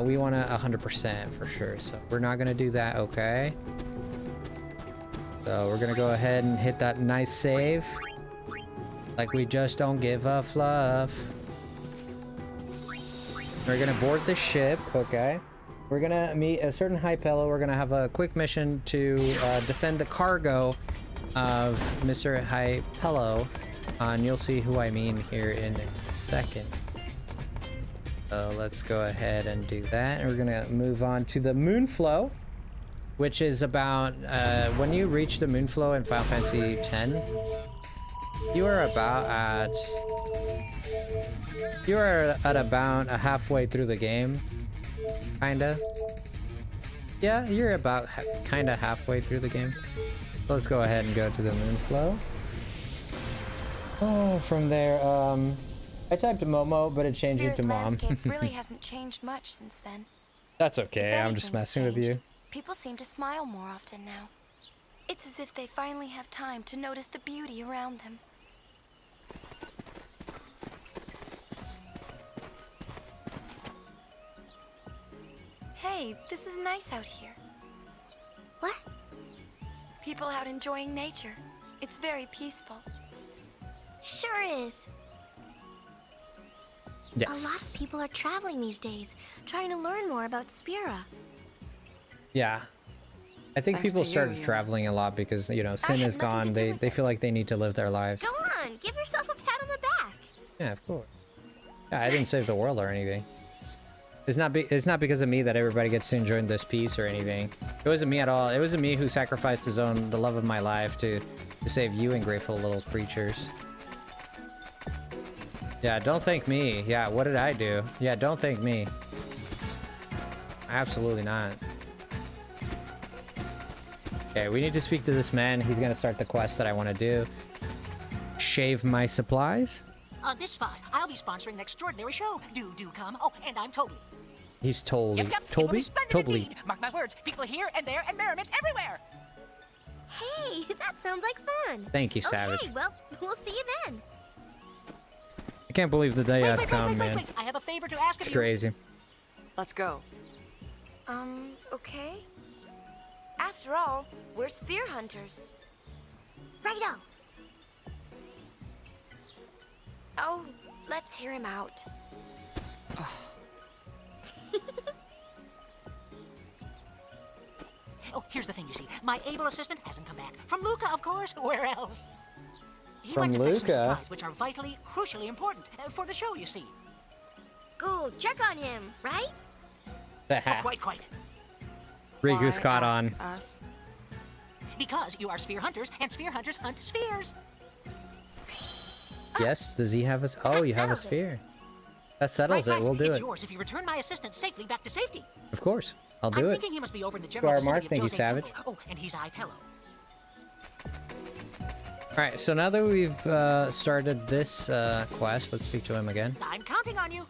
We want 100% for sure, so we're not gonna do that. Okay, so we're gonna go ahead and hit that nice save, like we just don't give a fluff. We're gonna board the ship. Okay, we're gonna meet a certain high pillow. We're gonna have a quick mission to defend the cargo of Mr. High Pillow. And you'll see who I mean here in a second. So let's go ahead and do that. And we're gonna move on to the Moonflow, which is about when you reach the Moonflow in Final Fantasy X, you are at about halfway through the game, kinda. Yeah, you're about kinda halfway through the game. So let's go ahead and go to the Moonflow. Oh, from there, I typed Momo, but it changed it to Mom. Landscape really hasn't changed much since then. That's okay, I'm just messing with you. People seem to smile more often now. It's as if they finally have time to notice the beauty around them. Hey, this is nice out here. What? People out enjoying nature. It's very peaceful. Sure is. Yes. A lot of people are traveling these days, trying to learn more about Spira. Yeah. I think Thanks people to started you. traveling a lot because, you know, Sin is gone. They feel like they need to live their lives. Go on, give yourself a pat on the back. Yeah, of course. Yeah, I didn't save the world or anything. It's not because of me that everybody gets to enjoy this piece or anything. It wasn't me at all. It wasn't me who sacrificed the love of my life to save you ungrateful little creatures. Yeah, don't thank me. Yeah, what did I do? Yeah, don't thank me. Absolutely not. Okay, we need to speak to this man. He's gonna start the quest that I want to do. Shave my supplies? On this spot, I'll be sponsoring an extraordinary show. Do come. Oh, and I'm Toby. He's Toby. Yep. Toby? Toby. Mark my words. People here and there and merriment everywhere. Hey, that sounds like fun. Thank you, Savage. Okay, well, we'll see you then. I can't believe the day has come, man. Wait. I have a favor to ask of It's you. crazy. Let's go. Okay. After all, we're spear hunters. Righto. Oh, let's hear him out. Oh, here's the thing, you see. My able assistant hasn't come back. From Luca, of course. Where else? He From went to fetch some Luca? supplies, which are vitally, crucially important for the show, you see. Go check on him, right? Oh, quite. Riku's Why caught ask on. us? Because you are sphere hunters, and sphere hunters hunt spheres. Yes, does he have a... Oh, you have a settles it. sphere. That settles it, we'll do it's it. yours if you return my assistant safely back to safety. Of course, I'll I'm do it. thinking he must be over in the general our vicinity mark, of thank you, Jose Savage. Temple. Oh, and he's Ipello. Alright, so now that we've started this quest, let's speak to him again. I'm counting on you.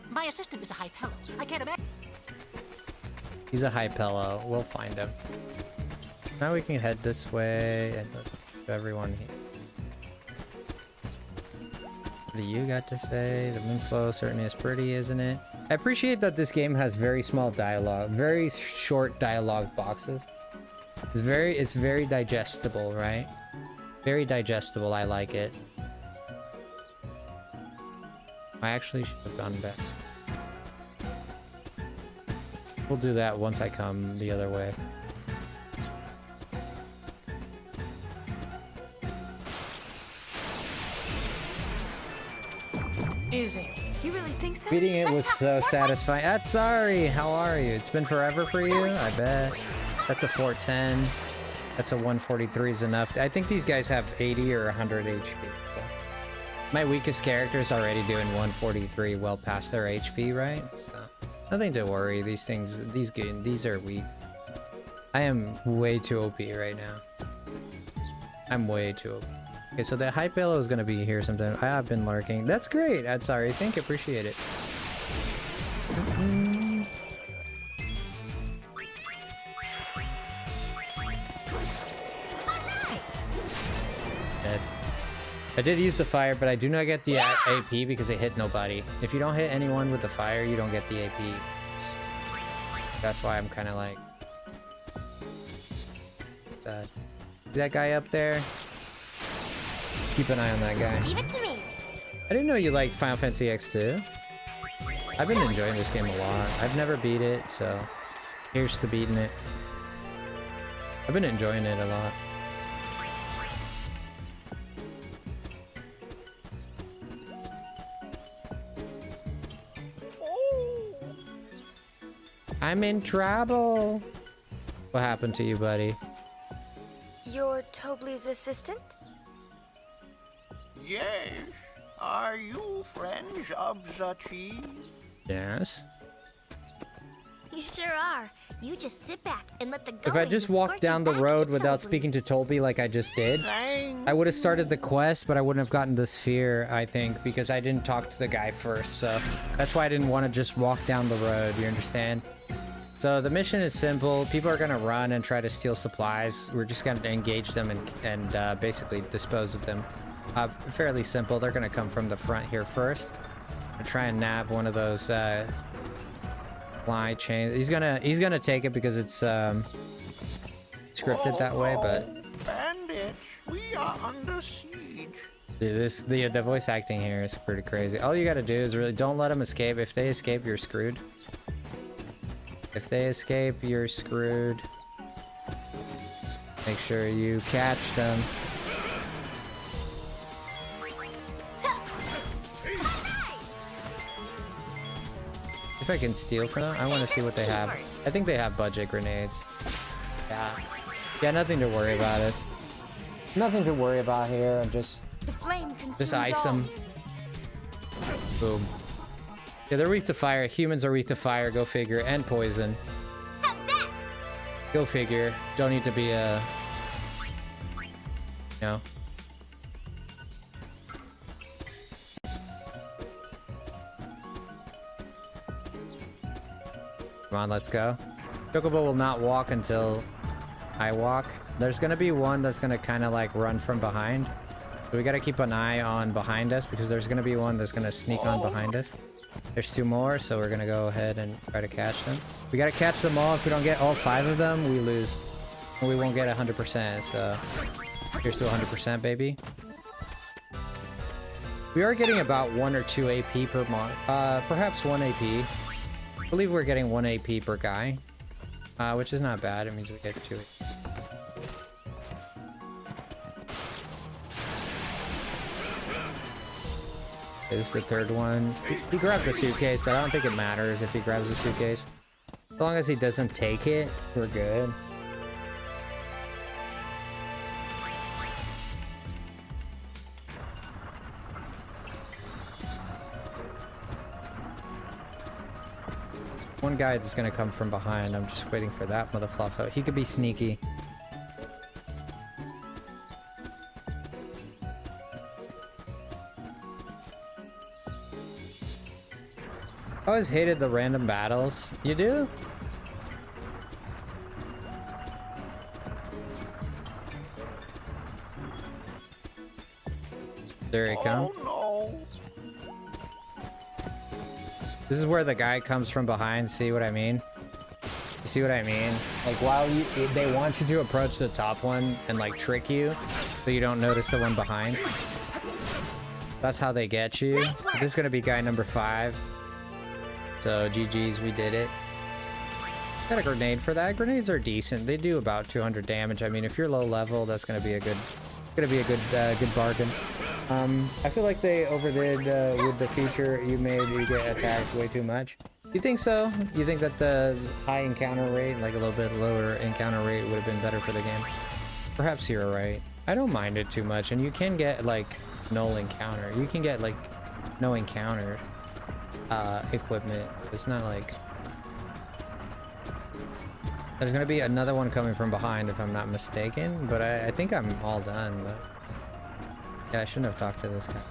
My assistant is a Ipello. I can't imagine. He's a high pillow. We'll find him. Now we can head this way and let's do everyone here. What do you got to say? The moonflow certainly is pretty, isn't it? I appreciate that this game has very small dialogue, very short dialogue boxes. It's very digestible, right? Very digestible. I like it. I actually should have gone back. We'll do that once I come the other way. Easy. You really think so? Beating it was so satisfying. Sorry, how are you? It's been forever for you, I bet. That's a 410. That's a 143 is enough. I think these guys have 80 or 100 HP. So. My weakest character's already doing 143 well past their HP, right? So nothing to worry. These things, these are weak. I am way too OP right now. I'm way too OP. Okay, so the high pillow is gonna be here sometime. I have been lurking. That's great. That's sorry. Thank you. Appreciate it. Dead. I did use the fire, but I do not get the AP because it hit nobody. If you don't hit anyone with the fire, you don't get the AP. That's why I'm kind of like... See that guy up there? Keep an eye on that guy. Leave it to me. I didn't know you liked Final Fantasy X-2. I've been enjoying this game a lot. I've never beat it, so here's to beating it. I've been enjoying it a lot. I'm in trouble. What happened to you, buddy? You're Tobley's assistant? Yes. Are you friends of the cheese? Yes. You sure are. You just sit back and let the If I just walked down the road without speaking to Toby like I just did, I would have started the quest, but I wouldn't have gotten the sphere, I think, because I didn't talk to the guy first, so that's why I didn't want to just walk down the road, you understand? So the mission is simple. People are going to run and try to steal supplies. We're just going to engage them and basically dispose of them. Fairly simple. They're going to come from the front here first. And try and nab one of those fly chains. He's gonna take it because it's scripted that way, but Bandits, we are under siege. dude, the voice acting here is pretty crazy. All you gotta do is really don't let them escape. If they escape, you're screwed. If they escape, you're screwed. Make sure you catch them. If I can steal from them, I want to see what they have. I think they have budget grenades. Yeah, nothing to worry about it. Nothing to worry about here. I'm just ice them. Boom. Yeah, they're weak to fire. Humans are weak to fire. Go figure. And poison. Go figure. Don't need to be a... No. Come on, let's go. Chocobo will not walk until I walk. There's gonna be one that's gonna kind of like run from behind. So we gotta keep an eye on behind us because there's gonna be one that's gonna sneak on behind us. There's two more, so we're gonna go ahead and try to catch them. We gotta catch them all. If we don't get all 5 of them, we lose. And we won't get 100%, so here's to 100%, baby. We are getting about 1 or 2 AP per mod. Perhaps 1 AP. I believe we're getting 1 AP per guy. which is not bad. It means we get to it. This is the third one. He grabbed the suitcase, but I don't think it matters if he grabs the suitcase. As long as he doesn't take it, we're good. One guy that's gonna come from behind. I'm just waiting for that motherfluffo. He could be sneaky. I always hated the random battles. You do? There he comes. Oh no! This is where the guy comes from behind. See what I mean? You see what I mean? Like while they want you to approach the top one and like trick you, so you don't notice the one behind. That's how they get you. This is gonna be guy number 5. So GG's, we did it. Got a grenade for that. Grenades are decent. They do about 200 damage. I mean, if you're low level, that's gonna be a good bargain. I feel like they overdid with the feature you made. You get attacked way too much. You think so? You think that the high encounter rate, like a little bit lower encounter rate, would have been better for the game? Perhaps you're right. I don't mind it too much, and you can get like null encounter. You can get like no encounter equipment. It's not like there's gonna be another one coming from behind if I'm not mistaken, but I think I'm all done. But yeah, I shouldn't have talked to this guy.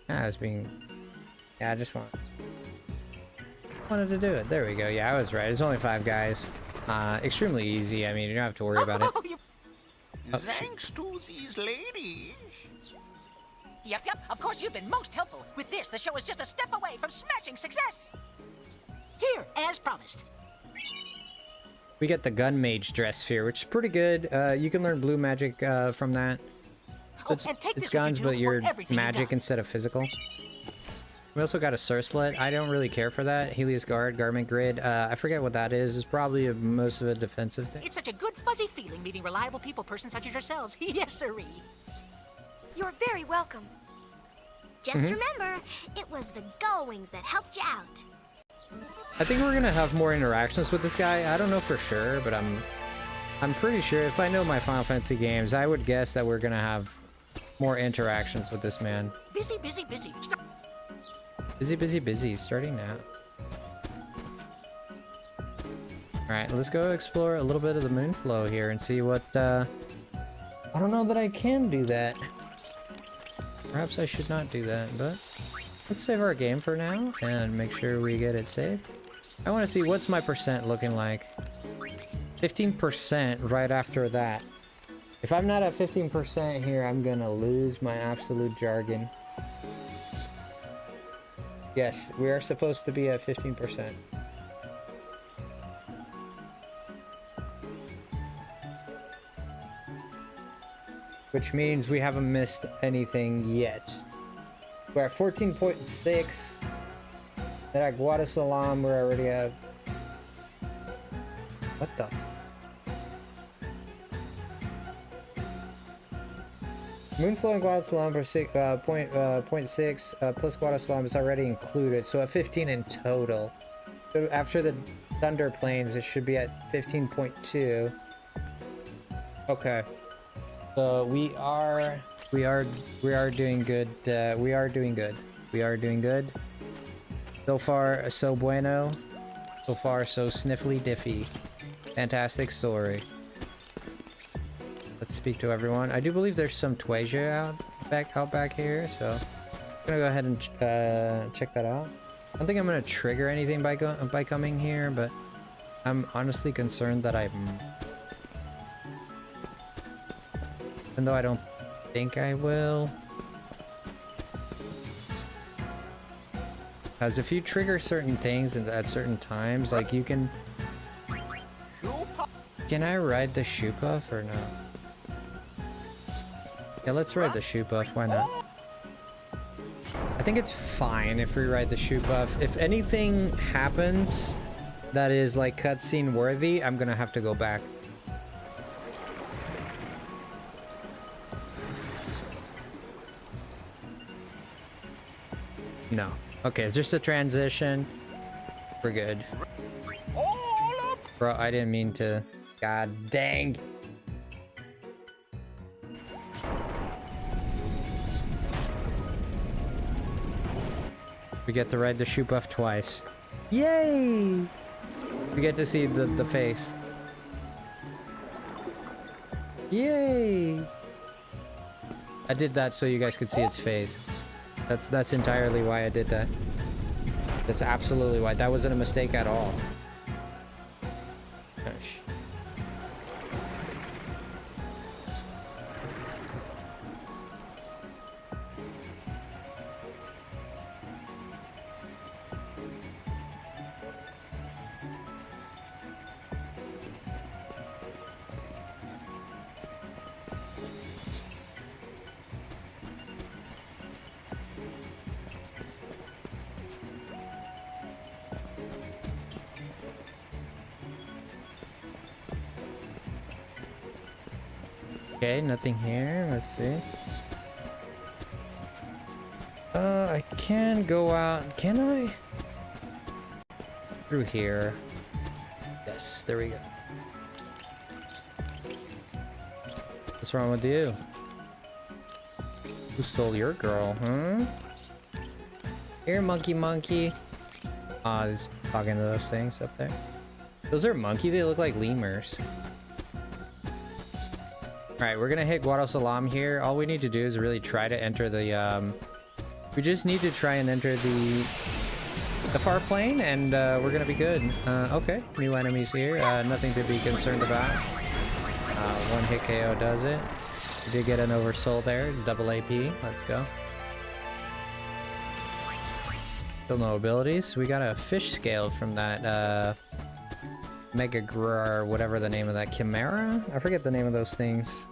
I just wanted to do it. There we go. Yeah, I was right. It's only 5 guys. Extremely easy. I mean, you don't have to worry about it. Thanks to these ladies. Yep, of course you've been most helpful. With this, the show is just a step away from smashing success. Here, as promised. We get the gun mage dress sphere, which is pretty good. You can learn blue magic from that. It's guns, but you're magic instead of physical. We also got a Surcelet. I don't really care for that. Helios Guard, Garment Grid. I forget what that is. It's probably most of a defensive thing. It's such a good fuzzy feeling meeting reliable people persons such as yourselves. Yes, sirree. You're very welcome. Just remember, it was the Gullwings that helped you out. I think we're gonna have more interactions with this guy. I don't know for sure, but I'm pretty sure if I know my Final Fantasy games, I would guess that we're gonna have more interactions with this man. Busy. Busy. Starting now. Alright, let's go explore a little bit of the Moonflow here and see what, I don't know that I can do that. Perhaps I should not do that, but let's save our game for now and make sure we get it saved. I want to see what's my percent looking like. 15% right after that. If I'm not at 15% here, I'm gonna lose my absolute jargon. Yes, we are supposed to be at 15%. Which means we haven't missed anything yet. We're at 14.6. Then at Guadasalam, we're already at... What the f... Moonflow and Guadasalam for 0.6 plus Guadasalam is already included, so at 15 in total. So after the Thunder Plains, it should be at 15.2. Okay. So we are doing good. We are doing good. So far, so bueno. So far, so sniffly diffy. Fantastic story. Let's speak to everyone. I do believe there's some Tweja out back here, so I'm gonna go ahead and check that out. I don't think I'm gonna trigger anything by coming here, but I'm honestly concerned that even though I don't think I will. Because if you trigger certain things at certain times, like you can... Can I ride the shoe buff or no? Yeah, let's ride the shoe buff, why not? I think it's fine if we ride the shoe buff. If anything happens that is like cutscene worthy, I'm gonna have to go back. No. Okay, it's just a transition. We're good. Bro, I didn't mean to. God dang. We get to ride the shoe buff twice. Yay! We get to see the face. Yay! I did that so you guys could see its face. That's entirely why I did that. That's absolutely why. That wasn't a mistake at all. Gosh. Okay, nothing here. Let's see. I can go out. Can I? Through here. Yes, there we go. What's wrong with you? Who stole your girl, huh? Here, monkey monkey. Ah, he's talking to those things up there. Those are monkey, they look like lemurs. Alright, we're gonna hit Guadosalam here. All we need to do is really try to enter the, we just need to try and enter the far plane, and we're gonna be good. Okay, new enemies here. Nothing to be concerned about. One hit KO does it. We did get an oversoul there. Double AP. Let's go. Still no abilities. We got a fish scale from that, Mega Grar, whatever the name of that Chimera? I forget the name of those things.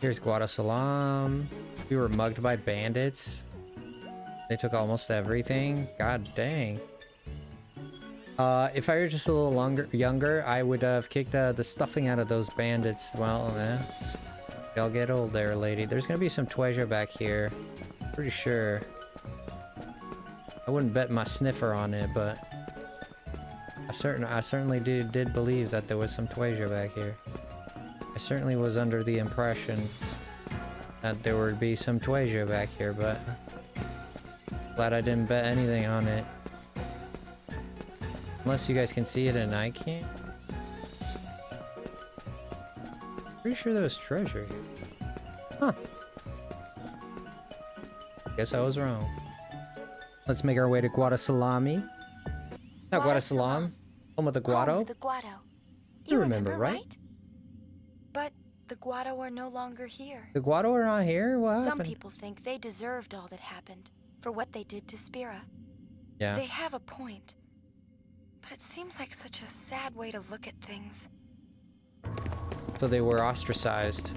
Here's Guadosalam. We were mugged by bandits. They took almost everything. God dang. If I were just a little younger, I would have kicked the stuffing out of those bandits. Well, y'all get old there, lady. There's gonna be some treasure back here. Pretty sure. I wouldn't bet my sniffer on it, but I certainly did believe that there was some treasure back here. I certainly was under the impression that there would be some treasure back here, but glad I didn't bet anything on it. Unless you guys can see it and I can't. Pretty sure there was treasure here. Huh. Guess I was wrong. Let's make our way to Guadosalami. Not Guadosalam. Home of the Guado. Home of the Guado. You remember, right? But the Guado are no longer here. The Guado are not here? What happened? Some people think they deserved all that happened for what they did to Spira. Yeah. They have a point. But it seems like such a sad way to look at things. So they were ostracized.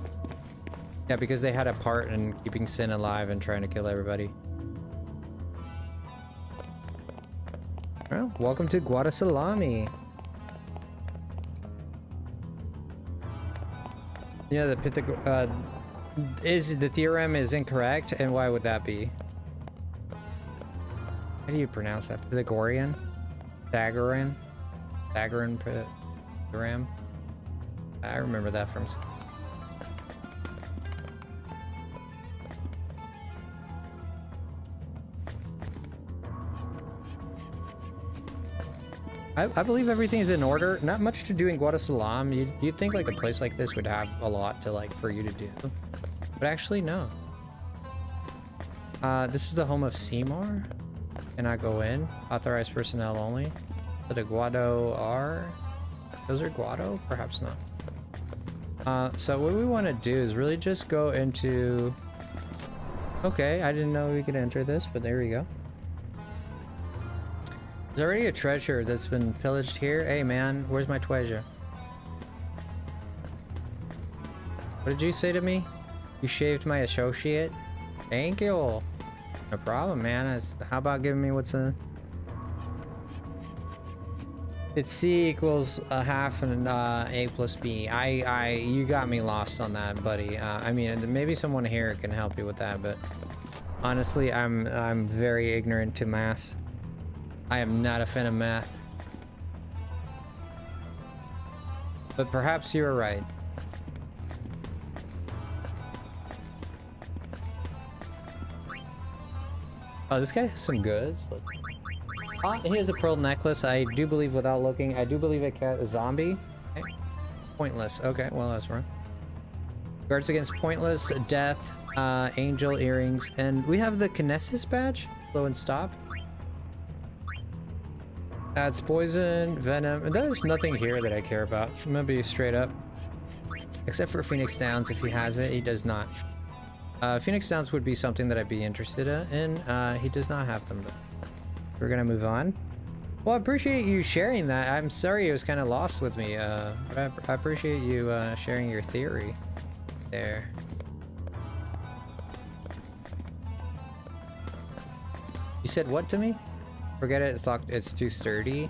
Yeah, because they had a part in keeping Sin alive and trying to kill everybody. Well, welcome to Guadosalami. You know, the theorem is incorrect, and why would that be? How do you pronounce that? Pythagorean? Pythagorean theorem? I remember that from... I believe everything is in order. Not much to do in Guadosalam. You'd think like a place like this would have a lot to for you to do. But actually, no. This is the home of Seymour. Can I go in? Authorized personnel only. So the Guado are... Those are Guado? Perhaps not. So what we want to do is really just go into... Okay, I didn't know we could enter this, but there we go. There's already a treasure that's been pillaged here. Hey man, where's my treasure? What did you say to me? You shaved my associate? Thank you. No problem, man. How about giving me what's It's C equals a half and A plus B. You got me lost on that, buddy. I mean, maybe someone here can help you with that, but honestly, I'm very ignorant to math. I am not a fan of math. But perhaps you're right. Oh, this guy has some goods. He has a pearl necklace. I do believe, without looking, I do believe it cat a zombie. Okay. Pointless. Okay, well, that's wrong. Guards against pointless, death, angel earrings, and we have the Kinesis badge. Slow and stop. Adds poison, venom, and there's nothing here that I care about. I'm gonna be straight up. Except for Phoenix Downs, if he has it, he does not. Phoenix Downs would be something that I'd be interested in. He does not have them, though. We're gonna move on. Well, I appreciate you sharing that. I'm sorry it was kind of lost with me, but I appreciate you sharing your theory there. You said what to me? Forget it, it's locked. It's too sturdy.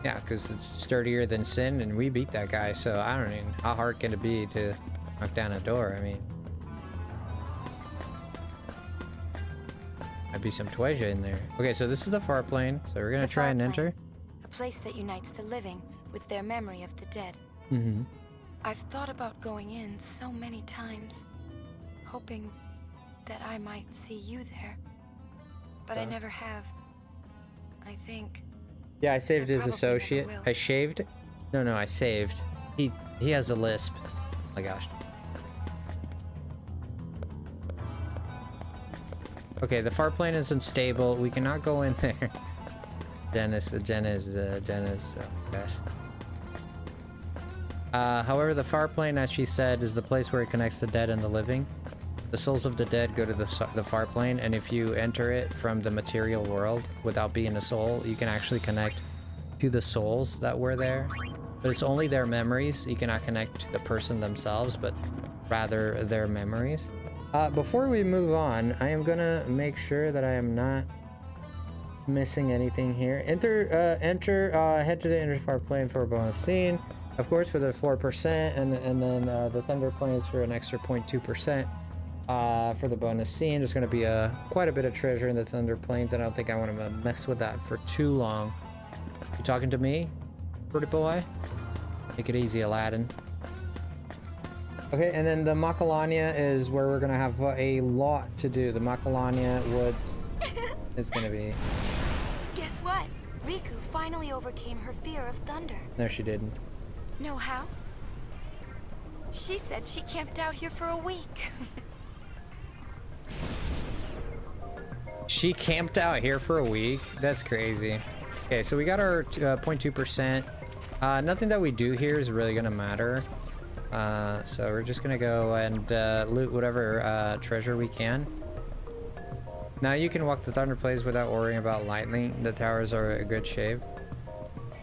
Yeah, because it's sturdier than Sin, and we beat that guy, so I don't know how hard can it be to knock down a door. I mean, might be some treasure in there. Okay, so this is the far plane, so we're gonna try and enter. A place that unites the living with their memory of the dead. Mm-hmm. I've thought about going in so many times, hoping that I might see you there, but I never have. I think. Yeah, I saved his associate. I shaved? No, I saved. He has a lisp. Oh my gosh. Okay, the far plane is unstable. We cannot go in there. Dennis, oh gosh. However, the far plane, as she said, is the place where it connects the dead and the living. The souls of the dead go to the far plane, and if you enter it from the material world without being a soul, you can actually connect to the souls that were there. But it's only their memories. You cannot connect to the person themselves, but rather their memories. Before we move on, I am gonna make sure that I am not missing anything here. Head to the enter far plane for a bonus scene. Of course, for the 4%, and then the thunder planes for an extra 0.2%. For the bonus scene, there's going to be quite a bit of treasure in the Thunder Plains. I don't think I want to mess with that for too long. You talking to me, pretty boy? Take it easy, Aladdin. Okay, and then the Macalania is where we're going to have a lot to do. The Macalania Woods is going to be... Guess what? Riku finally overcame her fear of thunder. No, she didn't. Know how? She said she camped out here for a week. She camped out here for a week? That's crazy. Okay, so we got our 0.2%. Nothing that we do here is really gonna matter. So we're just gonna go and loot whatever treasure we can. Now you can walk the Thunder Plains without worrying about lightning. The towers are in good shape.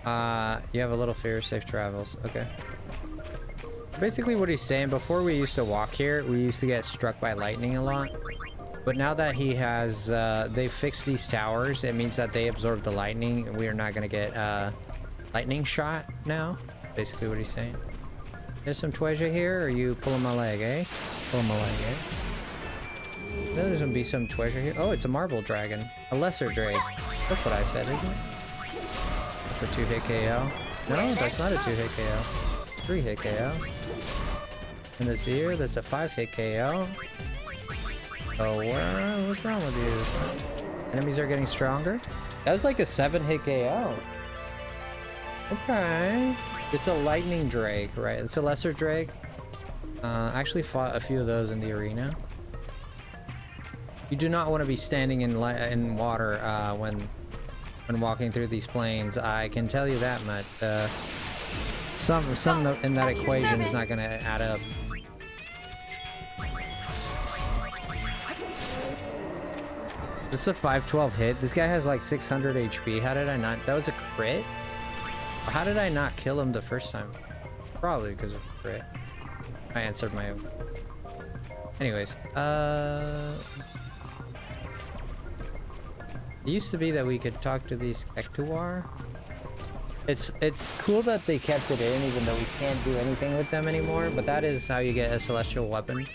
You have a little fear, safe travels. Okay. Basically what he's saying, before we used to walk here, we used to get struck by lightning a lot. But now that he has, they fixed these towers, it means that they absorb the lightning, and we are not gonna get lightning shot now. Basically what he's saying. There's some treasure here, or are you pulling my leg, eh? Pulling my leg, eh? There's gonna be some treasure here. Oh, it's a marble dragon. A lesser drake. That's what I said, isn't it? That's a 2-hit KO. No, that's not a 2-hit KO. 3-hit KO. And this here, that's a 5-hit KO. Oh, what's wrong with you? Enemies are getting stronger? That was like a 7-hit KO. Okay. It's a lightning drake, right? It's a lesser drake. I actually fought a few of those in the arena. You do not want to be standing in water when walking through these plains. I can tell you that much. Some in that equation is not going to add up. It's a 512 hit. This guy has like 600 HP. How did I not? That was a crit? How did I not kill him the first time? Probably because of crit. I answered my own. Anyways, it used to be that we could talk to these X-2. It's cool that they kept it in, even though we can't do anything with them anymore. But that is how you get a celestial weapon.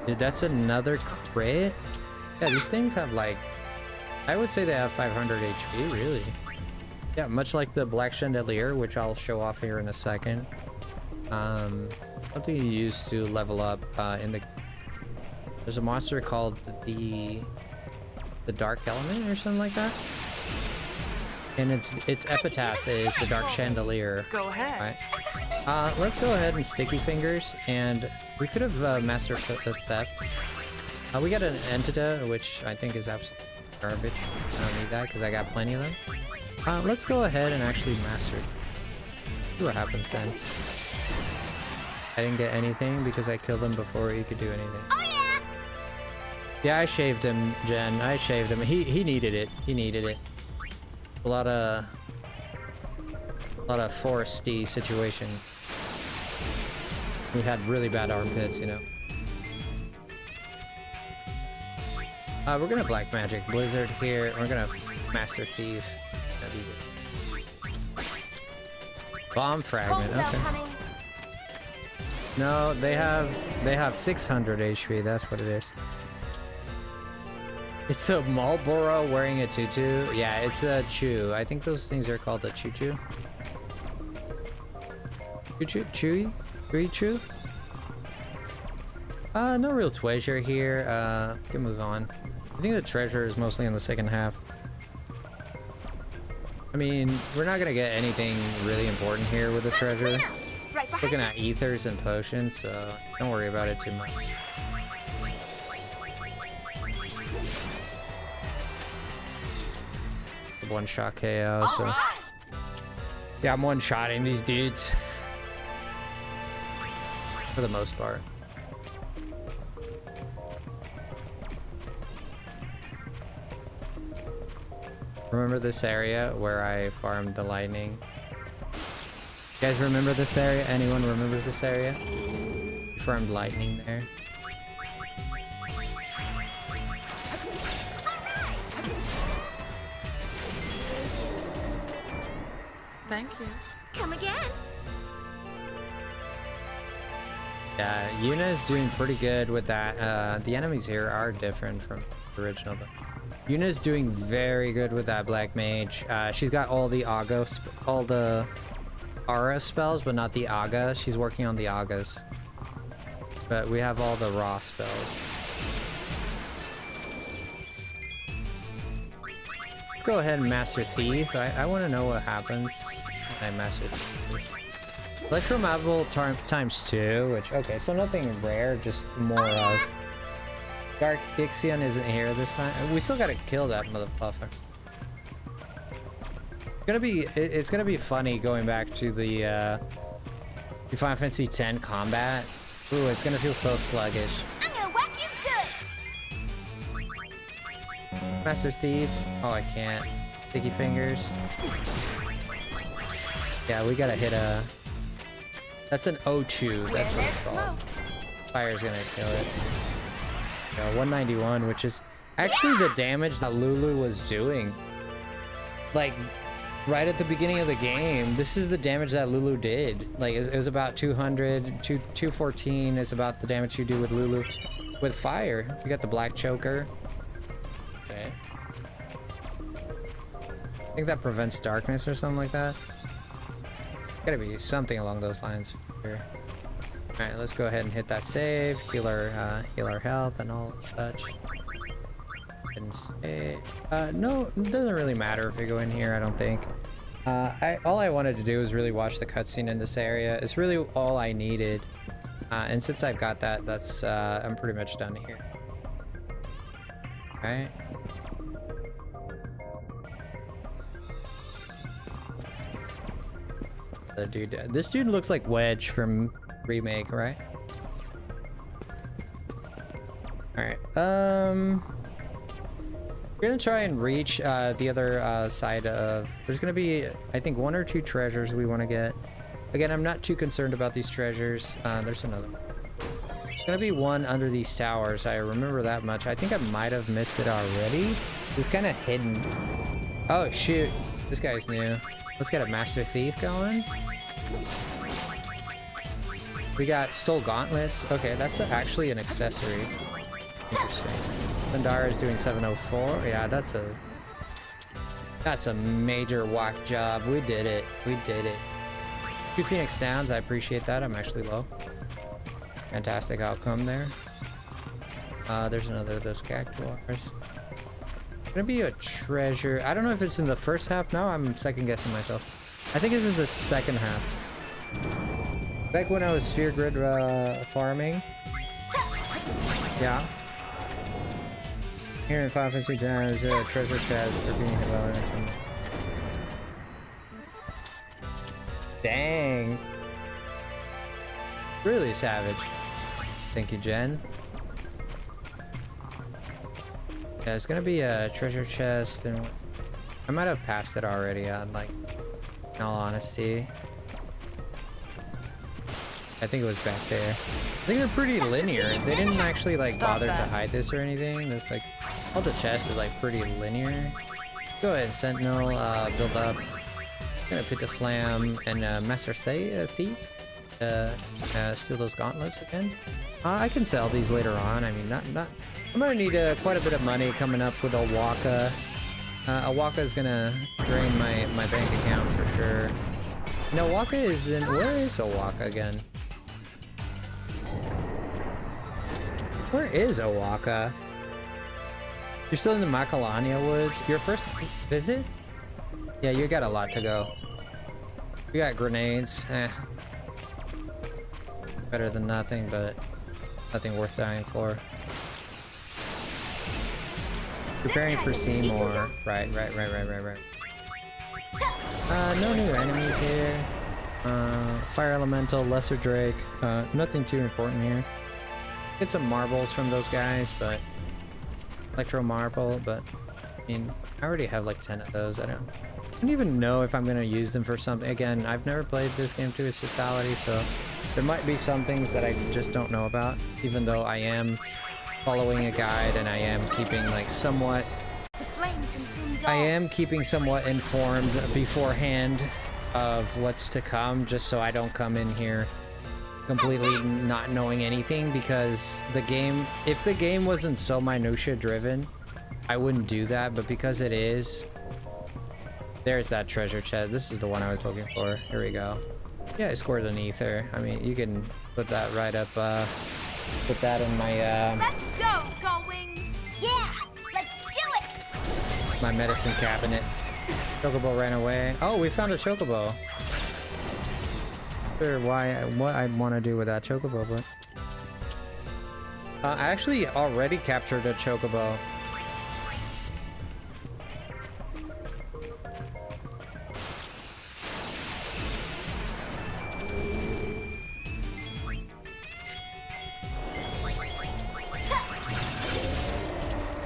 Dude, that's another crit. Yeah, these things have like, I would say they have 500 HP, really. Yeah, much like the Black Chandelier, which I'll show off here in a second. Something you use to level up in the... There's a monster called the Dark Element or something like that. And its epitaph is the Dark Chandelier. Go ahead. Right. Let's go ahead and Sticky Fingers, and we could have mastered the theft. We got an Entita, which I think is absolute garbage. I don't need that because I got plenty of them. Let's go ahead and actually master. See what happens then. I didn't get anything because I killed him before he could do anything. Oh yeah! Yeah, I shaved him, Jen. I shaved him. He needed it. He needed it. A lot of foresty situation. He had really bad armpits, you know. We're gonna Black Magic Blizzard here. We're gonna Master Thief. Bomb Fragment. Okay. No, they have 600 HP. That's what it is. It's a Marlboro wearing a tutu. Yeah, it's a chew. I think those things are called a choo-choo. Choo-choo? Chewy? Chew? No real treasure here. We can move on. I think the treasure is mostly in the second half. I mean, we're not gonna get anything really important here with the treasure. Looking at ethers and potions, so don't worry about it too much. One-shot KO, so... Yeah, I'm one-shotting these dudes. For the most part. Remember this area where I farmed the lightning? You guys remember this area? Anyone remembers this area? You farmed lightning there. Thank you. Come again. Yeah, Yuna's doing pretty good with that. The enemies here are different from the original, but Yuna's doing very good with that Black Mage. She's got all the all the aura spells, but not the Aga. She's working on the Agas. But we have all the raw spells. Let's go ahead and Master Thief. I want to know what happens when I Master Thief. Electromagnetic times 2, which, okay, so nothing rare, just more of. Dark Ixion isn't here this time. We still gotta kill that motherfucker. It's gonna be funny going back to the Final Fantasy X combat. Ooh, it's gonna feel so sluggish. I'm gonna whack you good. Master Thief. Oh, I can't. Sticky Fingers. Yeah, we gotta hit a... That's an Ochu. That's what it's called. Fire's gonna kill it. 191, which is actually the damage that Lulu was doing. Like, right at the beginning of the game, this is the damage that Lulu did. Like, it was about 200, 214 is about the damage you do with Lulu. With fire, you got the Black Choker. Okay. I think that prevents darkness or something like that. Gotta be something along those lines here. Alright, let's go ahead and hit that save, heal our health and all such. And save. No, it doesn't really matter if we go in here, I don't think. All I wanted to do was really watch the cutscene in this area. It's really all I needed. And since I've got that, that's, I'm pretty much done here. Alright. The dude, this dude looks like Wedge from Remake, right? Alright, we're gonna try and reach the other side of... There's gonna be, I think, 1 or 2 treasures we want to get. Again, I'm not too concerned about these treasures. There's another one. There's gonna be one under these towers. I remember that much. I think I might have missed it already. It's kind of hidden. Oh, shoot. This guy's new. Let's get a Master Thief going. We got Stole Gauntlets. Okay, that's actually an accessory. Interesting. Pandara is doing 704. Yeah, that's a major whack job. We did it. We did it. 2 Phoenix Downs. I appreciate that. I'm actually low. Fantastic outcome there. There's another of those cactuars. Gonna be a treasure. I don't know if it's in the first half. No, I'm second guessing myself. I think it's in the second half. Back when I was sphere grid farming. Yeah. Here in Final Fantasy times, treasure chest for being developed. Dang. Really savage. Thank you, Jen. Yeah, it's gonna be a treasure chest, and I might have passed it already, like, in all honesty. I think it was back there. I think they're pretty linear. They didn't actually, like, bother to hide this or anything. This, like, all the chest is, like, pretty linear. Go ahead, Sentinel, build up. Gonna put the Flam and Master Thief. Steal those gauntlets again. I can sell these later on. I mean, not. I'm gonna need quite a bit of money coming up with Awaka. Awaka is gonna drain my bank account for sure. No, Awaka is in. Where is Awaka again? Where is Awaka? You're still in the Macalania Woods. Your first visit? Yeah, you got a lot to go. You got grenades. Better than nothing, but nothing worth dying for. Preparing for Seymour. Right. No new enemies here. Fire Elemental, Lesser Drake. Nothing too important here. Get some marbles from those guys, but Electro Marble, but I mean, I already have like 10 of those. I don't even know if I'm gonna use them for something. Again, I've never played this game to its totality, so there might be some things that I just don't know about, even though I am following a guide and I am keeping like somewhat informed beforehand of what's to come, just so I don't come in here completely not knowing anything, because the game, if the game wasn't so minutia driven, I wouldn't do that, but because it is, there's that treasure chest. This is the one I was looking for. Here we go. Yeah, I scored an ether. I mean, you can put that right up, put that in my, Let's go, Gullwings! Yeah, let's do it! my medicine cabinet. Chocobo ran away. Oh, we found a chocobo. Not sure what I'd want to do with that chocobo, but I actually already captured a chocobo.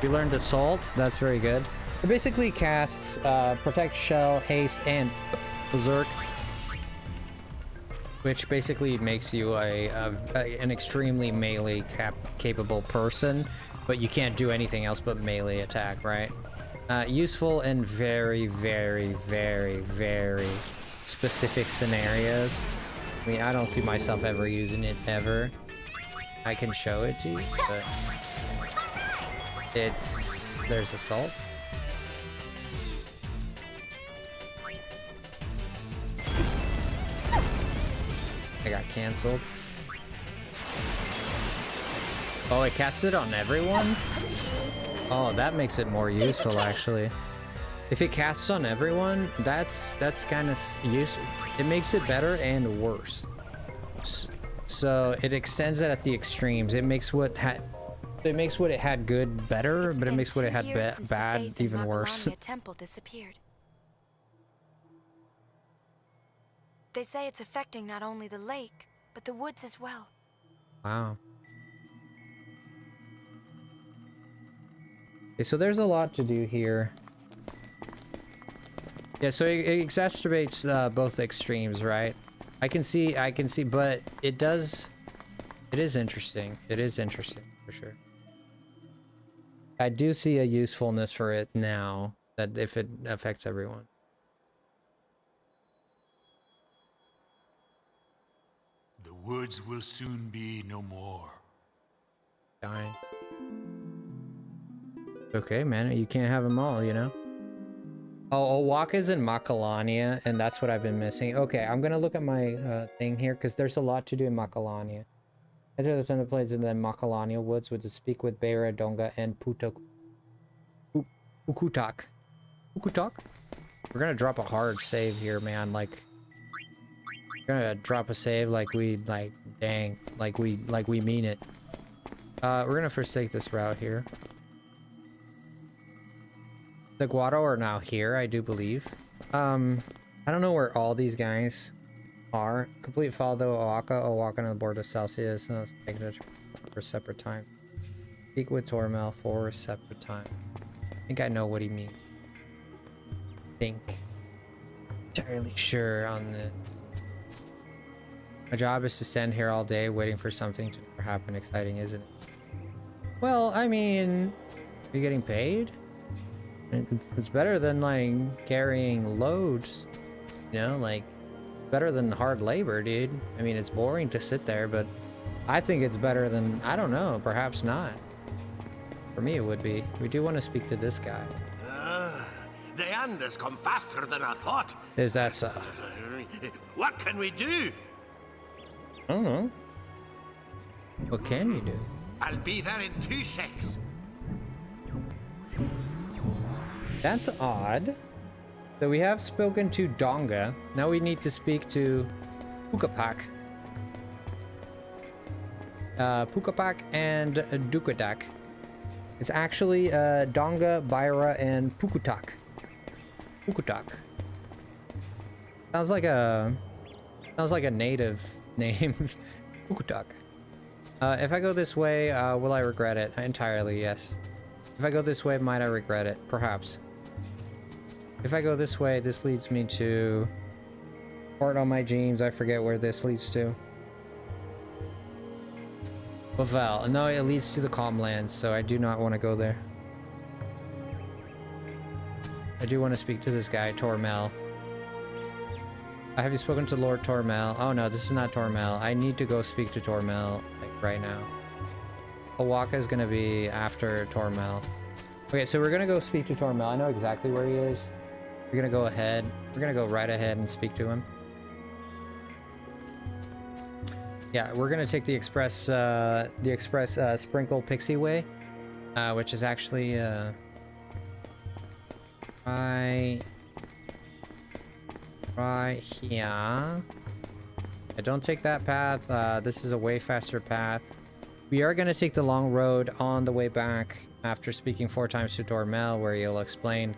We learned Assault. That's very good. It basically casts Protect, Shell, Haste, and Berserk, which basically makes you an extremely melee capable person, but you can't do anything else but melee attack, right? Useful in very, very, very, very specific scenarios. I mean, I don't see myself ever using it ever. I can show it to you, but there's Assault. I got cancelled. Oh, it casts it on everyone? Oh, that makes it more useful, actually. If it casts on everyone, that's kind of useful. It makes it better and worse. So it extends it at the extremes. It makes what it had good better, but it makes what it had bad even worse. Temple disappeared. They say it's affecting not only the lake, but the woods as well. Wow. Okay, so there's a lot to do here. Yeah, so it exacerbates both extremes, right? I can see, but it is interesting. It is interesting, for sure. I do see a usefulness for it now, that if it affects everyone. woods will soon be no more. Dying. Okay, man, you can't have them all, you know? Oh, Owaka's in Macalania, and that's what I've been missing. Okay, I'm gonna look at my thing here, because there's a lot to do in Macalania. Enter the Thunder Plains and then Macalania Woods with to speak with Beira, Donga, and Pukutak. Pukutak? We're gonna drop a hard save here, man. Like, we're gonna drop a save like we, like, dang, like we mean it. We're gonna first take this route here. The Guado are now here, I do believe. I don't know where all these guys are. Complete follow Owaka on the board of Celsius. And let's take it for separate time. Speak with Tormel for separate time. I think I know what he means. Entirely sure on the. My job is to stand here all day waiting for something to happen exciting, isn't it? Well, I mean, are you getting paid? It's better than like carrying loads, you know, like better than hard labor, dude. I mean, it's boring to sit there, but I think it's better than, I don't know, perhaps not. For me, it would be. We do want to speak to this guy. The end has come faster than I thought. Is that so? What can we do? I don't know. What can you do? I'll be there in 2 secs. That's odd. So we have spoken to Donga. Now we need to speak to Pukapak. Pukapak and Dukadak. It's actually Donga, Byra, and Pukutak. Pukutak. Sounds like a native name. Pukutak. If I go this way, will I regret it? Entirely, yes. If I go this way, might I regret it? Perhaps. If I go this way, this leads me to Port on my jeans. I forget where this leads to. Bavel. No, it leads to the Calmlands, so I do not want to go there. I do want to speak to this guy, Tormel. Have you spoken to Lord Tormel? Oh no, this is not Tormel. I need to go speak to Tormel, like, right now. Owaka is gonna be after Tormel. Okay, so we're gonna go speak to Tormel. I know exactly where he is. We're gonna go ahead. We're gonna go right ahead and speak to him. Yeah, we're gonna take the express Sprinkle Pixie Way, which is actually right here. I don't take that path. This is a way faster path. We are gonna take the long road on the way back after speaking 4 times to Tormel, where he'll explain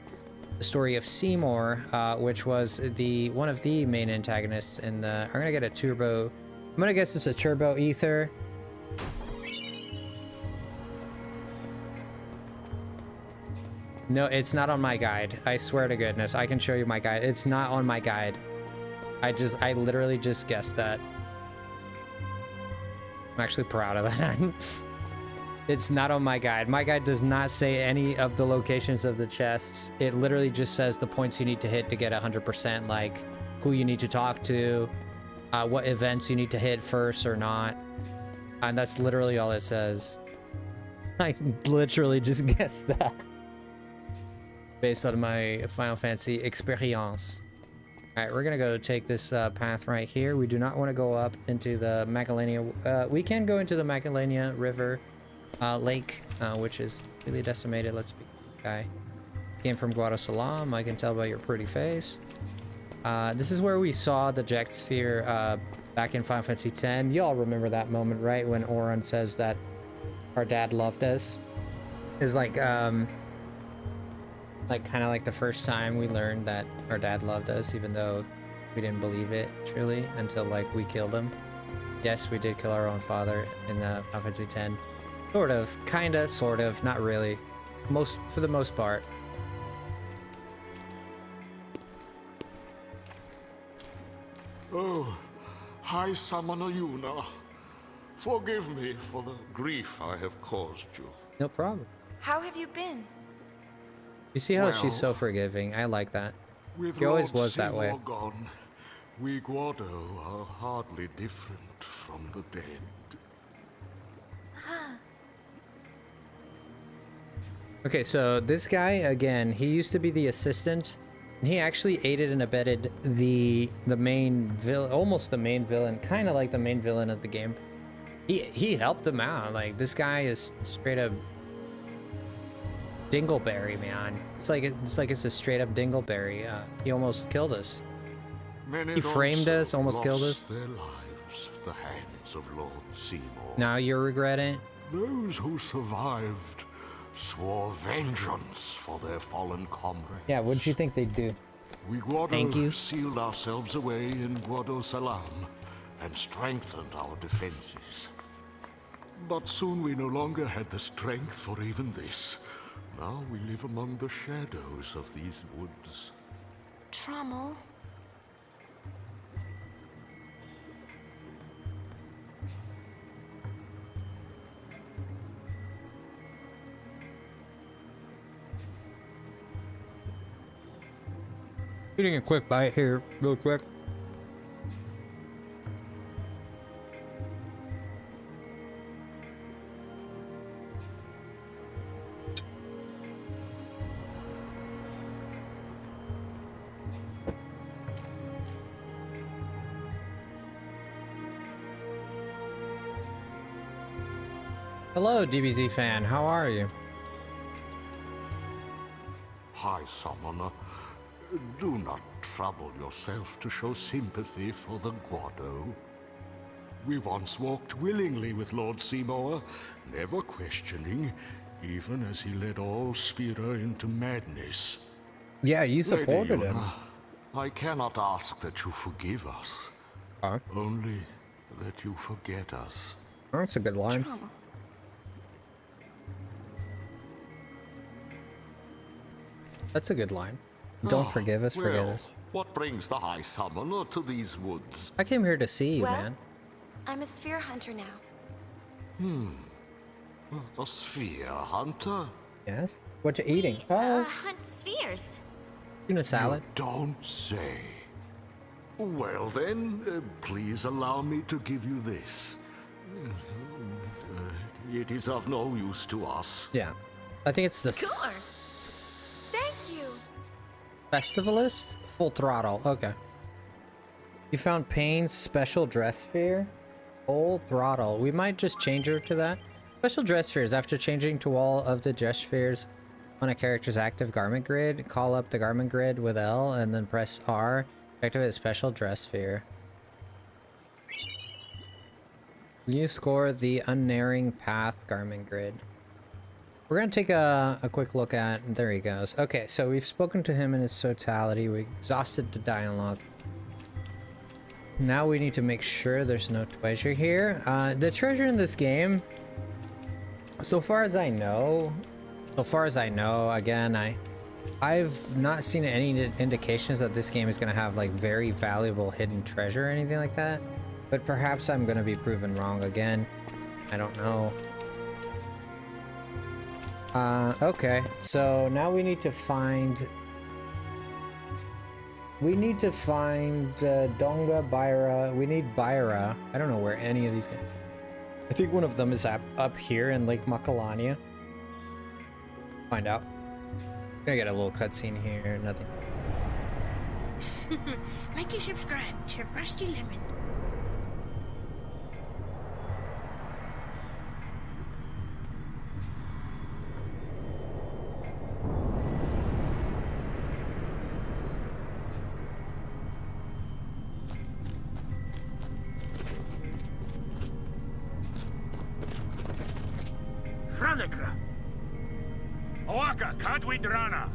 the story of Seymour, which was one of the main antagonists in the. I'm gonna get a turbo. I'm gonna guess it's a turbo ether. No, it's not on my guide. I swear to goodness, I can show you my guide. It's not on my guide. I literally just guessed that. I'm actually proud of that. It's not on my guide. My guide does not say any of the locations of the chests. It literally just says the points you need to hit to get 100%, like who you need to talk to, what events you need to hit first or not. And that's literally all it says. I literally just guessed that. Based on my Final Fantasy experience. Alright, we're gonna go take this path right here. We do not want to go up into the Macalania. We can go into the Macalania River Lake, which is really decimated. Let's speak to the guy. Came from Guadasalam, I can tell by your pretty face. This is where we saw the Jack Sphere back in Final Fantasy X. You all remember that moment, right? When Auron says that our dad loved us. It was like kind of like the first time we learned that our dad loved us, even though we didn't believe it truly until like we killed him. Yes, we did kill our own father in the Final Fantasy X. Sort of, kinda, sort of, not really. For the most part. Oh, High Summoner Yuna. Forgive me for the grief I have caused you. No problem. How have you been? You see how she's so forgiving? I like that. With She always Lord was that way. Seymour gone, We Guado are hardly different from the dead. Okay, so this guy, again, he used to be the assistant, and he actually aided and abetted the main villain, almost the main villain, kind of like the main villain of the game. He helped him out. Like, this guy is straight up dingleberry, man. It's like it's a straight up dingleberry. He almost killed us. Many He framed us, almost lost killed us. their lives at the hands of Lord Seymour. Now you regret it. Those who survived swore vengeance for their fallen comrades. Yeah, what did you think they'd do? We Guado Thank you. sealed ourselves away in Guado Salam and strengthened our defenses. But soon we no longer had the strength for even this. Now we live among the shadows of these woods. Trommel. Eating a quick bite here, real quick. Hello, DBZ fan. How are you? High Summoner, do not trouble yourself to show sympathy for the Guado. We once walked willingly with Lord Seymour, never questioning, even as he led all Spira into madness. Yeah, you supported Lady him. Yuna, I cannot ask that you forgive us. Huh? Only that you forget us. Oh, that's a good line. Trommel. That's a good line. Don't forgive us, forget Well, us. what brings the High Summoner to these woods? I came here to see you, Well, man. I'm a sphere hunter now. A sphere hunter? Yes? What you eating? Oh, Hunt spheres. tuna salad. You don't say. Well then, please allow me to give you this. It is of no use to us. Yeah. I think it's the Thank you. Festivalist? Full throttle. Okay. You found Payne's special dress sphere? Full throttle. We might just change her to that. Special dress spheres. After changing to all of the dress spheres on a character's active garment grid, call up the garment grid with L and then press R. Activate special dress sphere. You score the unerring path garment grid. We're gonna take a quick look at, there he goes. Okay, so we've spoken to him in his totality. We exhausted the dialogue. Now we need to make sure there's no treasure here. The treasure in this game, so far as I know, again, I've not seen any indications that this game is gonna have like very valuable hidden treasure or anything like that. But perhaps I'm gonna be proven wrong again. I don't know. Okay, so now we need to find Donga, Byra. We need Byra. I don't know where any of these go. I think one of them is up here in Lake Makalania. Find out. Gonna get a little cutscene here, nothing. Like and subscribe to FrostyLemon.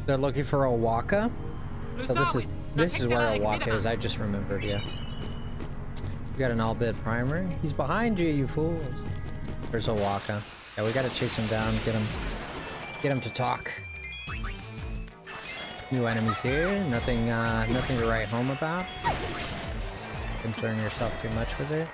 They're looking for a Waka. So this is where a Waka is. I just remembered. Yeah. We got an all-bid primer. He's behind you, you fools. There's a Waka. Yeah, we gotta chase him down. Get him to talk. New enemies here. Nothing to write home about. Concern yourself too much with it.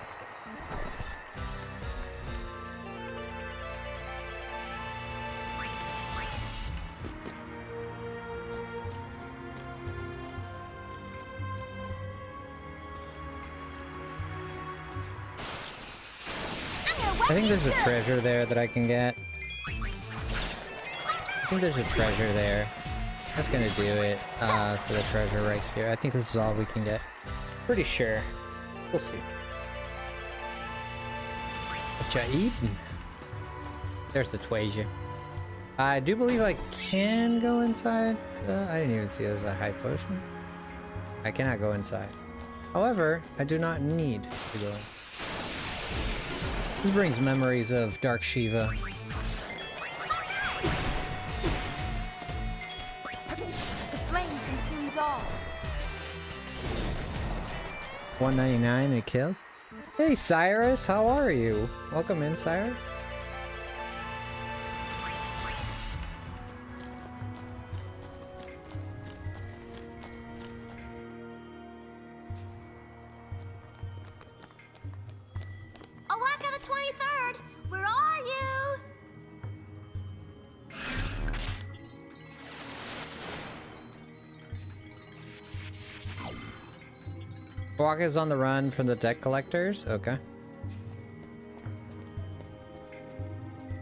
I think there's a treasure there that I can get. I think there's a treasure there. That's gonna do it for the treasure right here. I think this is all we can get. Pretty sure. We'll see. What ya eating? There's the treasure. I do believe I can go inside. I didn't even see there's a high potion. I cannot go inside. However, I do not need to go in. This brings memories of Dark Shiva. The flame consumes all. 199 and it kills. Hey Cyrus, how are you? Welcome in, Cyrus. Awaka the 23rd! Where are you? Waka's on the run from the debt collectors? Okay.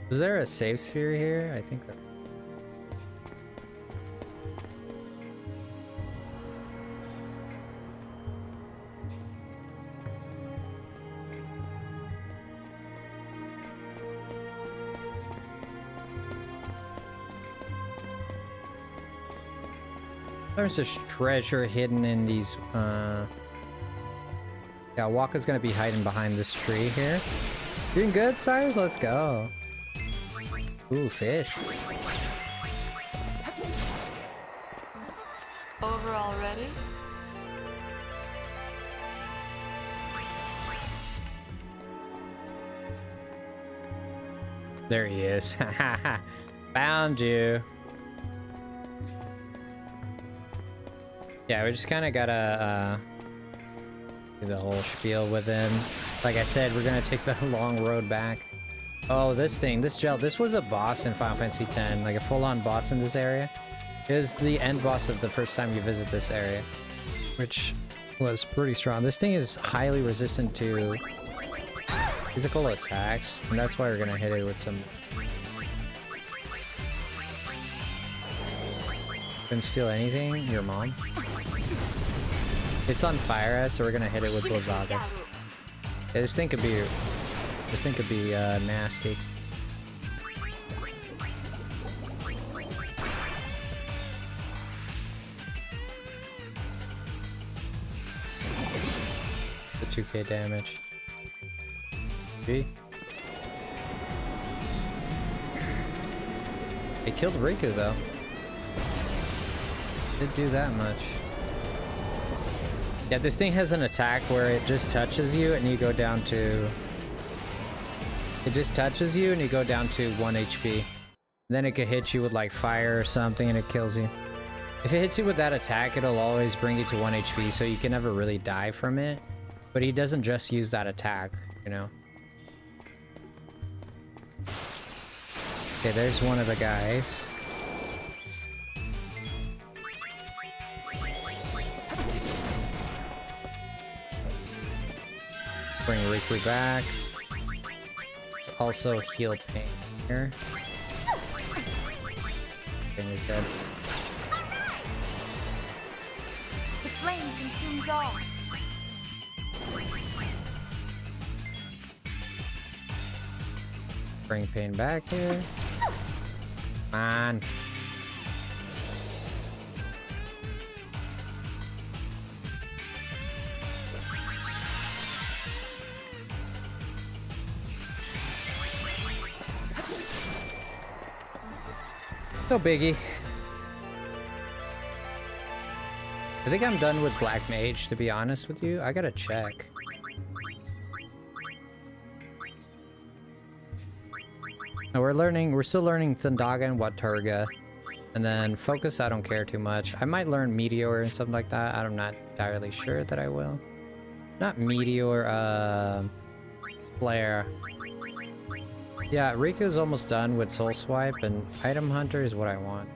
Is there a save sphere here? I think there. There's this treasure hidden in these, yeah, Waka's gonna be hiding behind this tree here. Doing good, Cyrus? Let's go. Ooh, fish. Over already? There he is. Found you. Yeah, we just kind of gotta do the whole spiel with him. Like I said, we're gonna take the long road back. Oh, this thing, this gel, this was a boss in Final Fantasy X, like a full-on boss in this area. It was the end boss of the first time you visit this area, which was pretty strong. This thing is highly resistant to physical attacks, and that's why we're gonna hit it with some... Couldn't steal anything? Your mom? It's on fire, so we're gonna hit it with Blazagas. Yeah, this thing could be nasty. The 2k damage. Gee. It killed Riku though. Didn't do that much. Yeah, this thing has an attack where it just touches you and you go down to... It just touches you and you go down to 1 HP. Then it could hit you with like fire or something and it kills you. If it hits you with that attack, it'll always bring you to 1 HP, so you can never really die from it. But he doesn't just use that attack, you know. Okay, there's one of the guys. Bring Riku back. Let's also heal Pain here. Pain is dead. The flame consumes all. Bring Pain back here. Come on. No biggie. I think I'm done with Black Mage, to be honest with you. I gotta check. Now we're still learning Thundaga and Waturga. And then Focus, I don't care too much. I might learn Meteor and something like that. I'm not entirely sure that I will. Not Meteor, Flare. Yeah, Riku's almost done with Soul Swipe, and Item Hunter is what I want.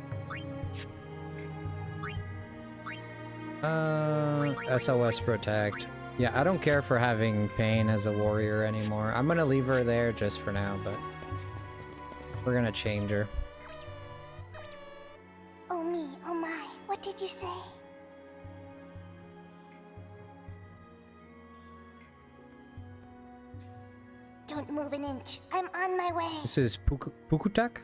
SOS Protect. Yeah, I don't care for having Pain as a warrior anymore. I'm gonna leave her there just for now, but we're gonna change her. Oh me, oh my, what did you say? Don't move an inch. I'm on my way. This is Pukutak?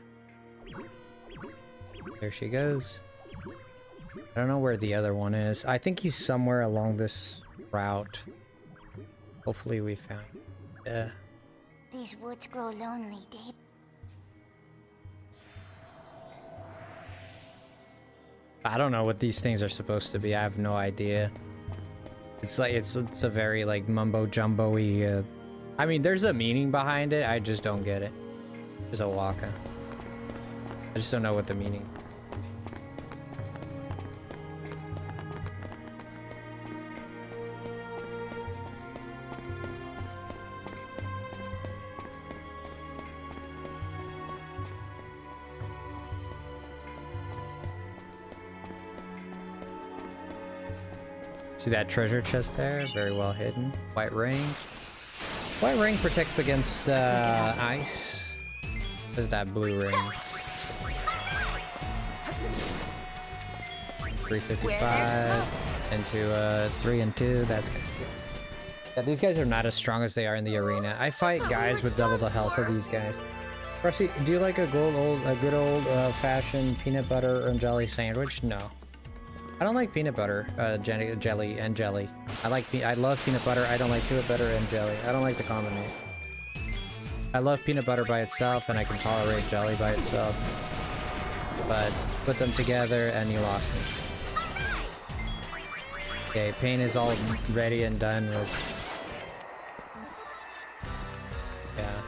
There she goes. I don't know where the other one is. I think he's somewhere along this route. Hopefully we found. Yeah. These woods grow lonely, Dave. I don't know what these things are supposed to be. I have no idea. It's like it's a very like mumbo jumbo-y. I mean, there's a meaning behind it. I just don't get it. There's a waka. I just don't know what the meaning. See that treasure chest there? Very well hidden. White ring. White ring protects against ice. There's that blue ring. 355 into 3 and 2. That's good. Yeah, these guys are not as strong as they are in the arena. I fight guys with double the health of these guys. Frosty, do you like a good old fashioned peanut butter and jelly sandwich? No. I don't like peanut butter, jelly and jelly. I love peanut butter. I don't like peanut butter and jelly. I don't like the combination. I love peanut butter by itself, and I can tolerate jelly by itself. But put them together, and you lost me. Okay, Pain is all ready and done with. Yeah.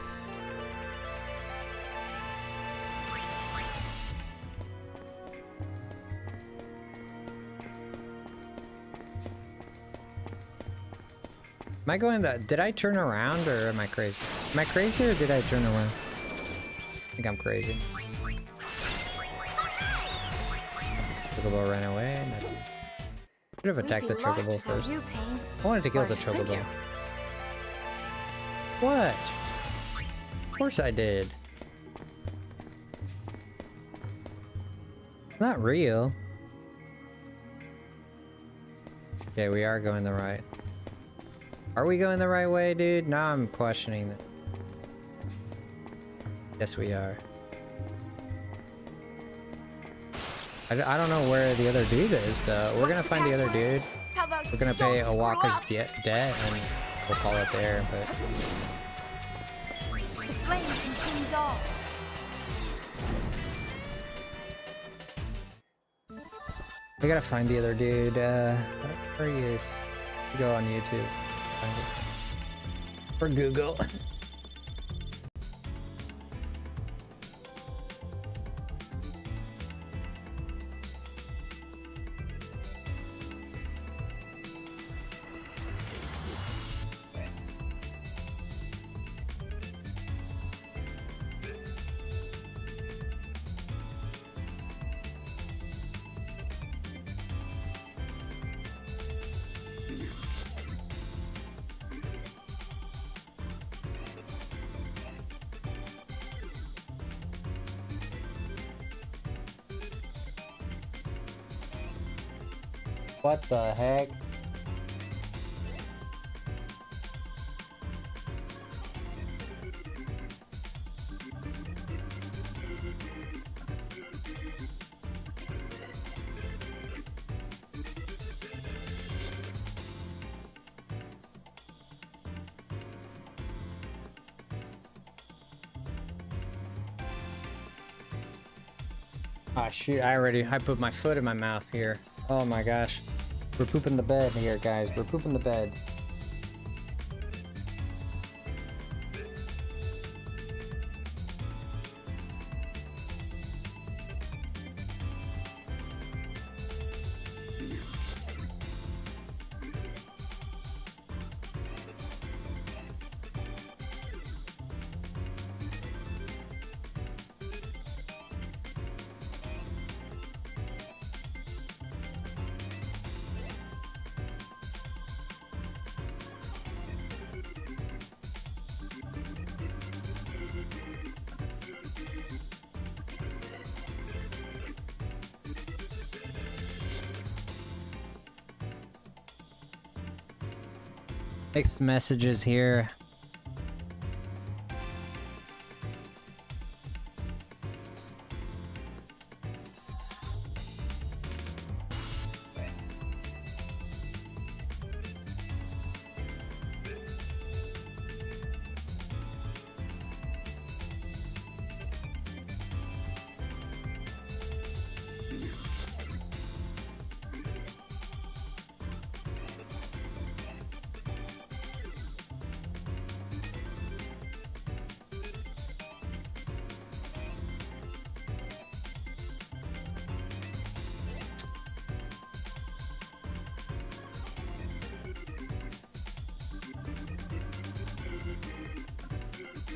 Am I going that? Did I turn around or am I crazy? Am I crazy or did I turn around? I think I'm crazy. Chocobo ran away and that's it. Should have attacked the Chocobo first. I wanted to kill the Chocobo. What? Of course I did. Not real. Okay, we are going the right. Are we going the right way, dude? Now I'm questioning that. Yes, we are. I don't know where the other dude is, though. We're gonna find the other dude. We're gonna pay Awaka's debt, and we'll call it there, but... The flame consumes all. We gotta find the other dude. Where he is. You go on YouTube. Find it. Or Google. What the heck? Ah, shoot, I put my foot in my mouth here. Oh my gosh. We're pooping the bed here, guys. We're pooping the bed. Mixed messages here.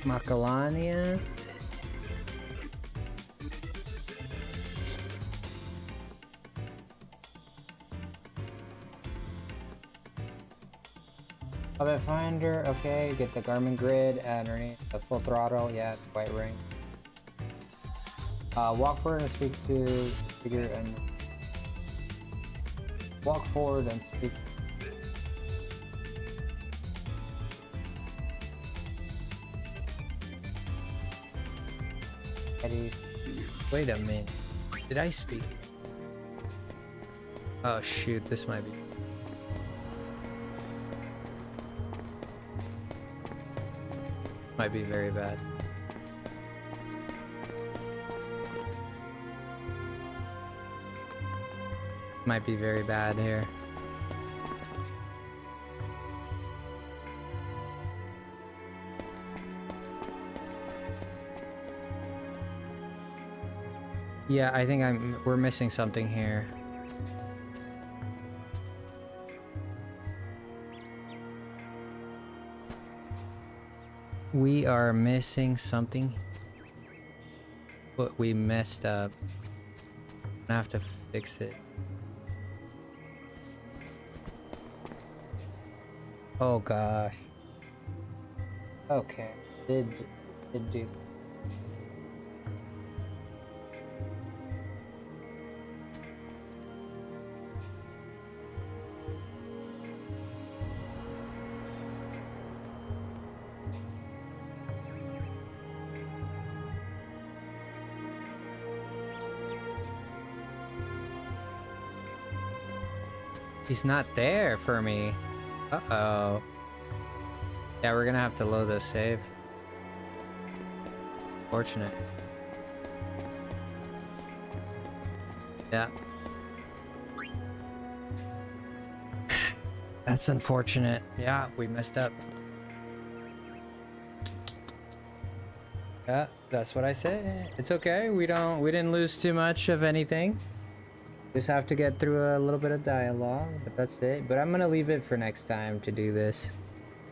Macalania. Puppet Finder, okay, get the Garmin grid underneath the full throttle, yeah, white ring. Walk forward and speak to figure and walk forward and speak. Eddie, wait a minute. Did I speak? Oh shoot, this might be. Might be very bad. Might be very bad here. Yeah, I think we're missing something here. We are missing something. But we messed up. I have to fix it. Oh gosh. Okay. Did do. He's not there for me. Uh-oh. Yeah, we're gonna have to load the save. Fortunate. Yeah. That's unfortunate. Yeah, we messed up. Yeah, that's what I say. It's okay. We didn't lose too much of anything. Just have to get through a little bit of dialogue, but that's it. But I'm gonna leave it for next time to do this.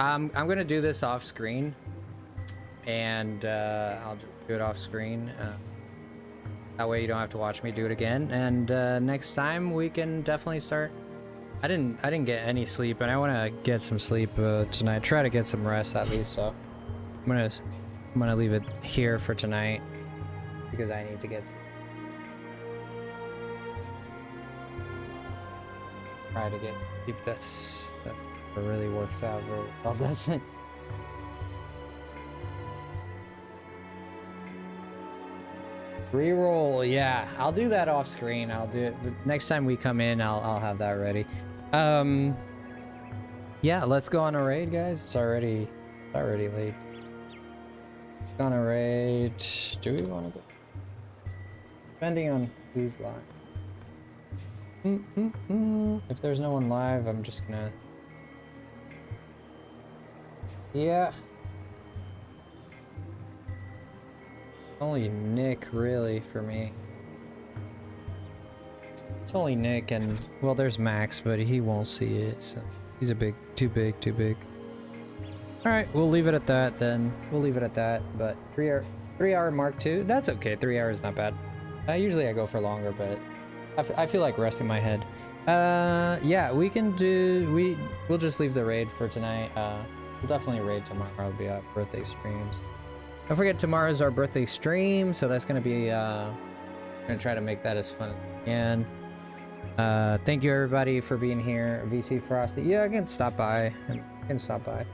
I'm gonna do this off screen, and I'll just do it off screen. That way you don't have to watch me do it again. And next time we can definitely start. I didn't get any sleep, and I want to get some sleep tonight. Try to get some rest at least. So I'm gonna leave it here for tonight because I need to get some. Try to get sleep. That really works out very well, doesn't? Reroll, yeah. I'll do that off screen. I'll do it next time we come in. I'll have that ready. Yeah, let's go on a raid, guys. It's already late. Go on a raid. Do we want to go? Depending on who's live. If there's no one live, I'm just gonna. Yeah. Only Nick, really, for me. It's only Nick and, well, there's Max, but he won't see it, so he's too big. Alright, we'll leave it at that then. We'll leave it at that, but 3 hour Mark II, that's okay, 3 hours is not bad. Usually I go for longer, but I feel like resting my head. Yeah, we can do, we'll just leave the raid for tonight. We'll definitely raid tomorrow. It'll be our birthday streams. Don't forget, tomorrow's our birthday stream, so that's gonna be, gonna try to make that as fun as we can. Thank you everybody for being here. VC Frosty, yeah, I can stop by and can stop by.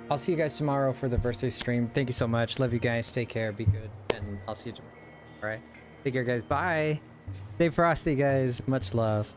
I'll see you guys tomorrow for the birthday stream. Thank you so much. Love you guys. Take care. Be good. And I'll see you tomorrow. All right. Take care, guys. Bye. Stay frosty, guys. Much love.